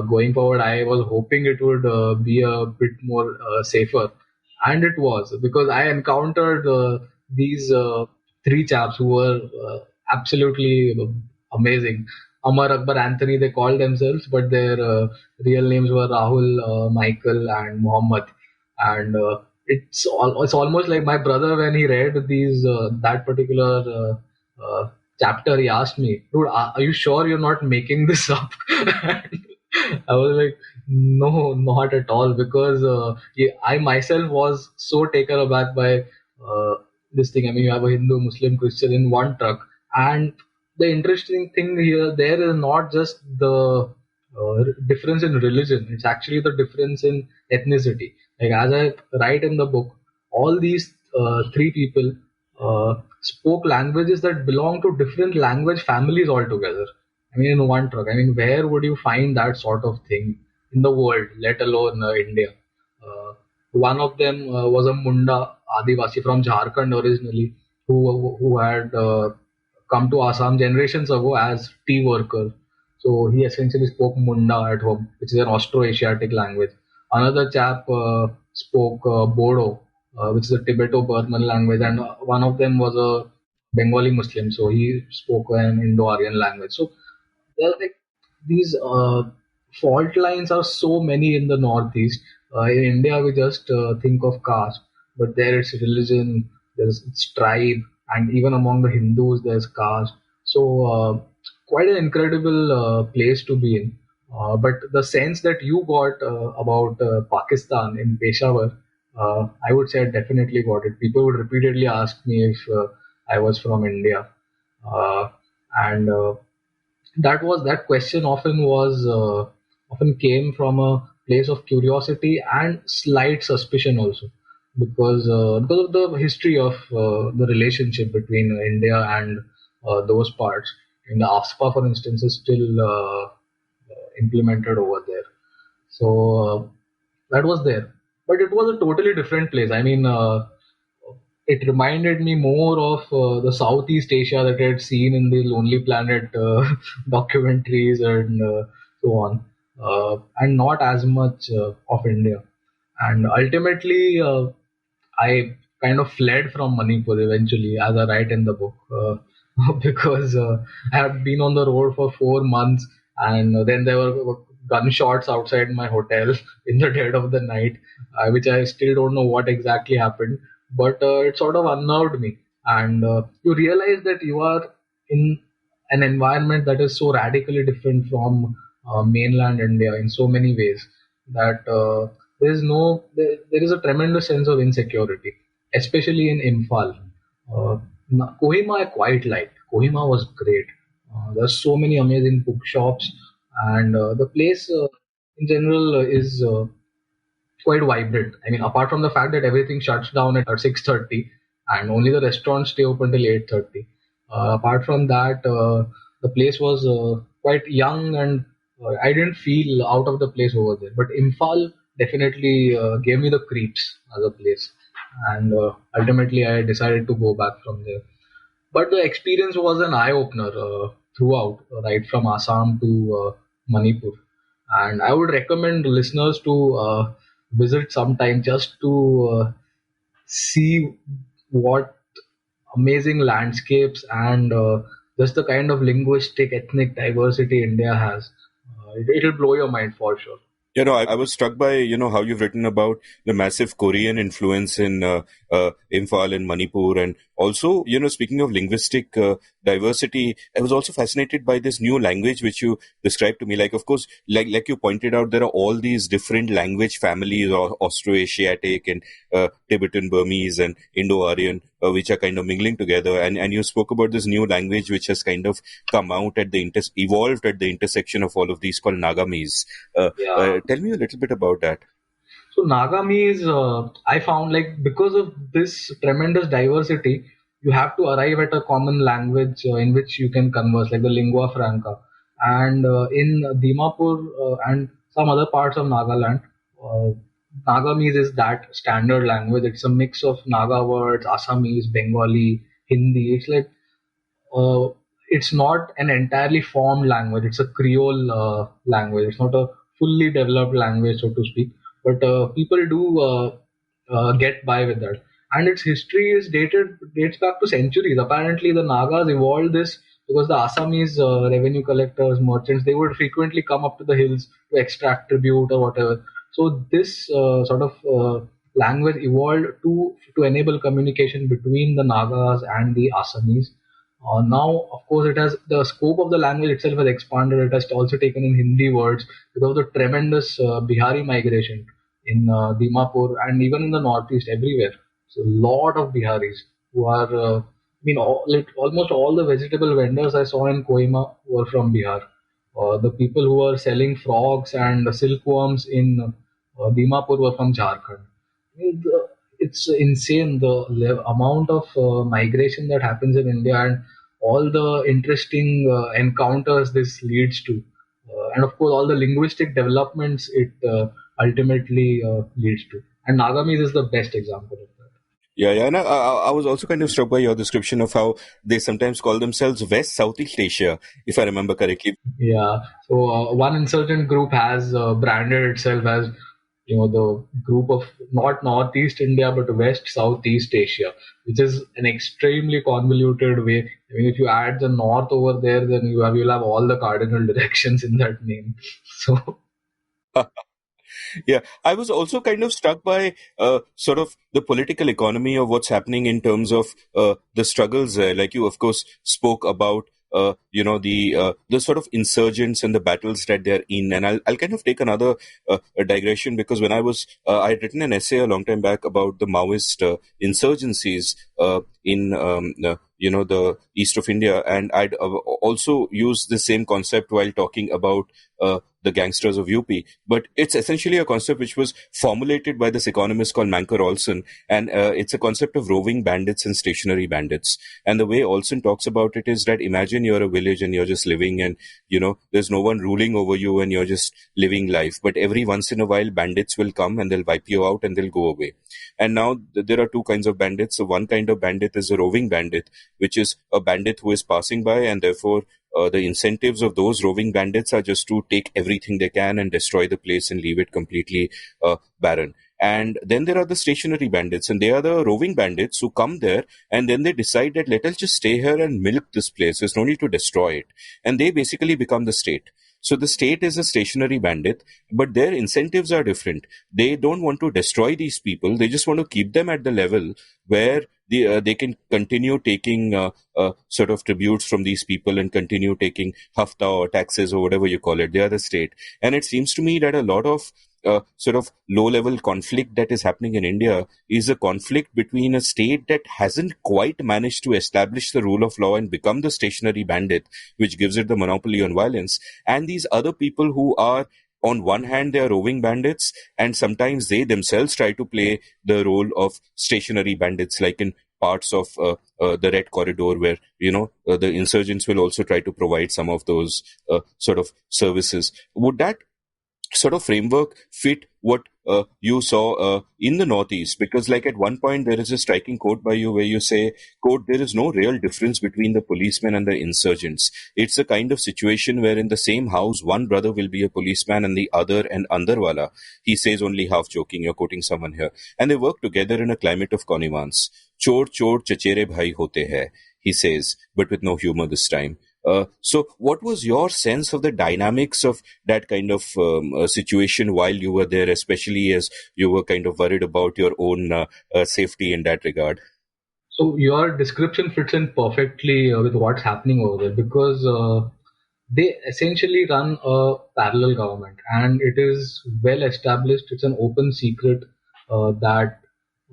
going forward, I was hoping it would be a bit more safer. And it was, because I encountered these 3 chaps who were absolutely amazing. Amar, Akbar, Anthony, they called themselves, but their real names were Rahul, Michael, and Mohammed. And it's almost like my brother, when he read these that particular chapter, he asked me, "Dude, are you sure you're not making this up?" I was like, "No, not at all," because I myself was so taken aback by this thing. I mean, you have a Hindu, Muslim, Christian in one truck, and the interesting thing here there is not just the difference in religion; it's actually the difference in ethnicity. Like, as I write in the book, all these 3 people spoke languages that belong to different language families altogether. I mean, in one truck. I mean, where would you find that sort of thing in the world, let alone India? One of them was a Munda Adivasi from Jharkhand originally, who had come to Assam generations ago as tea worker. So he essentially spoke Munda at home, which is an Austro-Asiatic language. Another chap spoke Bodo, which is a Tibeto-Burman language, and one of them was a Bengali Muslim, so he spoke an Indo-Aryan language. So there are like these fault lines are so many in the Northeast. In India, we just think of caste, but there it's religion, there's tribe, and even among the Hindus, there's caste. So, quite an incredible place to be in. But the sense that you got about Pakistan in Peshawar, I would say I definitely got it. People would repeatedly ask me if I was from India, and that question often came from a place of curiosity and slight suspicion also, because of the history of the relationship between India and those parts. In the AFSPA, for instance, is still implemented over there. So that was there, but it was a totally different place. I mean, it reminded me more of the Southeast Asia that I had seen in the Lonely Planet documentaries and so on, and not as much of India. And ultimately, I kind of fled from Manipur eventually, as I write in the book, because I had been on the road for 4 months, and then there were gunshots outside my hotel in the dead of the night, which I still don't know what exactly happened, but it sort of unnerved me. And you realize that you are in an environment that is so radically different from mainland India in so many ways that there is a tremendous sense of insecurity, especially in Imphal. Kohima I quite liked. Kohima was great. There's so many amazing bookshops, and the place in general is quite vibrant. I mean, apart from the fact that everything shuts down at 6:30 and only the restaurants stay open till 8:30. Apart from that, the place was quite young, and I didn't feel out of the place over there. But Imphal definitely gave me the creeps as a place, and ultimately I decided to go back from there. But the experience was an eye opener throughout, right from Assam to Manipur. And I would recommend listeners to visit sometime just to see what amazing landscapes and just the kind of linguistic ethnic diversity India has. It'll blow your mind for sure. I was struck by, how you've written about the massive Korean influence in Imphal and Manipur. And also, speaking of linguistic diversity, I was also fascinated by this new language which you described to me. Like, of course, like you pointed out, there are all these different language families, or Austroasiatic and Tibetan Burmese and Indo-Aryan, which are kind of mingling together. And you spoke about this new language which has kind of come out at the evolved at the intersection of all of these, called Nagamese. Yeah. Tell me a little bit about that. So Nagamis, I found, like, because of this tremendous diversity, you have to arrive at a common language in which you can converse, like the lingua franca. And in Dimapur and some other parts of Nagaland, uh, Nagamis is that standard language. It's a mix of Naga words, Assamese, Bengali, Hindi. It's like uh, it's not an entirely formed language. It's a Creole language. It's not a fully developed language, so to speak. But people do get by with that. And its history dates back to centuries. Apparently, the Nagas evolved this because the Assamese revenue collectors, merchants, they would frequently come up to the hills to extract tribute or whatever. So this sort of language evolved to enable communication between the Nagas and the Assamese. Now, of course, it has the scope of the language itself has expanded. It has also taken in Hindi words because of the tremendous Bihari migration in Dimapur and even in the northeast everywhere. So, a lot of Biharis who are, almost all the vegetable vendors I saw in Kohima were from Bihar. The people who were selling frogs and silkworms in Dimapur were from Jharkhand. It's insane the amount of migration that happens in India and all the interesting encounters this leads to, and of course all the linguistic developments it ultimately leads to. And Nagamis is the best example of that. Yeah. And I was also kind of struck by your description of how they sometimes call themselves West Southeast Asia, if I remember correctly. Yeah. So one insurgent group has branded itself as the group of not Northeast India but West Southeast Asia, which is an extremely convoluted way. I mean, if you add the North over there, then you'll have all the cardinal directions in that name. So Yeah, I was also kind of struck by sort of the political economy of what's happening in terms of the struggles there. Like you, of course, spoke about the sort of insurgents and the battles that they're in. And I'll kind of take another a digression, because when I had written an essay a long time back about the Maoist insurgencies in the east of India, and I'd also used the same concept while talking about the gangsters of UP. But it's essentially a concept which was formulated by this economist called Mancur Olson, and it's a concept of roving bandits and stationary bandits. And the way Olson talks about it is that imagine you're a village and you're just living, and there's no one ruling over you, and you're just living life. But every once in a while, bandits will come and they'll wipe you out and they'll go away. And now there are two kinds of bandits. So one kind of bandit is a roving bandit, which is a bandit who is passing by, and therefore the incentives of those roving bandits are just to take everything they can and destroy the place and leave it completely barren. And then there are the stationary bandits, and they are the roving bandits who come there and then they decide that let us just stay here and milk this place. There's no need to destroy it. And they basically become the state. So the state is a stationary bandit, but their incentives are different. They don't want to destroy these people. They just want to keep them at the level where they can continue taking sort of tributes from these people and continue taking hafta or taxes or whatever you call it. They are the state. And it seems to me that a lot of sort of low-level conflict that is happening in India is a conflict between a state that hasn't quite managed to establish the rule of law and become the stationary bandit, which gives it the monopoly on violence, and these other people who are, on one hand, they are roving bandits, and sometimes they themselves try to play the role of stationary bandits, like in parts of the Red Corridor, where the insurgents will also try to provide some of those sort of services. Would that sort of framework fit what you saw in the Northeast? Because like at one point there is a striking quote by you where you say, quote, "There is no real difference between the policemen and the insurgents. It's a kind of situation where in the same house one brother will be a policeman and the other an Andarwala." He says, only half joking, you're quoting someone here. "And they work together in a climate of connivance. Chor chor chachere bhai hote hai," he says, but with no humor this time. So what was your sense of the dynamics of that kind of situation while you were there, especially as you were kind of worried about your own safety in that regard? So your description fits in perfectly with what's happening over there, because they essentially run a parallel government, and it is well established. It's an open secret that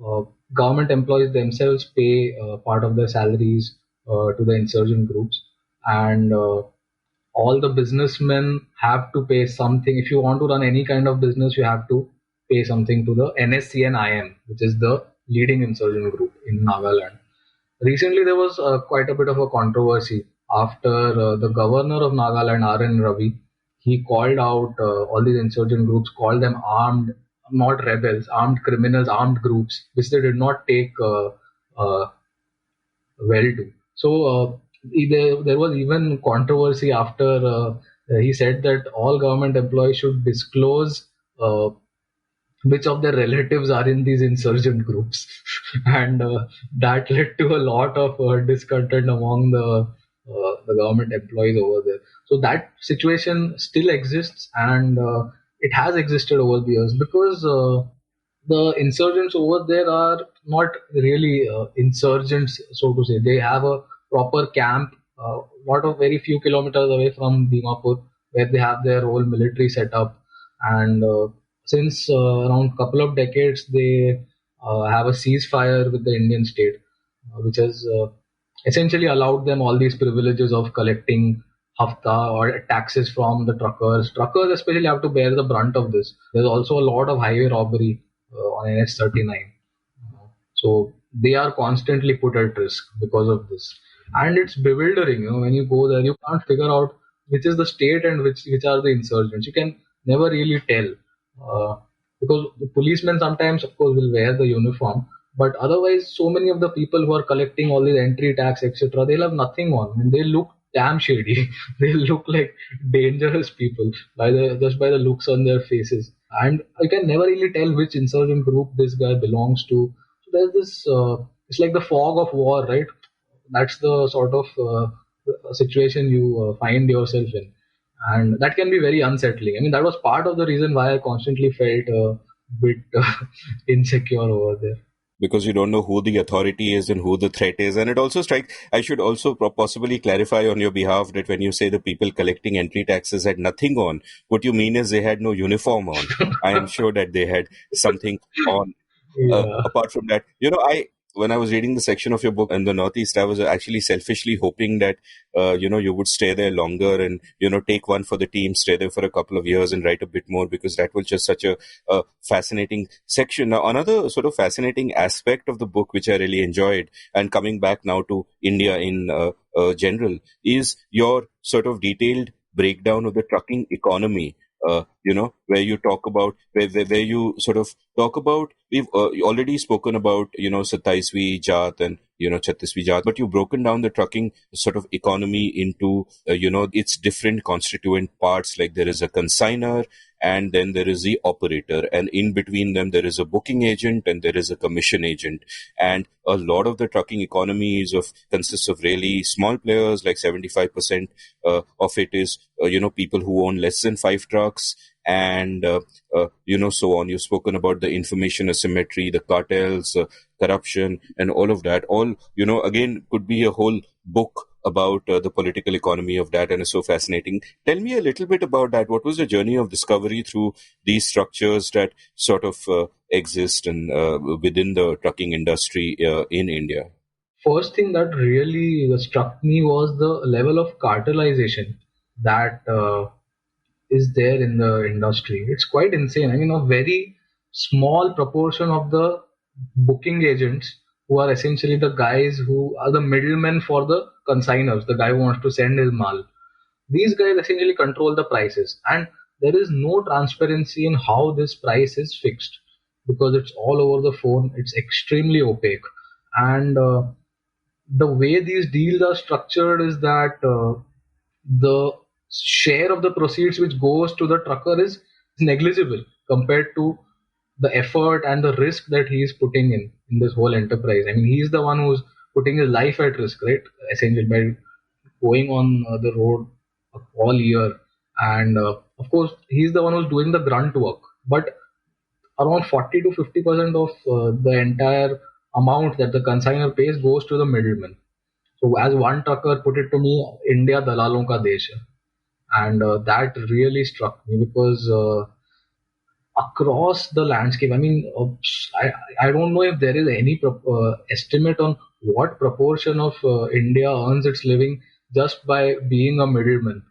uh, government employees themselves pay part of their salaries to the insurgent groups, and all the businessmen have to pay something. If you want to run any kind of business, you have to pay something to the NSCN-IM, which is the leading insurgent group in Nagaland. Recently, there was quite a bit of a controversy after the governor of Nagaland, R.N. Ravi, he called out all these insurgent groups, called them armed, not rebels, armed criminals, armed groups, which they did not take uh, well to. So there was even controversy after he said that all government employees should disclose which of their relatives are in these insurgent groups, and that led to a lot of discontent among the government employees over there. So that situation still exists, and it has existed over the years, because the insurgents over there are not really insurgents, so to say. They have a proper camp, lot of very few kilometers away from Dimapur, where they have their whole military setup. And since around couple of decades, they have a ceasefire with the Indian state, which has essentially allowed them all these privileges of collecting hafta or taxes from the truckers. Truckers especially have to bear the brunt of this. There's also a lot of highway robbery on NH39. So they are constantly put at risk because of this. And it's bewildering, when you go there, you can't figure out which is the state and which are the insurgents. You can never really tell. Because the policemen sometimes, of course, will wear the uniform, but otherwise, so many of the people who are collecting all these entry tax, etc., they'll have nothing on, and they look damn shady. They look like dangerous people just by the looks on their faces, and I can never really tell which insurgent group this guy belongs to. So there's this. It's like the fog of war, right? That's the sort of situation you find yourself in. and that can be very unsettling. I mean, that was part of the reason why I constantly felt a bit insecure over there. Because you don't know who the authority is and who the threat is. And it also strikes, I should also possibly clarify on your behalf that when you say the people collecting entry taxes had nothing on, what you mean is they had no uniform on. I am sure that they had something on. Yeah. Apart from that, when I was reading the section of your book in the Northeast, I was actually selfishly hoping that, you would stay there longer and, take one for the team, stay there for a couple of years and write a bit more, because that was just such a fascinating section. Now, another sort of fascinating aspect of the book, which I really enjoyed, and coming back now to India in general, is your sort of detailed breakdown of the trucking economy. Where you talk about, where you sort of talk about, we've already spoken about, 27वीं जात and, 36वीं जात, but you've broken down the trucking sort of economy into, its different constituent parts, like there is a consignor, and then there is the operator, and in between them there is a booking agent and there is a commission agent. And a lot of the trucking economy consists of really small players, like 75% of it is people who own less than 5 trucks, and so on. You've spoken about the information asymmetry, the cartels, corruption, and all of that. All, again, could be a whole book about the political economy of that, and it's so fascinating. Tell me a little bit about that. What was the journey of discovery through these structures that sort of exist and within the trucking industry in India? First thing that really struck me was the level of cartelization that is there in the industry. It's quite insane. I mean, a very small proportion of the booking agents, who are essentially the guys who are the middlemen for the consigners, the guy who wants to send his mal. These guys essentially control the prices, and there is no transparency in how this price is fixed, because it's all over the phone. It's extremely opaque, and the way these deals are structured is that the share of the proceeds which goes to the trucker is negligible compared to the effort and the risk that he is putting in this whole enterprise. I mean, he's the one who's putting his life at risk, right? Essentially, by going on the road all year, and of course, he's the one who's doing the grunt work. But around 40 to 50% of the entire amount that the consignor pays goes to the middleman. So, as one trucker put it to me, India dalalon ka desh hai. And that really struck me, because across the landscape, I mean, I don't know if there is any estimate on what proportion of India earns its living just by being a middleman.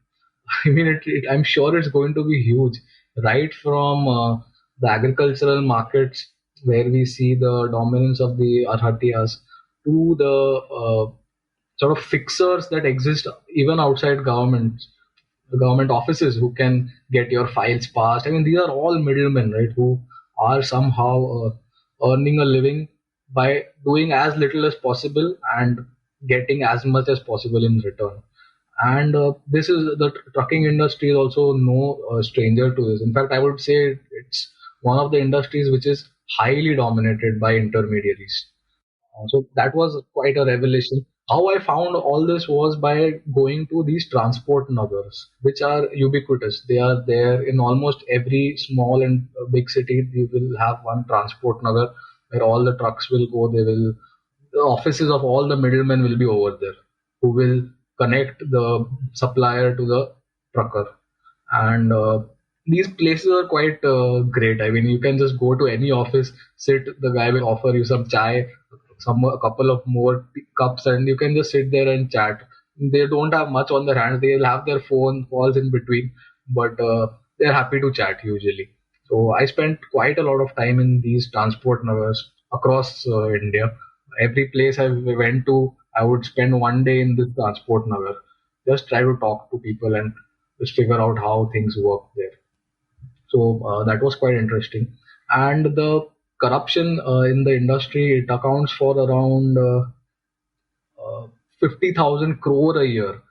I mean, I'm sure it's going to be huge, right from the agricultural markets, where we see the dominance of the Arhatiyas, to the sort of fixers that exist even outside government offices, who can get your files passed. I mean, these are all middlemen, right, who are somehow earning a living by doing as little as possible and getting as much as possible in return. And this is the trucking industry is also no stranger to this. In fact, I would say it's one of the industries which is highly dominated by intermediaries. So that was quite a revelation. How I found all this was by going to these transport nagars, which are ubiquitous. They are there in almost every small and big city. You will have one transport nagar where all the trucks will go. The offices of all the middlemen will be over there, who will connect the supplier to the trucker. And these places are quite great. I mean, you can just go to any office, sit, the guy will offer you some chai, a couple of more cups, and you can just sit there and chat. They don't have much on their hands. They'll have their phone calls in between, but they're happy to chat usually. So I spent quite a lot of time in these transport nagars across India. Every place I went to, I would spend one day in this transport nagar. Just try to talk to people and just figure out how things work there. So that was quite interesting. And the corruption in the industry, it accounts for around 50,000 crore a year.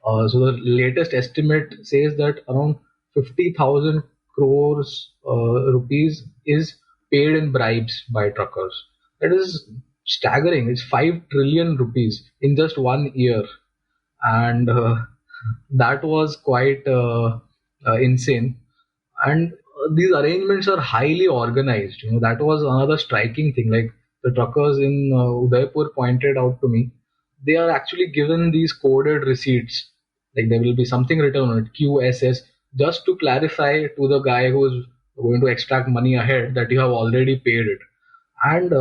So the latest estimate says that around 50,000 crores rupees is paid in bribes by truckers. That is staggering. It's 5 trillion rupees in just one year. And That was quite insane. And these arrangements are highly organized. That was another striking thing. Like the truckers in Udaipur pointed out to me, they are actually given these coded receipts. Like there will be something written on it, QSS, just to clarify to the guy who is going to extract money ahead that you have already paid it. And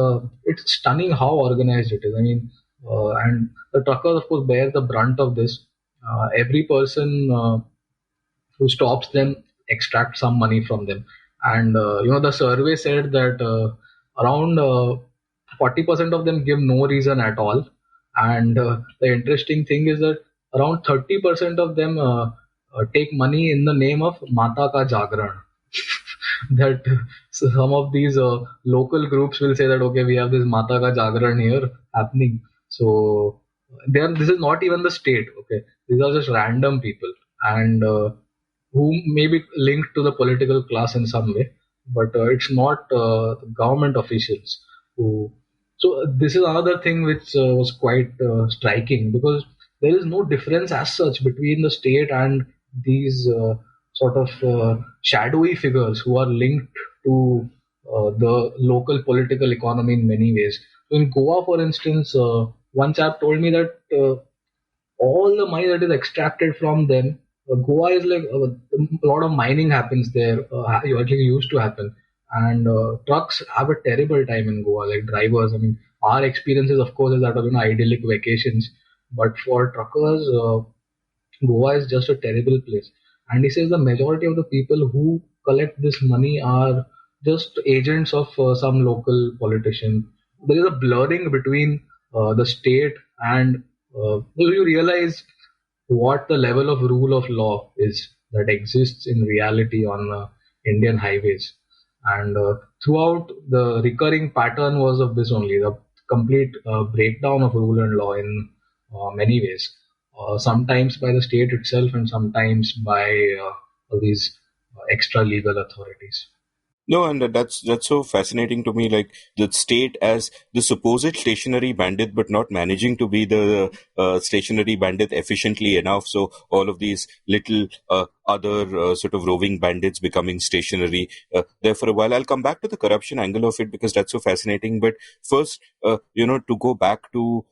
it's stunning how organized it is. I mean, and the truckers, of course, bear the brunt of this. Every person who stops them extract some money from them. And the survey said that around 40% of them give no reason at all. And the interesting thing is that around 30% of them take money in the name of Mata Ka Jagran. That some of these local groups will say that, okay, we have this Mata Ka Jagran here happening. So this is not even the state. Okay, these are just random people. And who may be linked to the political class in some way, but it's not government officials who. So this is another thing which was quite striking, because there is no difference as such between the state and these sort of shadowy figures who are linked to the local political economy in many ways. So in Goa, for instance, one chap told me that all the money that is extracted from them. Goa is like a lot of mining happens there. Actually used to happen, and trucks have a terrible time in Goa. Like drivers, I mean, our experiences, of course, is that of idyllic vacations, but for truckers, Goa is just a terrible place. And he says the majority of the people who collect this money are just agents of some local politician. There is a blurring between the state and you realize what the level of rule of law is that exists in reality on Indian highways. And throughout, the recurring pattern was of this only, the complete breakdown of rule and law in many ways. Sometimes by the state itself, and sometimes by all these extra legal authorities. No, and that's so fascinating to me. Like the state as the supposed stationary bandit, but not managing to be the stationary bandit efficiently enough. So all of these little other sort of roving bandits becoming stationary there for a while. I'll come back to the corruption angle of it because that's so fascinating. But first, to go back to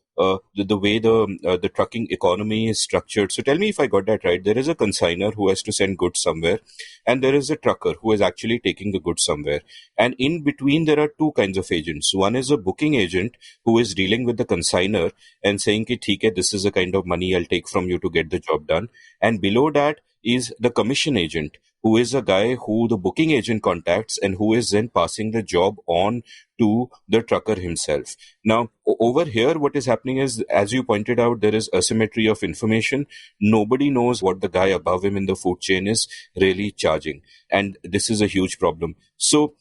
the way the trucking economy is structured. So tell me if I got that right. There is a consignor who has to send goods somewhere, and there is a trucker who is actually taking the goods somewhere. And in between, there are two kinds of agents. One is a booking agent who is dealing with the consignor and saying, "Ki, theek hai, this is the kind of money I'll take from you to get the job done." And below that is the commission agent, who is a guy who the booking agent contacts and who is then passing the job on to the trucker himself. Now, over here, what is happening is, as you pointed out, there is asymmetry of information. Nobody knows what the guy above him in the food chain is really charging. And this is a huge problem. So,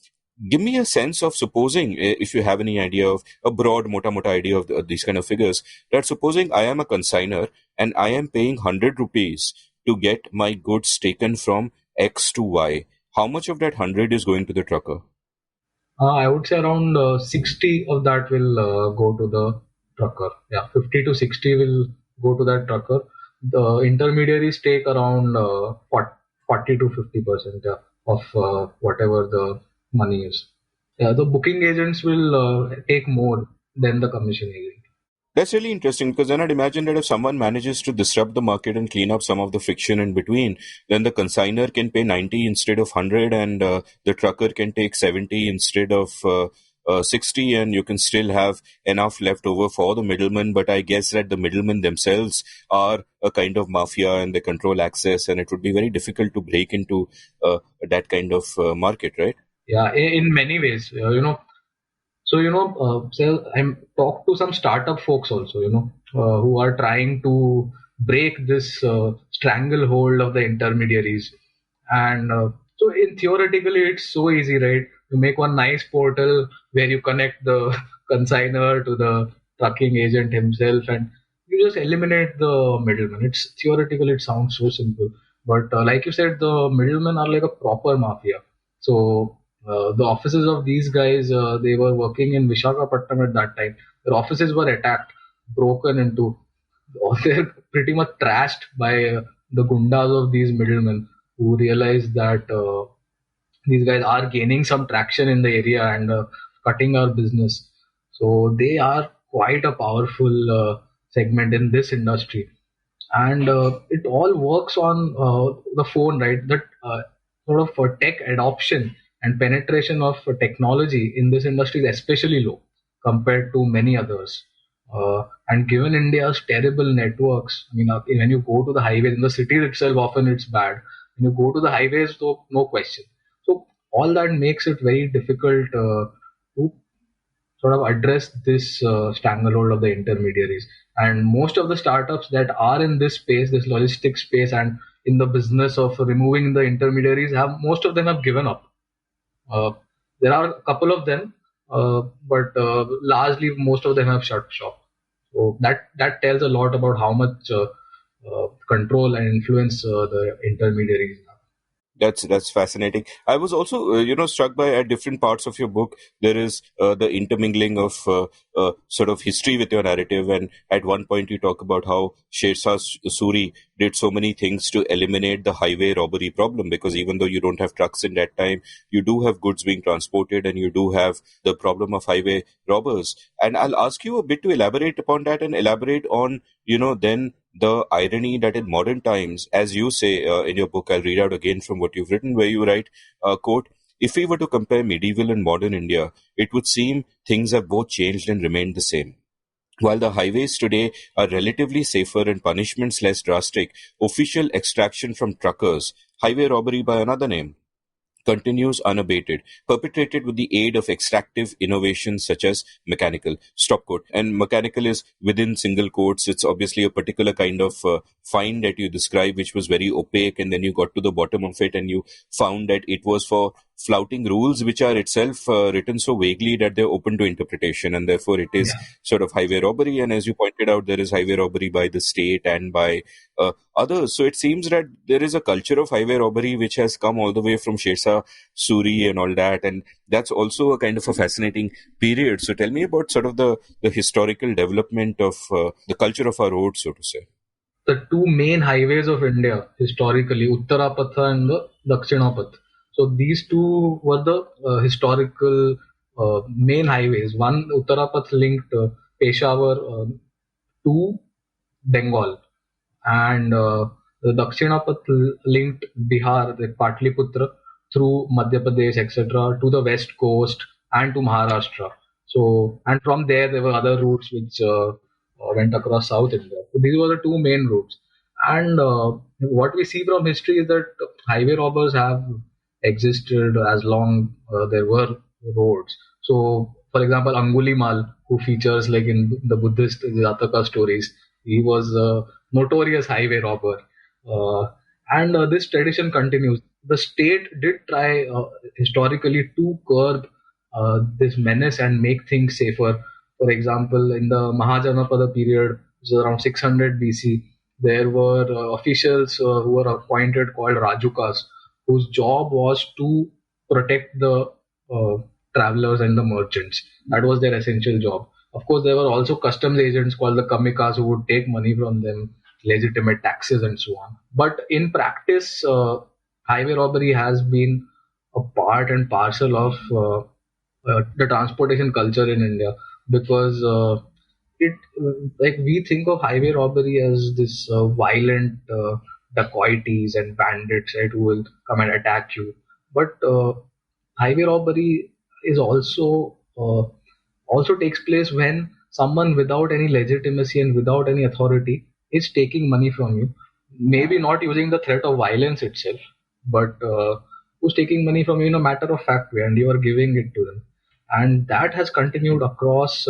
give me a sense of supposing, if you have any idea of a broad, mota idea of these kind of figures, that supposing I am a consignor and I am paying 100 rupees to get my goods taken from X to Y, how much of that 100 is going to the trucker? I would say around 60 of that will go to the trucker. Yeah, 50 to 60 will go to that trucker. The intermediaries take around 40 to 50% of whatever the money is. Yeah, the booking agents will take more than the commission agent. That's really interesting because then I'd imagine that if someone manages to disrupt the market and clean up some of the friction in between, then the consignor can pay 90 instead of 100 and the trucker can take 70 instead of 60, and you can still have enough left over for the middlemen. But I guess that the middlemen themselves are a kind of mafia and they control access, and it would be very difficult to break into that kind of market, right? Yeah, in many ways, So, I'm talked to some startup folks also, who are trying to break this stranglehold of the intermediaries. And so, in theoretically, it's so easy, right? You make one nice portal where you connect the consignor to the trucking agent himself, and you just eliminate the middleman. It's theoretically, it sounds so simple, but like you said, the middlemen are like a proper mafia. So the offices of these guys, they were working in Vishakhapatnam at that time. Their offices were attacked, broken into, they're pretty much trashed by the gundas of these middlemen who realize that these guys are gaining some traction in the area and cutting our business. So they are quite a powerful segment in this industry, and it all works on the phone, right? That sort of tech adoption and penetration of technology in this industry is especially low compared to many others. And given India's terrible networks, I mean, when you go to the highways in the cities itself, often it's bad. When you go to the highways, though, no question. So all that makes it very difficult to sort of address this stranglehold of the intermediaries. And most of the startups that are in this space, this logistics space, and in the business of removing the intermediaries, have most of them have given up. Uh, there are a couple of them, but largely most of them have shut shop. So that tells a lot about how much control and influence the intermediaries have. That's fascinating. I was also, struck by at different parts of your book there is the intermingling of sort of history with your narrative, and at one point you talk about how Sher Shah Suri did so many things to eliminate the highway robbery problem, because even though you don't have trucks in that time, you do have goods being transported, and you do have the problem of highway robbers. And I'll ask you a bit to elaborate upon that and elaborate on, then the irony that in modern times, as you say in your book, I'll read out again from what you've written, where you write, quote, if we were to compare medieval and modern India, it would seem things have both changed and remained the same. While the highways today are relatively safer and punishments less drastic, official extraction from truckers, highway robbery by another name, continues unabated, perpetrated with the aid of extractive innovations such as mechanical. Stop quote. And mechanical is within single quotes. It's obviously a particular kind of find that you describe, which was very opaque, and then you got to the bottom of it and you found that it was for flouting rules which are itself written so vaguely that they're open to interpretation, and therefore it is Yeah. sort of highway robbery. And as you pointed out, there is highway robbery by the state and by others. So it seems that there is a culture of highway robbery which has come all the way from Sher Suri and all that, and that's also a kind of a fascinating period. So tell me about sort of the historical development of the culture of our roads, so to say. The two main highways of India historically, Uttarapatha and the Dakshinapatha. So these two were the historical main highways. One, Uttarapatha, linked Peshawar to Bengal, and the Dakshinapatha linked Bihar, the Patliputra, through Madhya Pradesh, etc., to the west coast and to Maharashtra. So, and from there were other routes which went across South India. So these were the two main routes. And what we see from history is that highway robbers have existed as long there were roads. So, for example, Angulimal, who features like in the Buddhist Jataka stories, he was a notorious highway robber. And this tradition continues. The state did try historically to curb this menace and make things safer. For example, in the Mahajanapada period, which is around 600 BC, there were officials who were appointed called Rajukas, whose job was to protect the travelers and the merchants. That was their essential job. Of course, there were also customs agents called the Kamikas who would take money from them, legitimate taxes, and so on. But in practice, highway robbery has been a part and parcel of the transportation culture in India, because it like we think of highway robbery as this violent dacoities and bandits, right, who will come and attack you. But highway robbery is also takes place when someone without any legitimacy and without any authority is taking money from you. Maybe not using the threat of violence itself, but who's taking money from you in a matter of fact way, and you are giving it to them. And that has continued across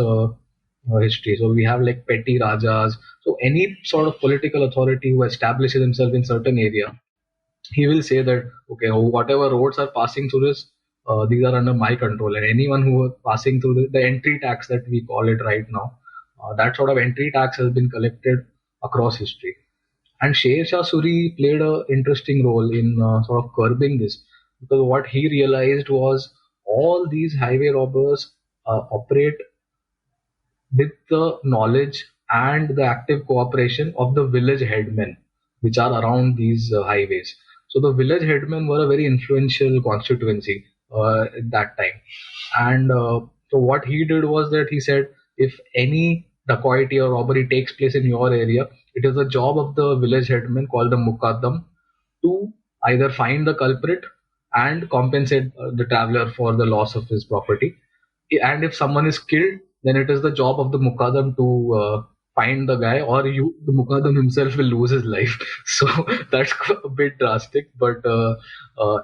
history. So we have like petty rajas. So any sort of political authority who establishes himself in certain area, he will say that, okay, whatever roads are passing through this, these are under my control, and anyone who are passing through the entry tax that we call it right now, that sort of entry tax has been collected across history. And Sher Shah Suri played an interesting role in sort of curbing this, because what he realized was all these highway robbers operate with the knowledge and the active cooperation of the village headmen. which are around these highways. So the village headmen were a very influential constituency at that time. And so what he did was that he said, if any dacoity or robbery takes place in your area, it is the job of the village headman called the Mukaddam to either find the culprit and compensate the traveler for the loss of his property. And if someone is killed, then it is the job of the Mukaddam to find the guy, or the Mukaddam himself will lose his life. So that's a bit drastic, but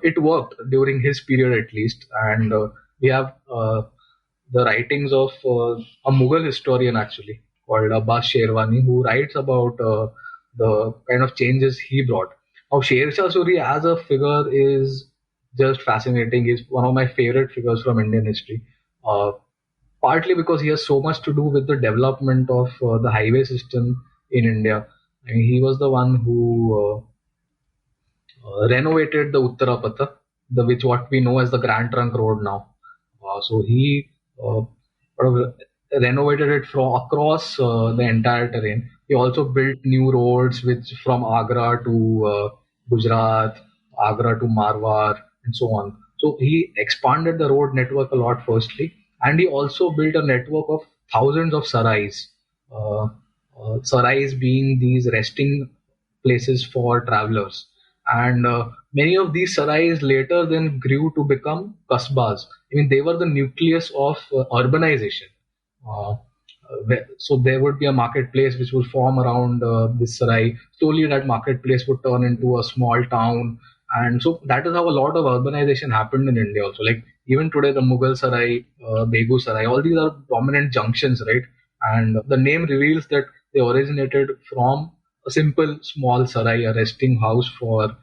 it worked during his period at least. And we have the writings of a Mughal historian actually called Abbas Sherwani, who writes about the kind of changes he brought. Now, Sher Shah Suri as a figure is just fascinating. He's one of my favorite figures from Indian history. Partly because he has so much to do with the development of the highway system in India. I mean, he was the one who renovated the Uttarapatha, the which what we know as the Grand Trunk Road now. So he sort of renovated it from across the entire terrain. He also built new roads, which from Agra to Gujarat, Agra to Marwar, and so on. So he expanded the road network a lot, firstly, and he also built a network of thousands of sarais. Sarais being these resting places for travelers. And many of these sarais later then grew to become kasbas. I mean, they were the nucleus of urbanization. Uh, so there would be a marketplace which would form around this sarai. Slowly, that marketplace would turn into a small town, and so that is how a lot of urbanization happened in India. Also, like even today, the Mughal Sarai, Begu Sarai, all these are prominent junctions, right? And the name reveals that they originated from a simple small sarai, a resting house for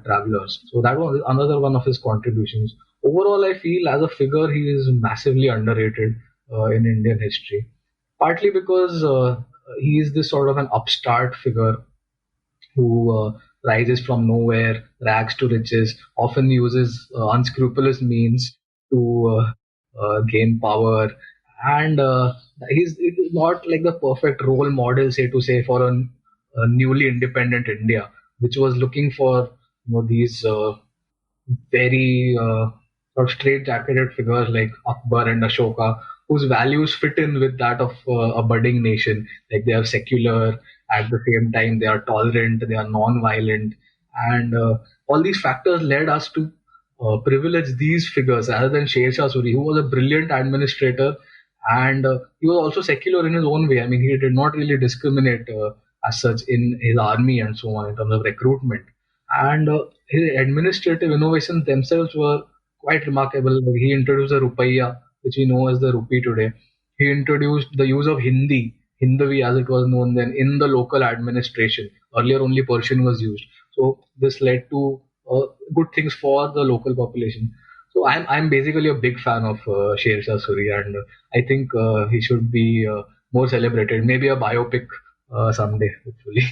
travelers. So that was another one of his contributions. Overall, I feel as a figure, he is massively underrated in Indian history. Partly because he is this sort of an upstart figure who rises from nowhere, rags to riches, often uses unscrupulous means to gain power, and he's not like the perfect role model, say to say, for a newly independent India, which was looking for these very sort of straight-jacketed figures like Akbar and Ashoka, whose values fit in with that of a budding nation. Like they are secular, at the same time they are tolerant, they are non-violent, and all these factors led us to privilege these figures rather than Sher Shah Suri, who was a brilliant administrator, and he was also secular in his own way. I mean, he did not really discriminate as such in his army and so on in terms of recruitment. And his administrative innovations themselves were quite remarkable. Like he introduced the rupaya, which we know as the rupee today. He introduced the use of Hindavi as it was known then, in the local administration. Earlier, only Persian was used. So this led to good things for the local population. So I'm basically a big fan of Sher Shah Suri, and I think he should be more celebrated. Maybe a biopic someday, hopefully.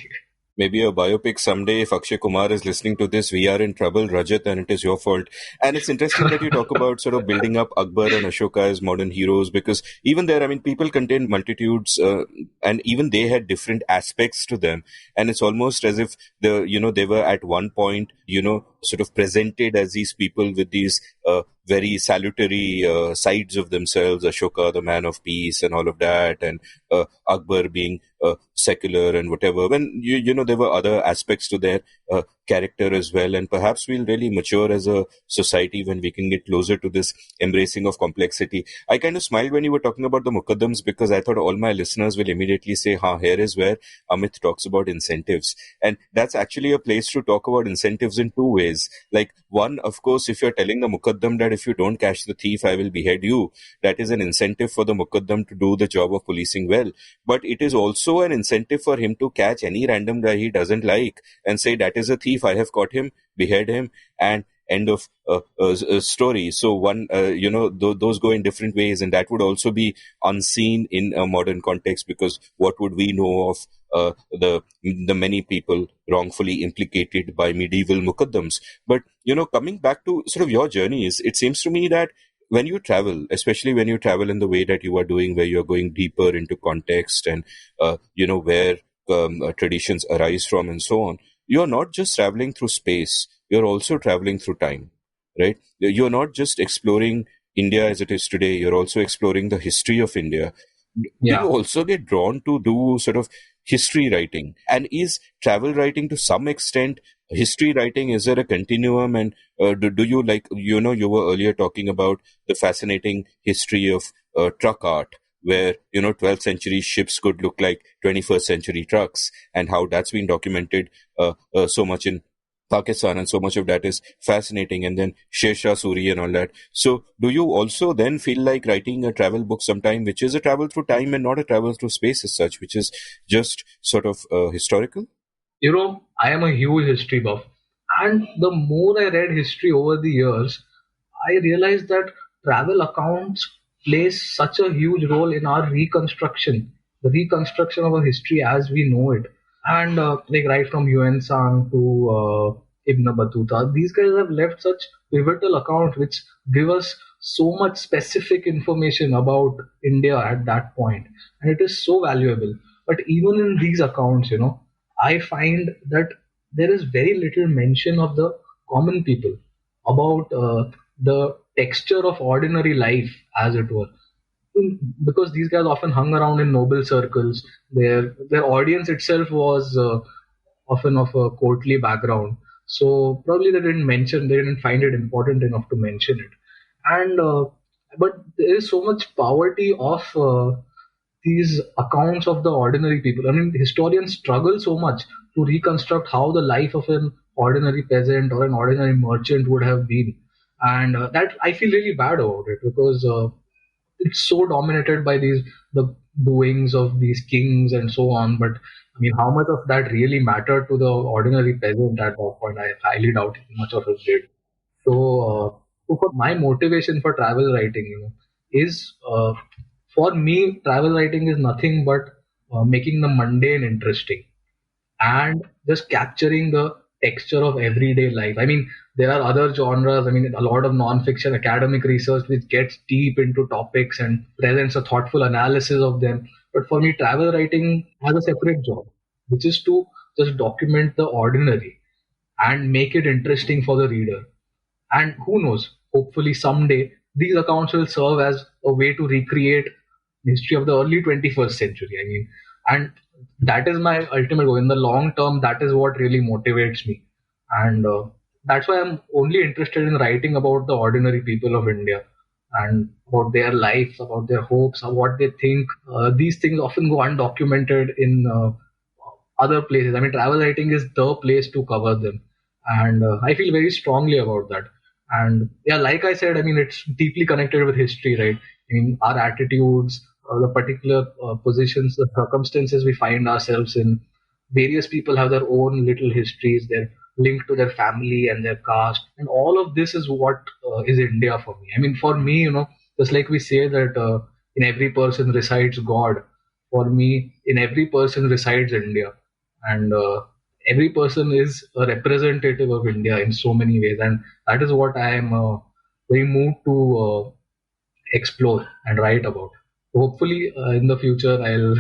Maybe a biopic someday. If Akshay Kumar is listening to this, we are in trouble, Rajat, and it is your fault. And it's interesting that you talk about sort of building up Akbar and Ashoka as modern heroes, because even there, I mean, people contain multitudes, and even they had different aspects to them. And it's almost as if they were at one point, sort of presented as these people with these very salutary sides of themselves. Ashoka, the man of peace, and all of that, and Akbar being secular and whatever. When there were other aspects to their character as well, and perhaps we'll really mature as a society when we can get closer to this embracing of complexity. I kind of smiled when you were talking about the mukaddams, because I thought all my listeners will immediately say, here is where Amit talks about incentives. And that's actually a place to talk about incentives in two ways. Like, one, of course, if you're telling the mukaddam that if you don't catch the thief, I will behead you, that is an incentive for the mukaddam to do the job of policing well. But it is also an incentive for him to catch any random guy he doesn't like and say, that is a thief, I have caught him, behead him, and end of story. So one, those go in different ways, and that would also be unseen in a modern context, because what would we know of the many people wrongfully implicated by medieval mukaddams? But coming back to sort of your journeys, it seems to me that when you travel, especially when you travel in the way that you are doing, where you're going deeper into context and where traditions arise from, and so on. You're not just traveling through space, you're also traveling through time, right? You're not just exploring India as it is today, you're also exploring the history of India. Do you Yeah. also get drawn to do sort of history writing? And is travel writing to some extent history writing? Is there a continuum? And do you like, you were earlier talking about the fascinating history of truck art, where, 12th century ships could look like 21st century trucks, and how that's been documented so much in Pakistan, and so much of that is fascinating. And then Sher Shah Suri and all that. So, do you also then feel like writing a travel book sometime, which is a travel through time and not a travel through space as such, which is just sort of historical? I am a huge history buff. And the more I read history over the years, I realized that travel accounts plays such a huge role in our reconstruction, the reconstruction of our history as we know it. And like right from Yuan Sang to Ibn Battuta, these guys have left such pivotal accounts which give us so much specific information about India at that point, and it is so valuable. But even in these accounts, I find that there is very little mention of the common people, about the texture of ordinary life, as it were. Because these guys often hung around in noble circles. Their audience itself was often of a courtly background, so probably they didn't find it important enough to mention it. And but there is so much poverty of these accounts of the ordinary people. I mean, historians struggle so much to reconstruct how the life of an ordinary peasant or an ordinary merchant would have been, and that I feel really bad about it, because it's so dominated by the doings of these kings and so on. But I mean, how much of that really mattered to the ordinary peasant at that point? I highly doubt much of it did. So for my motivation for travel writing, is for me, travel writing is nothing but making the mundane interesting and just capturing the texture of everyday life. I mean, there are other genres. I mean, a lot of non-fiction academic research which gets deep into topics and presents a thoughtful analysis of them. But for me, travel writing has a separate job, which is to just document the ordinary and make it interesting for the reader. And who knows, hopefully someday these accounts will serve as a way to recreate history of the early 21st century. I mean, and that is my ultimate goal. In the long term, that is what really motivates me. And that's why I'm only interested in writing about the ordinary people of India and about their lives, about their hopes, or what they think. These things often go undocumented in other places. I mean, travel writing is the place to cover them, and I feel very strongly about that. And yeah, like I said, I mean, it's deeply connected with history, right? I mean, our attitudes, the particular positions, the circumstances we find ourselves in. Various people have their own little histories. They're linked to their family and their caste, and all of this is what is India for me. I mean, for me, just like we say that in every person resides God, for me, in every person resides India, and every person is a representative of India in so many ways, and that is what I am very moved to explore and write about. Hopefully, in the future, I'll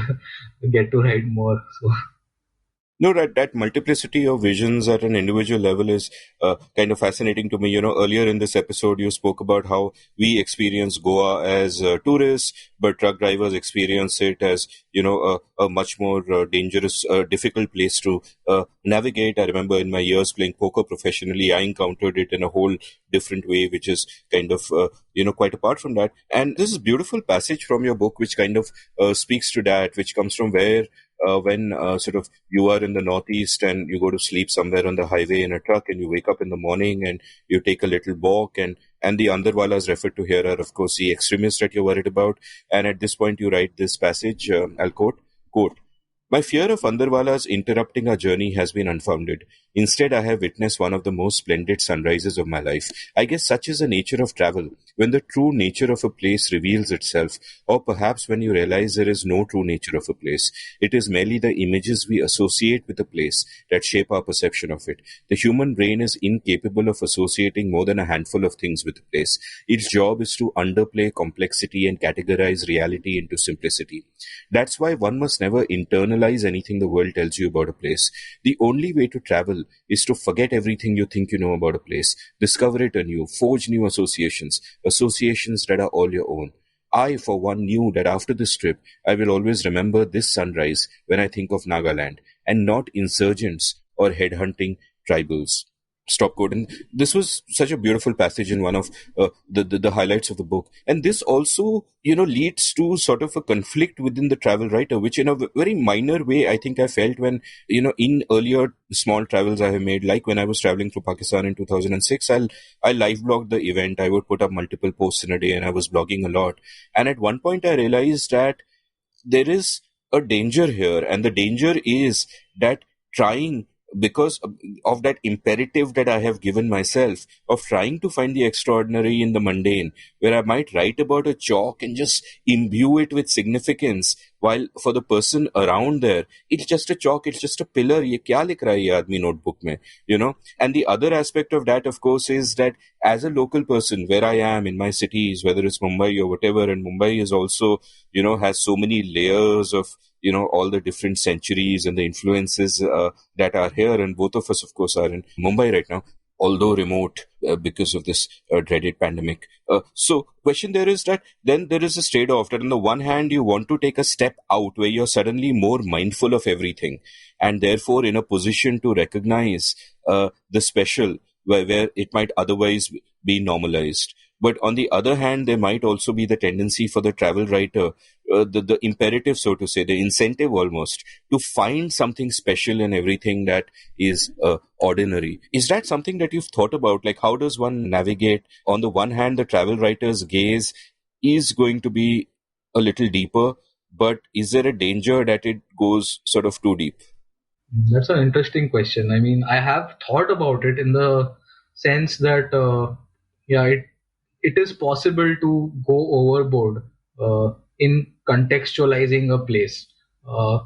get to write more. So No, that multiplicity of visions at an individual level is kind of fascinating to me. Earlier in this episode, you spoke about how we experience Goa as tourists, but truck drivers experience it as, a much more dangerous, difficult place to navigate. I remember in my years playing poker professionally, I encountered it in a whole different way, which is kind of, quite apart from that. And this is a beautiful passage from your book, which kind of speaks to that, which comes from where when sort of you are in the Northeast and you go to sleep somewhere on the highway in a truck, and you wake up in the morning and you take a little walk, and the Andharwalas referred to here are, of course, the extremists that you're worried about. And at this point, you write this passage, I'll quote, "My fear of Andharwalas interrupting our journey has been unfounded. Instead, I have witnessed one of the most splendid sunrises of my life. I guess such is the nature of travel. When the true nature of a place reveals itself, or perhaps when you realize there is no true nature of a place, it is merely the images we associate with a place that shape our perception of it. The human brain is incapable of associating more than a handful of things with a place. Its job is to underplay complexity and categorize reality into simplicity. That's why one must never internalize anything the world tells you about a place. The only way to travel is to forget everything you think you know about a place, discover it anew, forge new associations, associations that are all your own. I, for one, knew that after this trip, I will always remember this sunrise when I think of Nagaland, and not insurgents or headhunting tribals. Stop quote. And this was such a beautiful passage in one of the highlights of the book. And this also, leads to sort of a conflict within the travel writer, which in a very minor way, I think I felt when, in earlier small travels I have made, like when I was traveling through Pakistan in 2006, I live blogged the event. I would put up multiple posts in a day and I was blogging a lot. And at one point I realized that there is a danger here, and the danger is that trying, because of that imperative that I have given myself of trying to find the extraordinary in the mundane, where I might write about a chalk and just imbue it with significance, while for the person around there, it's just a chalk, it's just a pillar. Ye kya likh raha hai ye aadmi notebook mein, And the other aspect of that, of course, is that as a local person, where I am in my cities, whether it's Mumbai or whatever, and Mumbai is also, has so many layers of, all the different centuries and the influences that are here. And both of us, of course, are in Mumbai right now, although remote because of this dreaded pandemic. So question there is that then there is a trade-off that on the one hand, you want to take a step out where you're suddenly more mindful of everything and therefore in a position to recognize the special where it might otherwise be normalized. But on the other hand, there might also be the tendency for the travel writer, the imperative, so to say, the incentive almost, to find something special in everything that is ordinary. Is that something that you've thought about? Like, how does one navigate? On the one hand, the travel writer's gaze is going to be a little deeper, but is there a danger that it goes sort of too deep? That's an interesting question. I mean, I have thought about it in the sense that, it is possible to go overboard in contextualizing a place. I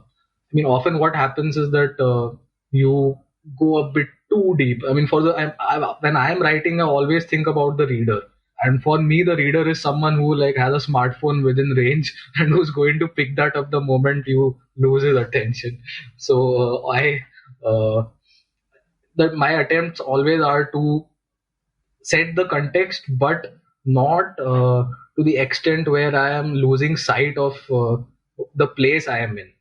mean, often what happens is that you go a bit too deep. I mean, when I am writing, I always think about the reader. And for me, the reader is someone who like has a smartphone within range and who's going to pick that up the moment you lose his attention. So that my attempts always are to set the context, but not to the extent where I am losing sight of the place I am in.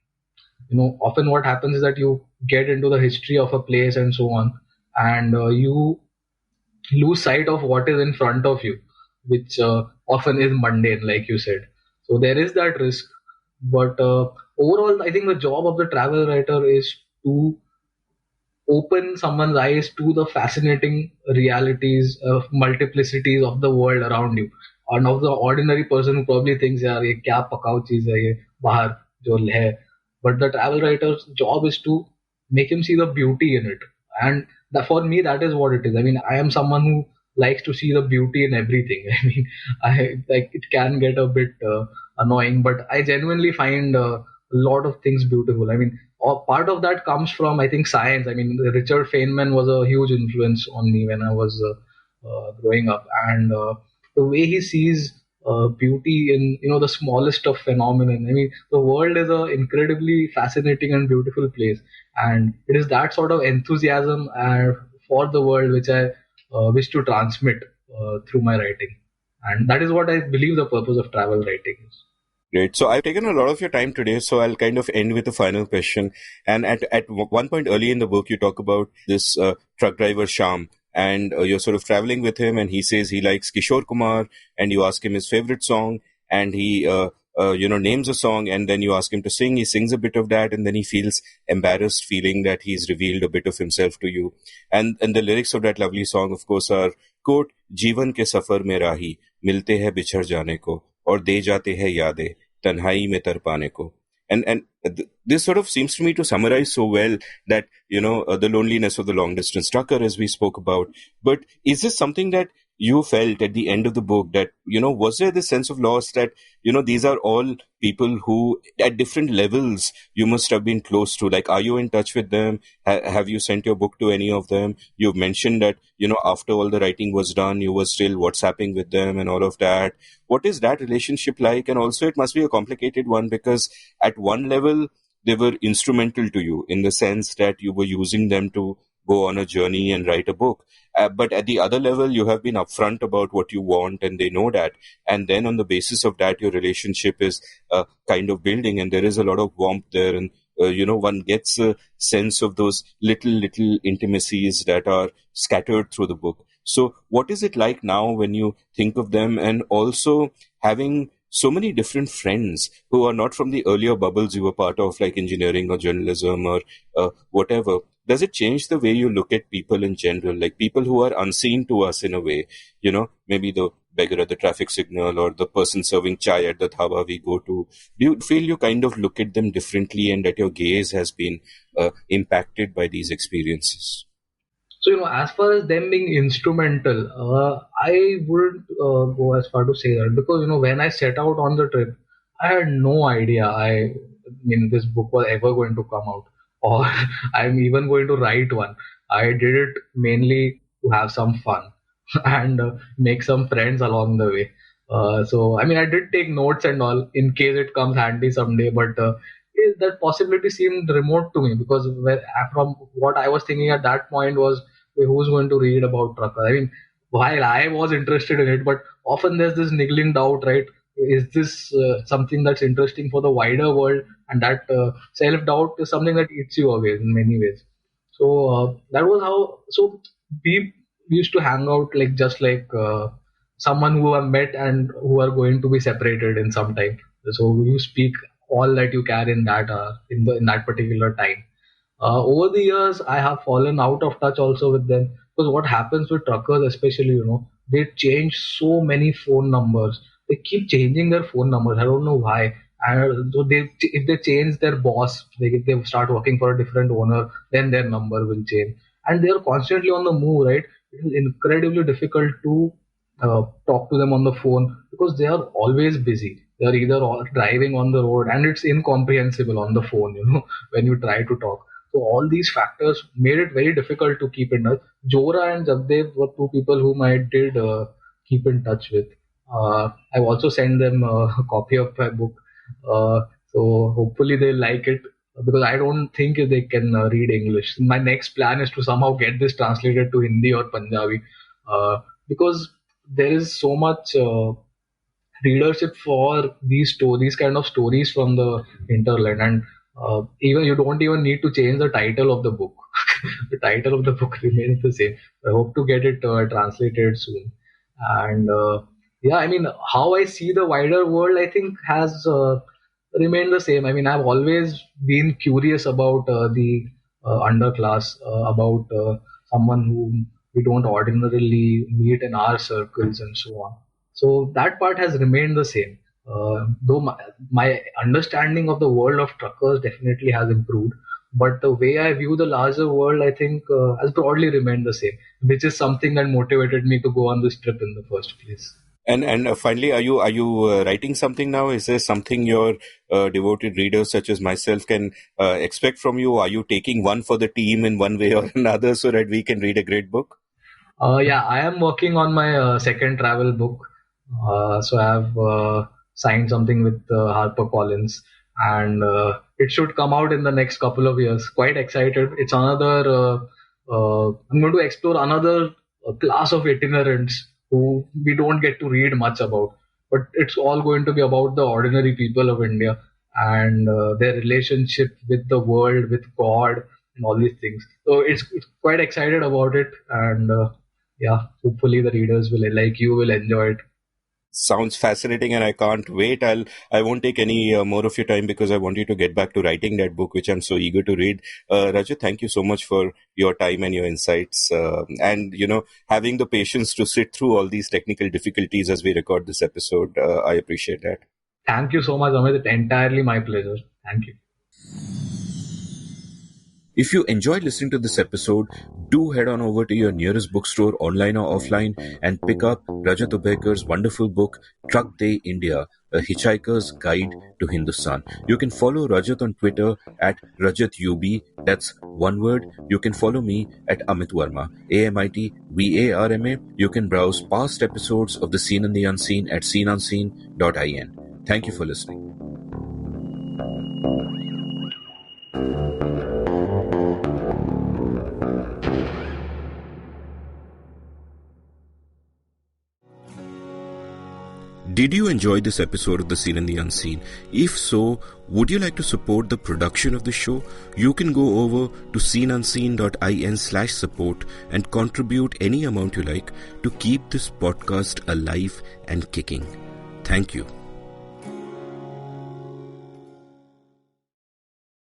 Often what happens is that you get into the history of a place and so on, and you lose sight of what is in front of you, which often is mundane, like you said. So there is that risk. But overall, I think the job of the travel writer is to open someone's eyes to the fascinating realities of multiplicities of the world around you, and of the ordinary person who probably thinks, "यार ये क्या पकाऊ चीज है ये बाहर जो है." But the travel writer's job is to make him see the beauty in it, and for me that is what it is. I mean, I am someone who likes to see the beauty in everything. I mean, I like it can get a bit annoying, but I genuinely find a lot of things beautiful. I mean, part of that comes from, I think, science. I mean, Richard Feynman was a huge influence on me when I was growing up, and the way he sees beauty in the smallest of phenomenon. I mean, the world is an incredibly fascinating and beautiful place, and it is that sort of enthusiasm for the world which I wish to transmit through my writing, and that is what I believe the purpose of travel writing is. Great. So I've taken a lot of your time today, so I'll kind of end with a final question. And at one point early in the book, you talk about this truck driver, Sham, and you're sort of traveling with him, and he says he likes Kishore Kumar, and you ask him his favorite song, and he, names a song, and then you ask him to sing. He sings a bit of that, and then he feels embarrassed, feeling that he's revealed a bit of himself to you. And the lyrics of that lovely song, of course, are, quote, "जीवन के सफर में राही मिलते हैं बिछड़ जाने को और दे जाते हैं यादें तन्हाई में तर पाने को." and this sort of seems to me to summarize so well that, the loneliness of the long distance trucker, as we spoke about. But is this something that you felt at the end of the book, that, was there this sense of loss that, these are all people who at different levels you must have been close to? Like, are you in touch with them? Have you sent your book to any of them? You've mentioned that, after all the writing was done, you were still WhatsApping with them and all of that. What is that relationship like? And also, it must be a complicated one, because at one level, they were instrumental to you in the sense that you were using them to go on a journey and write a book. But at the other level, you have been upfront about what you want, and they know that. And then on the basis of that, your relationship is kind of building, and there is a lot of warmth there. And, one gets a sense of those little intimacies that are scattered through the book. So what is it like now when you think of them, and also having so many different friends who are not from the earlier bubbles you were part of, like engineering or journalism or whatever? Does it change the way you look at people in general, like people who are unseen to us in a way, maybe the beggar at the traffic signal or the person serving chai at the dhaba we go to? Do you feel you kind of look at them differently, and that your gaze has been impacted by these experiences? So, as far as them being instrumental, I wouldn't go as far to say that, because, when I set out on the trip, I had no idea this book was ever going to come out, or I'm even going to write one. I did it mainly to have some fun and make some friends along the way. So, I did take notes and all in case it comes handy someday, but that possibility seemed remote to me, because from what I was thinking at that point was, who's going to read about trucker? While I was interested in it, but often there's this niggling doubt, right? Is this something that's interesting for the wider world? And that self-doubt is something that eats you away in many ways. So that was how. So we used to hang out like just like someone who have met and who are going to be separated in some time. So you speak all that you can in that in that particular time. Over the years, I have fallen out of touch also with them, because what happens with truckers, especially, they change so many phone numbers. They keep changing their phone numbers. I don't know why. And so if they change their boss, if they start working for a different owner, then their number will change. And they are constantly on the move, right? It is incredibly difficult to talk to them on the phone, because they are always busy. They are either driving on the road, and it's incomprehensible on the phone, when you try to talk. So all these factors made it very difficult to keep in touch. Jora and Jagdev were two people whom I did keep in touch with. I've also sent them a copy of my book. So hopefully they like it, because I don't think they can read English. My next plan is to somehow get this translated to Hindi or Punjabi, because there is so much readership for these kind of stories from the hinterland, and even you don't even need to change the title of the book. The title of the book remains the same. I hope to get it translated soon. And yeah, how I see the wider world, I think, has remained the same. I've always been curious about the underclass, about someone whom we don't ordinarily meet in our circles and so on. So that part has remained the same. Though my understanding of the world of truckers definitely has improved, but the way I view the larger world, I think, has broadly remained the same, which is something that motivated me to go on this trip in the first place. And finally, are you writing something now? Is there something your devoted readers such as myself can expect from you? Are you taking one for the team in one way or another so that we can read a great book? Yeah, I am working on my second travel book. So I have signed something with HarperCollins, and it should come out in the next couple of years. Quite excited. It's another. I'm going to explore another class of itinerants who we don't get to read much about, but it's all going to be about the ordinary people of India and their relationship with the world, with God, and all these things. So it's quite excited about it, and yeah, hopefully the readers will, like you, will enjoy it. Sounds fascinating, and I can't wait. I won't take any more of your time, because I want you to get back to writing that book, which I'm so eager to read. Rajat, thank you so much for your time and your insights, and having the patience to sit through all these technical difficulties as we record this episode. I appreciate that. Thank you so much, Amit. It's entirely my pleasure. Thank you. If you enjoyed listening to this episode, do head on over to your nearest bookstore, online or offline, and pick up Rajat Ubhaykar's wonderful book, Truck Day India, A Hitchhiker's Guide to Hindustan. You can follow Rajat on Twitter at RajatUB, that's one word. You can follow me at Amit Varma, AmitVarma. You can browse past episodes of The Seen and the Unseen at seenunseen.in. Thank you for listening. Did you enjoy this episode of The Seen and the Unseen? If so, would you like to support the production of the show? You can go over to seenunseen.in/support and contribute any amount you like to keep this podcast alive and kicking. Thank you.